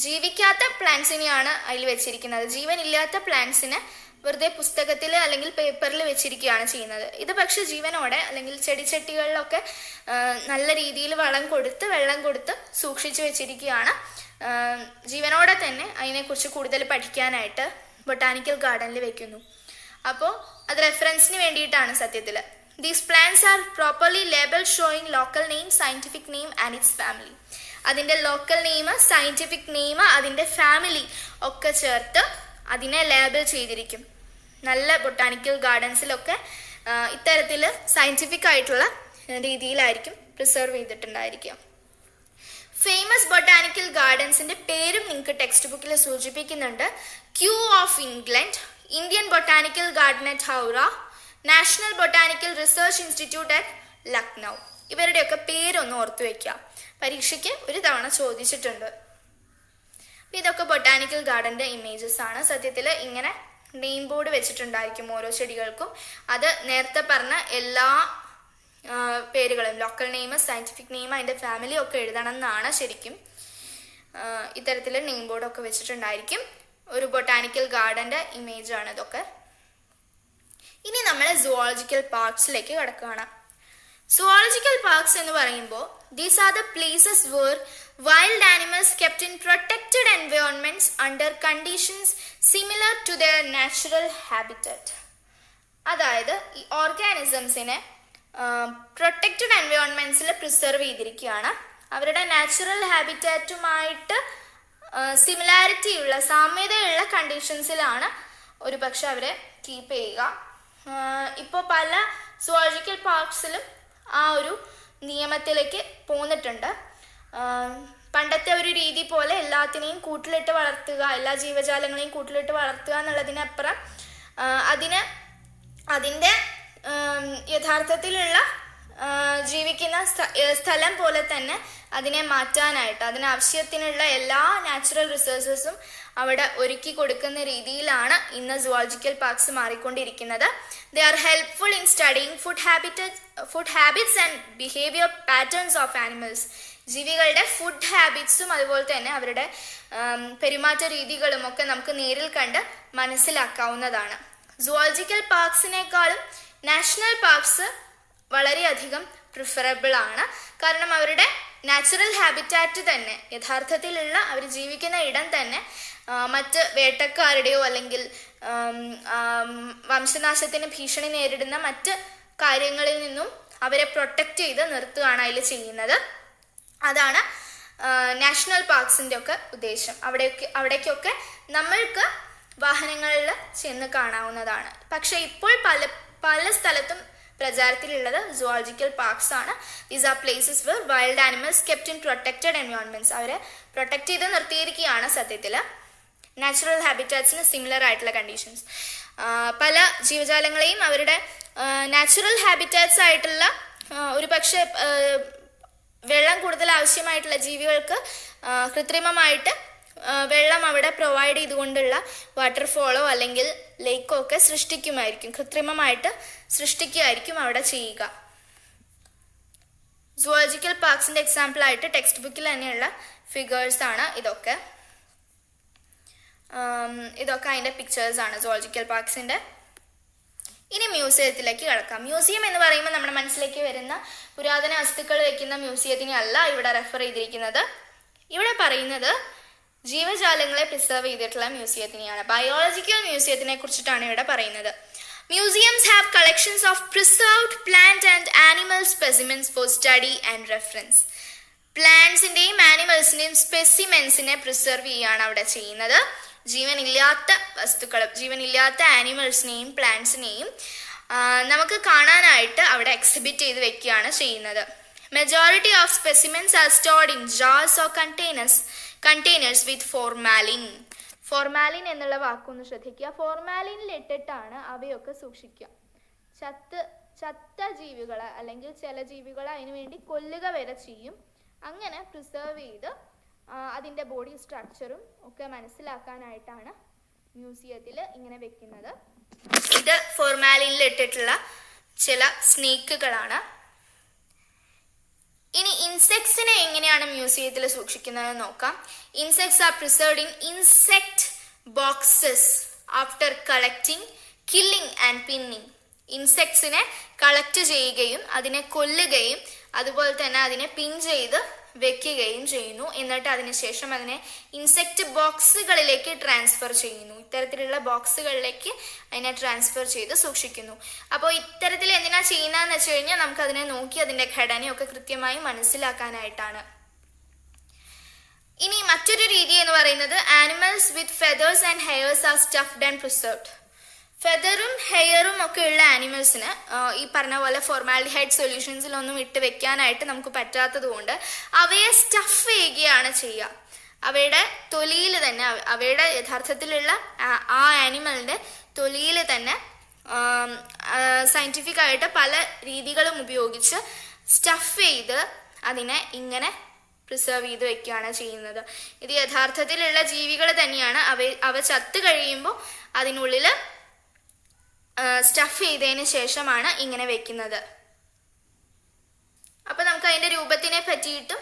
ജീവിക്കാത്ത പ്ലാന്റ്സിനെയാണ് അതിൽ വെച്ചിരിക്കുന്നത്. ജീവനില്ലാത്ത പ്ലാന്റ്സിന് വെറുതെ പുസ്തകത്തിൽ അല്ലെങ്കിൽ പേപ്പറിൽ വെച്ചിരിക്കുകയാണ് ചെയ്യുന്നത്. ഇത് പക്ഷെ ജീവനോടെ അല്ലെങ്കിൽ ചെടിച്ചട്ടികളിലൊക്കെ നല്ല രീതിയിൽ വെള്ളം കൊടുത്ത് സൂക്ഷിച്ചു വെച്ചിരിക്കുകയാണ്. ജീവനോടെ തന്നെ അതിനെക്കുറിച്ച് കൂടുതൽ പഠിക്കാനായിട്ട് ബൊട്ടാനിക്കൽ ഗാർഡനിൽ വെക്കുന്നു. അപ്പോൾ അത് റെഫറൻസിന് വേണ്ടിയിട്ടാണ് സത്യത്തിൽ. These plants are properly labeled showing local name, scientific name and its family. അതിൻ്റെ ലോക്കൽ നെയിം, സയന്റിഫിക് നെയിം, അതിൻ്റെ ഫാമിലി ഒക്കെ ചേർത്ത് അതിനെ ലേബൽ ചെയ്തിരിക്കും. നല്ല ബൊട്ടാനിക്കൽ ഗാർഡൻസിലൊക്കെ ഇത്തരത്തിൽ സയന്റിഫിക് ആയിട്ടുള്ള രീതിയിലായിരിക്കും പ്രിസർവ് ചെയ്തിട്ടുണ്ടായിരിക്കുക. ഫേമസ് ബൊട്ടാനിക്കൽ ഗാർഡൻസിന്റെ പേരും നിങ്ങൾക്ക് ടെക്സ്റ്റ് ബുക്കിൽ സൂചിപ്പിക്കുന്നുണ്ട്. Kew of England, Indian botanical garden at Howrah, national botanical research institute at Lucknow. ഇവരുടെയൊക്കെ പേരൊന്ന് ഓർത്തു വെക്കുക, പരീക്ഷയ്ക്ക് ഒരു തവണ ചോദിച്ചിട്ടുണ്ട്. ഇതൊക്കെ ബൊട്ടാനിക്കൽ ഗാർഡന്റെ ഇമേജസ് ആണ്. സത്യത്തിൽ ഇങ്ങനെ നെയിം ബോർഡ് വെച്ചിട്ടുണ്ടായിരിക്കും ഓരോ ചെടികൾക്കും. അത് നേരത്തെ പറഞ്ഞ എല്ലാ പേരുകളും, ലോക്കൽ നെയിം, സയന്റിഫിക് നെയിം, അതിന്റെ ഫാമിലി ഒക്കെ എഴുതണം എന്നാണ് ശരിക്കും. ഇത്തരത്തിൽ നെയിം ബോർഡൊക്കെ വെച്ചിട്ടുണ്ടായിരിക്കും. ഒരു ബൊട്ടാനിക്കൽ ഗാർഡന്റെ ഇമേജ് ആണ് ഇതൊക്കെ. ഇനി നമ്മൾ സുവോളജിക്കൽ പാർക്സിലേക്ക് കടക്കുകയാണ്. സുവോളജിക്കൽ പാർക്സ് എന്ന് പറയുമ്പോൾ these are the places where wild animals kept in protected environments under conditions similar to their natural habitat. അതായത് ഈ ഓർഗാനിസംസിനെ പ്രൊട്ടക്റ്റഡ് എൻവയോൺമെന്റ്സിൽ പ്രിസർവ് ചെയ്തിരിക്കുകയാണ്. അവരുടെ നാച്ചുറൽ ഹാബിറ്റാറ്റുമായിട്ട് സിമിലാരിറ്റി ഉള്ള, സാമ്യതയുള്ള കണ്ടീഷൻസിലാണ് ഒരു പക്ഷെ അവരെ കീപ്പ് ചെയ്യുക. ഇപ്പോൾ പല സുവോളജിക്കൽ പാർക്സിലും ആ ഒരു നിയമത്തിലേക്ക് പോന്നിട്ടുണ്ട്. പണ്ടത്തെ ഒരു രീതി പോലെ എല്ലാത്തിനെയും കൂട്ടിലിട്ട് വളർത്തുക, എല്ലാ ജീവജാലങ്ങളെയും കൂട്ടിലിട്ട് വളർത്തുക എന്നുള്ളതിനപ്പുറം അതിൻ്റെ യഥാർത്ഥത്തിലുള്ള ജീവിക്കുന്ന സ്ഥലം പോലെ തന്നെ അതിനെ മാറ്റാനായിട്ട്, അതിനാവശ്യത്തിനുള്ള എല്ലാ നാച്ചുറൽ റിസോഴ്സസും അവിടെ ഒരുക്കി കൊടുക്കുന്ന രീതിയിലാണ് ഇന്ന് സുവോളജിക്കൽ പാർക്സ് മാറിക്കൊണ്ടിരിക്കുന്നത്. They are helpful in studying food habits and behaviour patterns of animals. ജീവികളുടെ ഫുഡ് ഹാബിറ്റ്സും അതുപോലെ തന്നെ അവരുടെ പെരുമാറ്റ രീതികളും ഒക്കെ നമുക്ക് നേരിൽ കണ്ട് മനസ്സിലാക്കാവുന്നതാണ്. സുവോളജിക്കൽ പാർക്സിനേക്കാളും നാഷണൽ പാർക്സ് വളരെയധികം പ്രിഫറബിൾ ആണ്. കാരണം അവരുടെ നാച്ചുറൽ ഹാബിറ്റാറ്റ് തന്നെ, യഥാർത്ഥത്തിലുള്ള അവർ ജീവിക്കുന്ന ഇടം തന്നെ മറ്റ് വേട്ടക്കാരുടെയോ അല്ലെങ്കിൽ വംശനാശത്തിന് ഭീഷണി നേരിടുന്ന മറ്റ് കാര്യങ്ങളിൽ നിന്നും അവരെ പ്രൊട്ടക്റ്റ് ചെയ്ത് നിർത്തുകയാണ് അതിൽ ചെയ്യുന്നത്. അതാണ് നാഷണൽ പാർക്സിൻ്റെ ഒക്കെ ഉദ്ദേശം. അവിടേക്കൊക്കെ നമ്മൾക്ക് വാഹനങ്ങളിൽ ചെന്ന് കാണാവുന്നതാണ്. പക്ഷെ ഇപ്പോൾ പല സ്ഥലത്തും പ്രചാരത്തിലുള്ളത് സുവോളജിക്കൽ പാർക്സ് ആണ്. These are places where wild animals kept in protected environments. അവരെ പ്രൊട്ടക്റ്റ് ചെയ്ത് നിർത്തിയിരിക്കുകയാണ് സത്യത്തിൽ, നാച്ചുറൽ ഹാബിറ്റാറ്റ്സിന് സിമിലർ ആയിട്ടുള്ള കണ്ടീഷൻസ്. പല ജീവജാലങ്ങളെയും അവരുടെ നാച്ചുറൽ ഹാബിറ്റാറ്റ്സ് ആയിട്ടുള്ള, ഒരു പക്ഷേ വെള്ളം കൂടുതൽ ആവശ്യമായിട്ടുള്ള ജീവികൾക്ക് കൃത്രിമമായിട്ട് വെള്ളം അവിടെ പ്രൊവൈഡ് ചെയ്തുകൊണ്ടുള്ള വാട്ടർഫോളോ അല്ലെങ്കിൽ ലേക്കോ ഒക്കെ കൃത്രിമമായിട്ട് സൃഷ്ടിക്കുകയായിരിക്കും അവിടെ ചെയ്യുക. സുവോളജിക്കൽ പാർക്സിന്റെ എക്സാമ്പിൾ ആയിട്ട് ടെക്സ്റ്റ് ബുക്കിൽ തന്നെയുള്ള ഫിഗേഴ്സ് ആണ് ഇതൊക്കെ അതിന്റെ പിക്ചേഴ്സ് ആണ് സുവോളജിക്കൽ പാർക്സിന്റെ. ഇനി മ്യൂസിയത്തിലേക്ക് കടക്കാം. മ്യൂസിയം എന്ന് പറയുമ്പോൾ നമ്മുടെ മനസ്സിലേക്ക് വരുന്ന പുരാതന വസ്തുക്കൾ വെക്കുന്ന മ്യൂസിയത്തിനെ അല്ല ഇവിടെ റെഫർ ചെയ്തിരിക്കുന്നത്. ഇവിടെ പറയുന്നത് ജീവജാലങ്ങളെ പ്രിസർവ് ചെയ്തിട്ടുള്ള മ്യൂസിയത്തിനെയാണ്. ബയോളജിക്കൽ മ്യൂസിയത്തിനെ കുറിച്ചിട്ടാണ് ഇവിടെ പറയുന്നത്. Museums have collections of preserved plant and animal specimens for study and reference. പ്ലാന്റ്സിന്റെയും ആനിമൽസിന്റെയും സ്പെസിമെൻസിനെ പ്രിസർവ് ചെയ്യുകയാണ് അവിടെ ചെയ്യുന്നത്. ജീവനില്ലാത്ത വസ്തുക്കളും ജീവനില്ലാത്ത ആനിമൽസിനെയും പ്ലാന്റ്സിനെയും നമുക്ക് കാണാനായിട്ട് അവിടെ എക്സിബിറ്റ് ചെയ്ത് വെക്കുകയാണ് ചെയ്യുന്നത്. Majority of specimens R stored in jars or containers with formalin. Formalin എന്നുള്ള വാക്കൊന്ന് ശ്രദ്ധിക്കുക. ഫോർമാലിനിൽ ഇട്ടിട്ടാണ് അവയൊക്കെ സൂക്ഷിക്കുക. ചത്ത ജീവികളെ അല്ലെങ്കിൽ ചില ജീവികളെ അതിനു വേണ്ടി കൊല്ലുക വരെ ചെയ്യും. അങ്ങനെ പ്രിസർവ് ചെയ്ത് അതിൻ്റെ ബോഡി സ്ട്രക്ചറും ഒക്കെ മനസ്സിലാക്കാനായിട്ടാണ് മ്യൂസിയത്തിൽ ഇങ്ങനെ വെക്കുന്നത്. ഇത് ഫോർമാലിനിൽ ഇട്ടിട്ടുള്ള ചില സ്നേക്കുകളാണ്. ഇനി ഇൻസെക്ട്സിനെ എങ്ങനെയാണ് മ്യൂസിയത്തിൽ സൂക്ഷിക്കുന്നത് നോക്കാം. Insects are preserved in insect boxes after collecting, killing and pinning. ഇൻസെക്ട്സിനെ കളക്ട് ചെയ്യുകയും അതിനെ കൊല്ലുകയും അതുപോലെ തന്നെ അതിനെ പിൻ ചെയ്ത് വെക്കുകയും ചെയ്യുന്നു. എന്നിട്ട് അതിനുശേഷം അതിനെ ഇൻസെക്ട് ബോക്സുകളിലേക്ക് ട്രാൻസ്ഫർ ചെയ്യുന്നു. ഇത്തരത്തിലുള്ള ബോക്സുകളിലേക്ക് അതിനെ ട്രാൻസ്ഫർ ചെയ്ത് സൂക്ഷിക്കുന്നു. അപ്പോൾ ഇത്തരത്തിൽ എന്തിനാ ചെയ്യുന്നതെന്ന് വെച്ച് കഴിഞ്ഞാൽ നമുക്ക് അതിനെ നോക്കി അതിൻ്റെ ഘടനയൊക്കെ കൃത്യമായി മനസ്സിലാക്കാനായിട്ടാണ്. ഇനി മറ്റൊരു രീതി എന്ന് പറയുന്നത് animals with feathers and hairs are stuffed and preserved. ഫെദറും ഹെയറും ഒക്കെ ഉള്ള ആനിമൽസിന് ഈ പറഞ്ഞ പോലെ ഫോർമാലിഡിഹൈഡ് സൊല്യൂഷൻസിലൊന്നും ഇട്ട് വെക്കാനായിട്ട് നമുക്ക് പറ്റാത്തത് കൊണ്ട് അവയെ സ്റ്റഫ് ചെയ്യുകയാണ് ചെയ്യുക. അവയുടെ തൊലിയിൽ തന്നെ, അവയുടെ യഥാർത്ഥത്തിലുള്ള ആ ആനിമലിന്റെ തൊലിയിൽ തന്നെ സയന്റിഫിക് ആയിട്ട് പല രീതികളും ഉപയോഗിച്ച് സ്റ്റഫ് ചെയ്ത് അതിനെ ഇങ്ങനെ പ്രിസർവ് ചെയ്ത് വെക്കുകയാണ് ചെയ്യുന്നത്. ഇത് യഥാർത്ഥത്തിലുള്ള ജീവികൾ തന്നെയാണ്. അവ ചത്തു കഴിയുമ്പോൾ അതിനുള്ളിൽ സ്റ്റഫ് ചെയ്തതിന് ശേഷമാണ് ഇങ്ങനെ വെക്കുന്നത്. അപ്പൊ നമുക്ക് അതിന്റെ രൂപത്തിനെ പറ്റിയിട്ടും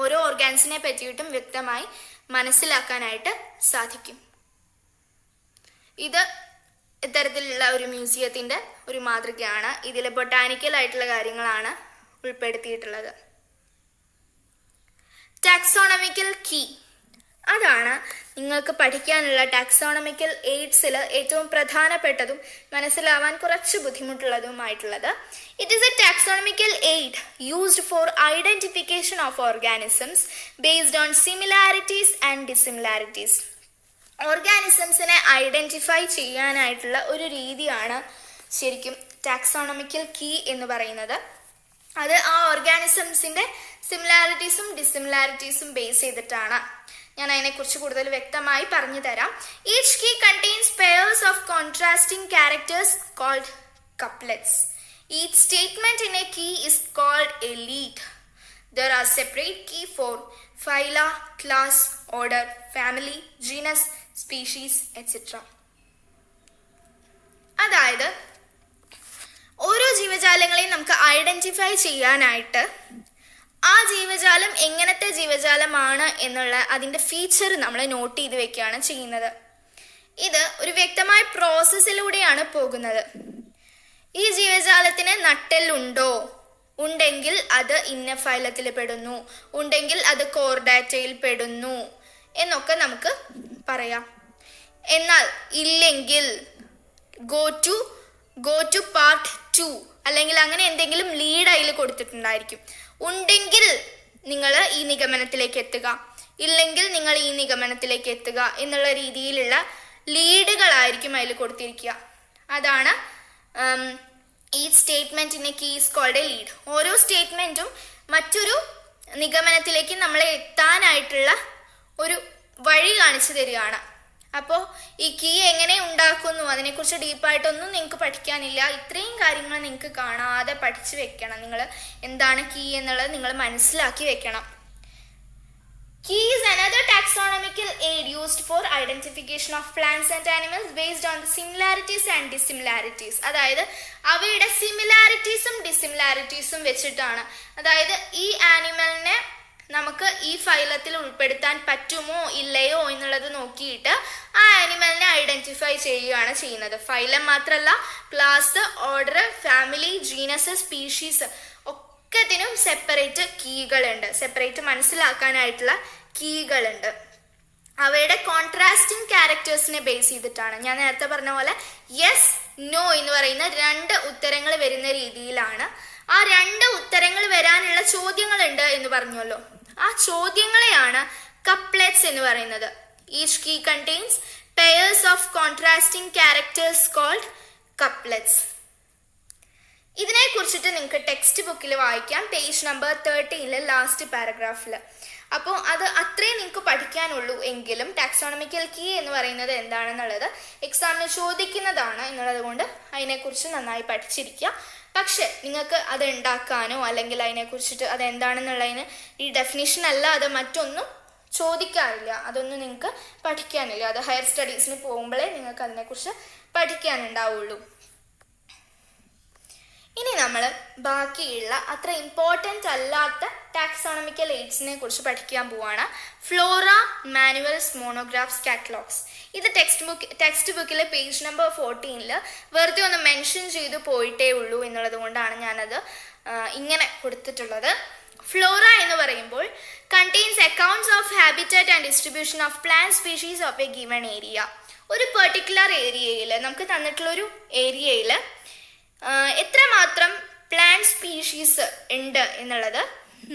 ഓരോ ഓർഗാൻസിനെ പറ്റിയിട്ടും വ്യക്തമായി മനസ്സിലാക്കാനായിട്ട് സാധിക്കും. ഇത് ഇത്തരത്തിലുള്ള ഒരു മ്യൂസിയത്തിന്റെ ഒരു മാതൃകയാണ്. ഇതിൽ ബൊട്ടാനിക്കൽ ആയിട്ടുള്ള കാര്യങ്ങളാണ് ഉൾപ്പെടുത്തിയിട്ടുള്ളത്. ടാക്സോണമിക്കൽ കീ, അതാണ് നിങ്ങൾക്ക് പഠിക്കാനുള്ള ടാക്സോണമിക്കൽ എയ്ഡ്സിൽ ഏറ്റവും പ്രധാനപ്പെട്ടതും മനസ്സിലാവാൻ കുറച്ച് ബുദ്ധിമുട്ടുള്ളതുമായിട്ടുള്ളത്. It is a taxonomical aid used for identification of organisms based on similarities and dissimilarities. ഓർഗാനിസംസിനെ ഐഡന്റിഫൈ ചെയ്യാനായിട്ടുള്ള ഒരു രീതിയാണ് ശരിക്കും ടാക്സോണമിക്കൽ കീ എന്ന് പറയുന്നത്. അത് ആ ഓർഗാനിസംസിന്റെ സിമിലാരിറ്റീസും ഡിസിമിലാരിറ്റീസും ബേസ് ചെയ്തിട്ടാണ്. ഞാൻ അതിനെക്കുറിച്ച് കൂടുതൽ വ്യക്തമായി പറഞ്ഞു തരാം. Each key contains pairs of contrasting characters called couplets. Each statement in a key is called a lead. There are separate key for phyla, class, order, family, genus, species, etc. അതായത് ഓരോ ജീവജാലങ്ങളെയും നമുക്ക് ഐഡന്റിഫൈ ചെയ്യാനായിട്ട് ആ ജീവജാലം എങ്ങനത്തെ ജീവജാലമാണ് എന്നുള്ള അതിന്റെ feature നമ്മൾ not ചെയ്ത് വെക്കുകയാണ് ചെയ്യുന്നത്. ഇത് ഒരു വ്യക്തമായ പ്രോസസ്സിലൂടെയാണ് പോകുന്നത്. ഈ ജീവജാലത്തിന് നട്ടെല്ലുണ്ടോ? ഉണ്ടെങ്കിൽ അത് ഇന്ന ഫൈലത്തിൽ പെടുന്നു, ഉണ്ടെങ്കിൽ അത് കോർഡാറ്റയിൽ പെടുന്നു എന്നൊക്കെ നമുക്ക് പറയാം. എന്നാൽ ഇല്ലെങ്കിൽ ഗോ ടു പാർട്ട് 2 അല്ലെങ്കിൽ അങ്ങനെ എന്തെങ്കിലും ലീഡ് അതിൽ കൊടുത്തിട്ടുണ്ടായിരിക്കും. ഉണ്ടെങ്കിൽ നിങ്ങൾ ഈ നിഗമനത്തിലേക്ക് എത്തുക, ഇല്ലെങ്കിൽ നിങ്ങൾ ഈ നിഗമനത്തിലേക്ക് എത്തുക എന്നുള്ള രീതിയിലുള്ള ലീഡുകളായിരിക്കും അതിൽ കൊടുത്തിരിക്കുക. അതാണ് ഈ സ്റ്റേറ്റ്മെന്റിന്റെ key is called a lead. ഓരോ സ്റ്റേറ്റ്മെന്റും മറ്റൊരു നിഗമനത്തിലേക്ക് നമ്മളെ എത്താനായിട്ടുള്ള ഒരു വഴി കാണിച്ചു തരികയാണ്. അപ്പോൾ ഈ കീ എങ്ങനെ ഉണ്ടാക്കുന്നു അതിനെക്കുറിച്ച് ഡീപ്പായിട്ടൊന്നും നിങ്ങൾക്ക് പഠിക്കാനില്ല. ഇത്രയും കാര്യങ്ങൾ നിങ്ങൾക്ക് കാണാതെ പഠിച്ചു വെക്കണം. നിങ്ങൾ എന്താണ് കീ എന്നുള്ളത് നിങ്ങൾ മനസ്സിലാക്കി വെക്കണം. Key is another taxonomical aid used for identification of plants and animals based on the similarities and dissimilarities. അതായത് അവയുടെ സിമിലാരിറ്റീസും ഡിസിമിലാരിറ്റീസും വെച്ചിട്ടാണ്. അതായത് ഈ ആനിമലിനെ നമുക്ക് ഈ ഫൈലത്തിൽ ഉൾപ്പെടുത്താൻ പറ്റുമോ ഇല്ലയോ എന്നുള്ളത് നോക്കിയിട്ട് ആ ആനിമലിനെ ഐഡന്റിഫൈ ചെയ്യുകയാണ് ചെയ്യുന്നത്. ഫൈലം മാത്രമല്ല, class, order, family, genus, species ഒക്കത്തിനും സെപ്പറേറ്റ് കീകളുണ്ട്. സെപ്പറേറ്റ് മനസ്സിലാക്കാനായിട്ടുള്ള കീകളുണ്ട്. അവയുടെ കോൺട്രാസ്റ്റിംഗ് ക്യാരക്ടേഴ്സിനെ ബേസ് ചെയ്തിട്ടാണ്. ഞാൻ നേരത്തെ പറഞ്ഞ പോലെ യെസ്, നോ എന്ന് പറയുന്ന 2 ഉത്തരങ്ങൾ വരുന്ന രീതിയിലാണ്. ആ 2 ഉത്തരങ്ങൾ വരാനുള്ള ചോദ്യങ്ങളുണ്ട് എന്ന് പറഞ്ഞല്ലോ. ആ ചോദ്യങ്ങളെയാണ് കപ്ലെറ്റ്സ് എന്ന് പറയുന്നത്. Each key contains pairs of contrasting characters called couplets. ഇതിനെ കുറിച്ചിട്ട് നിങ്ങൾക്ക് ടെക്സ്റ്റ് ബുക്കിൽ വായിക്കാം, പേജ് നമ്പർ 13 ലാസ്റ്റ് പാരഗ്രാഫിൽ. അപ്പോൾ അത് അത്രയും നിങ്ങൾക്ക് പഠിക്കാനുള്ളൂ. എങ്കിലും ടാക്സോണമിക്കൽ കീ എന്ന് പറയുന്നത് എന്താണെന്നുള്ളത് എക്സാമിന് ചോദിക്കുന്നതാണ് എന്നുള്ളത് കൊണ്ട് അതിനെക്കുറിച്ച് നന്നായി പഠിച്ചിരിക്കുക. പക്ഷെ നിങ്ങൾക്ക് അത് ഉണ്ടാക്കാനോ അല്ലെങ്കിൽ അതിനെക്കുറിച്ചിട്ട് അതെന്താണെന്നുള്ളതിന് ഈ ഡെഫിനിഷൻ അല്ലാതെ മറ്റൊന്നും ചോദിക്കാറില്ല. അതൊന്നും നിങ്ങൾക്ക് പഠിക്കാനില്ല. അത് ഹയർ സ്റ്റഡീസിന് പോകുമ്പോഴേ നിങ്ങൾക്ക് അതിനെക്കുറിച്ച് പഠിക്കാനുണ്ടാവുള്ളൂ. ഇനി നമ്മൾ ബാക്കിയുള്ള അത്ര ഇമ്പോർട്ടൻ്റ് അല്ലാത്ത ടാക്സോണമിക്കൽ എയ്ഡ്സിനെ കുറിച്ച് പഠിക്കാൻ പോവാണ്. Flora, manuals, monographs, catalogues. ഇത് ടെക്സ്റ്റ് ബുക്കിലെ പേജ് നമ്പർ 14 വെറുതെ ഒന്ന് മെൻഷൻ ചെയ്തു പോയിട്ടേ ഉള്ളൂ എന്നുള്ളത് കൊണ്ടാണ് ഞാനത് ഇങ്ങനെ കൊടുത്തിട്ടുള്ളത്. ഫ്ലോറ എന്ന് പറയുമ്പോൾ contains accounts of habitat and distribution of plant species of A given area. ഒരു പെർട്ടിക്കുലർ ഏരിയയിൽ, നമുക്ക് തന്നിട്ടുള്ളൊരു ഏരിയയിൽ എത്രമാത്രം പ്ലാന്റ് സ്പീഷീസ് ഉണ്ട് എന്നുള്ളത്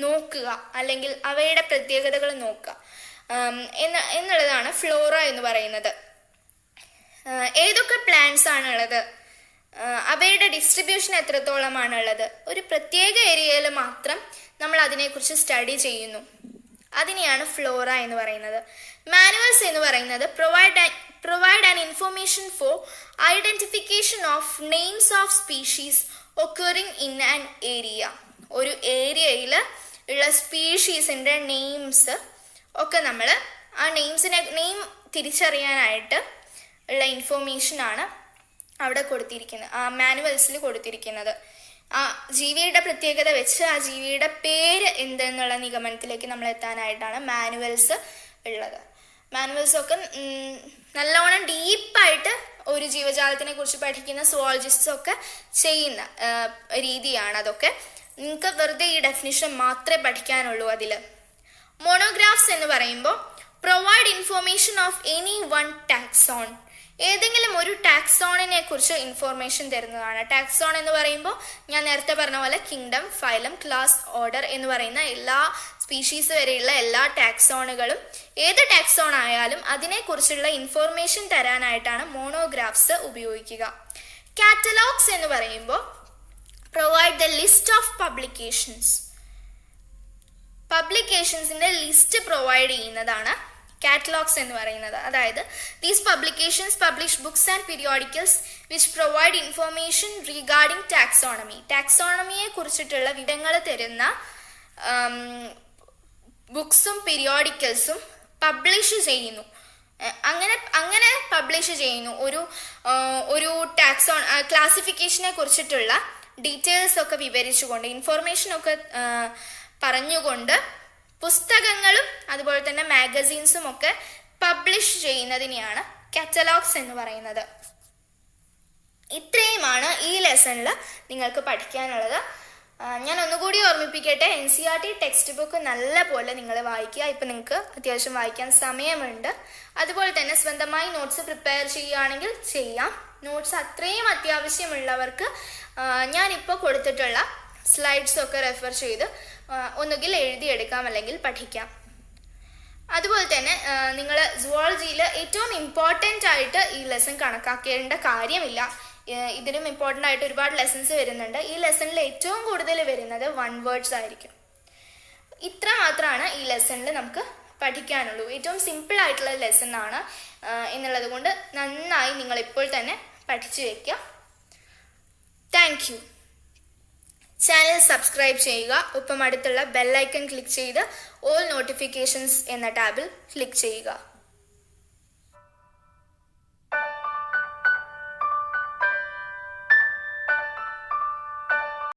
നോക്കുക, അല്ലെങ്കിൽ അവയുടെ പ്രത്യേകതകൾ നോക്കുക എന്നുള്ളതാണ് ഫ്ലോറ എന്ന് പറയുന്നത്. ഏതൊക്കെ പ്ലാന്റ്സ് ആണുള്ളത്, അവയുടെ ഡിസ്ട്രിബ്യൂഷൻ എത്രത്തോളമാണുള്ളത്, ഒരു പ്രത്യേക ഏരിയയിൽ മാത്രം നമ്മൾ അതിനെക്കുറിച്ച് സ്റ്റഡി ചെയ്യുന്നു. അതിനെയാണ് ഫ്ലോറ എന്ന് പറയുന്നത്. മാനുവൽസ് എന്ന് പറയുന്നത് provide an information four identification of names of species occurring in an area. ഒരു ഏരിയയിൽ ഉള്ള സ്പീഷീസിൻ്റെ നെയിംസ് ഒക്കെ നമ്മൾ ആ നെയിം തിരിച്ചറിയാനായിട്ട് ഉള്ള ഇൻഫോർമേഷനാണ് അവിടെ കൊടുത്തിരിക്കുന്നത്, ആ മാനുവൽസിൽ കൊടുത്തിരിക്കുന്നത്. ആ ജീവിയുടെ പ്രത്യേകത വെച്ച് ആ ജീവിയുടെ പേര് എന്തെന്നുള്ള നിഗമനത്തിലേക്ക് നമ്മൾ എത്താനായിട്ടാണ് മാനുവൽസ് ഉള്ളത്. മാനുവൽസ് ഒക്കെ നല്ലോണം ഡീപ്പായിട്ട് ഒരു ജീവജാലത്തിനെ കുറിച്ച് പഠിക്കുന്ന സുവോളജിസ്റ്റ്സ് ഒക്കെ ചെയ്യുന്ന രീതിയാണ് അതൊക്കെ. നിങ്ങൾക്ക് വെറുതെ ഈ ഡെഫിനിഷൻ മാത്രമേ പഠിക്കാനുള്ളൂ. അതിൽ മോണോഗ്രാഫ്സ് എന്ന് പറയുമ്പോൾ provide information of any one taxon, ഏതെങ്കിലും ഒരു ടാക്സോണിനെ കുറിച്ച് ഇൻഫോർമേഷൻ തരുന്നതാണ്. ടാക്സോൺ എന്ന് പറയുമ്പോൾ ഞാൻ നേരത്തെ പറഞ്ഞ പോലെ കിങ്ഡം, ഫൈലം, ക്ലാസ്, ഓർഡർ എന്ന് പറയുന്ന എല്ലാ സ്പീഷീസ് വരെയുള്ള എല്ലാ ടാക്സോണുകളും, ഏത് ടാക്സോൺ ആയാലും അതിനെക്കുറിച്ചുള്ള ഇൻഫോർമേഷൻ തരാനായിട്ടാണ് മോണോഗ്രാഫ്സ് ഉപയോഗിക്കുക. കാറ്റലോഗ്സ് എന്ന് പറയുമ്പോൾ പ്രൊവൈഡ് ദ ലിസ്റ്റ് ഓഫ് പബ്ലിക്കേഷൻസിന്റെ ലിസ്റ്റ് പ്രൊവൈഡ് ചെയ്യുന്നതാണ് കാറ്റലോഗ്സ് എന്ന് പറയുന്നത്. അതായത് these publications publish books and periodicals which provide information regarding taxonomy. ടാക്സോണമിയെ കുറിച്ചിട്ടുള്ള വിവരങ്ങൾ തരുന്ന ബുക്സും പീരിയോഡിക്കൽസും പബ്ലിഷ് ചെയ്യുന്നു. അങ്ങനെ പബ്ലിഷ് ചെയ്യുന്നു. ഒരു ക്ലാസിഫിക്കേഷനെ കുറിച്ചിട്ടുള്ള ഡീറ്റെയിൽസ് ഒക്കെ വിവരിച്ചുകൊണ്ട്, ഇൻഫോർമേഷൻ ഒക്കെ പറഞ്ഞുകൊണ്ട് പുസ്തകങ്ങളും അതുപോലെ തന്നെ മാഗസീൻസും ഒക്കെ പബ്ലിഷ് ചെയ്യുന്നതിനെയാണ് കാറ്റലോഗ്സ് എന്ന് പറയുന്നത്. ഇത്രയുമാണ് ഈ ലെസണിൽ നിങ്ങൾക്ക് പഠിക്കാനുള്ളത്. ഞാൻ ഒന്നുകൂടി ഓർമ്മിപ്പിക്കട്ടെ, NCERT ടെക്സ്റ്റ് ബുക്ക് നല്ല പോലെ നിങ്ങൾ വായിക്കുക. ഇപ്പം നിങ്ങൾക്ക് അത്യാവശ്യം വായിക്കാൻ സമയമുണ്ട്. അതുപോലെ തന്നെ സ്വന്തമായി നോട്ട്സ് പ്രിപ്പയർ ചെയ്യുകയാണെങ്കിൽ ചെയ്യാം. നോട്ട്സ് അത്രയും അത്യാവശ്യമുള്ളവർക്ക് ഞാനിപ്പോൾ കൊടുത്തിട്ടുള്ള സ്ലൈഡ്സ് ഒക്കെ റെഫർ ചെയ്ത് ഒന്നുകിൽ എഴുതിയെടുക്കാം അല്ലെങ്കിൽ പഠിക്കാം. അതുപോലെ തന്നെ നിങ്ങൾ സുവോളജിയിൽ ഏറ്റവും ഇമ്പോർട്ടൻ്റ് ആയിട്ട് ഈ ലെസൺ കണക്കാക്കേണ്ട കാര്യമില്ല. ഇതിലും ഇമ്പോർട്ടൻ്റ് ആയിട്ട് ഒരുപാട് ലെസൺസ് വരുന്നുണ്ട്. ഈ ലെസണിൽ ഏറ്റവും കൂടുതൽ വരുന്നത് 1 വേർഡ്സ് ആയിരിക്കും. ഇത്ര മാത്രമാണ് ഈ ലെസണിൽ നമുക്ക് പഠിക്കാനുള്ളൂ. ഏറ്റവും സിമ്പിൾ ആയിട്ടുള്ള ലെസൺ ആണ് എന്നുള്ളത് കൊണ്ട് നന്നായി നിങ്ങൾ ഇപ്പോൾ തന്നെ പഠിച്ചു വയ്ക്കുക. Thank you. ചാനൽ സബ്സ്ക്രൈബ് ചെയ്യുക. ഒപ്പം അടുത്തുള്ള ബെൽ ഐക്കൺ ക്ലിക്ക് ചെയ്ത് ഓൾ നോട്ടിഫിക്കേഷൻസ് എന്ന ടാബിൽ ക്ലിക്ക് ചെയ്യുക.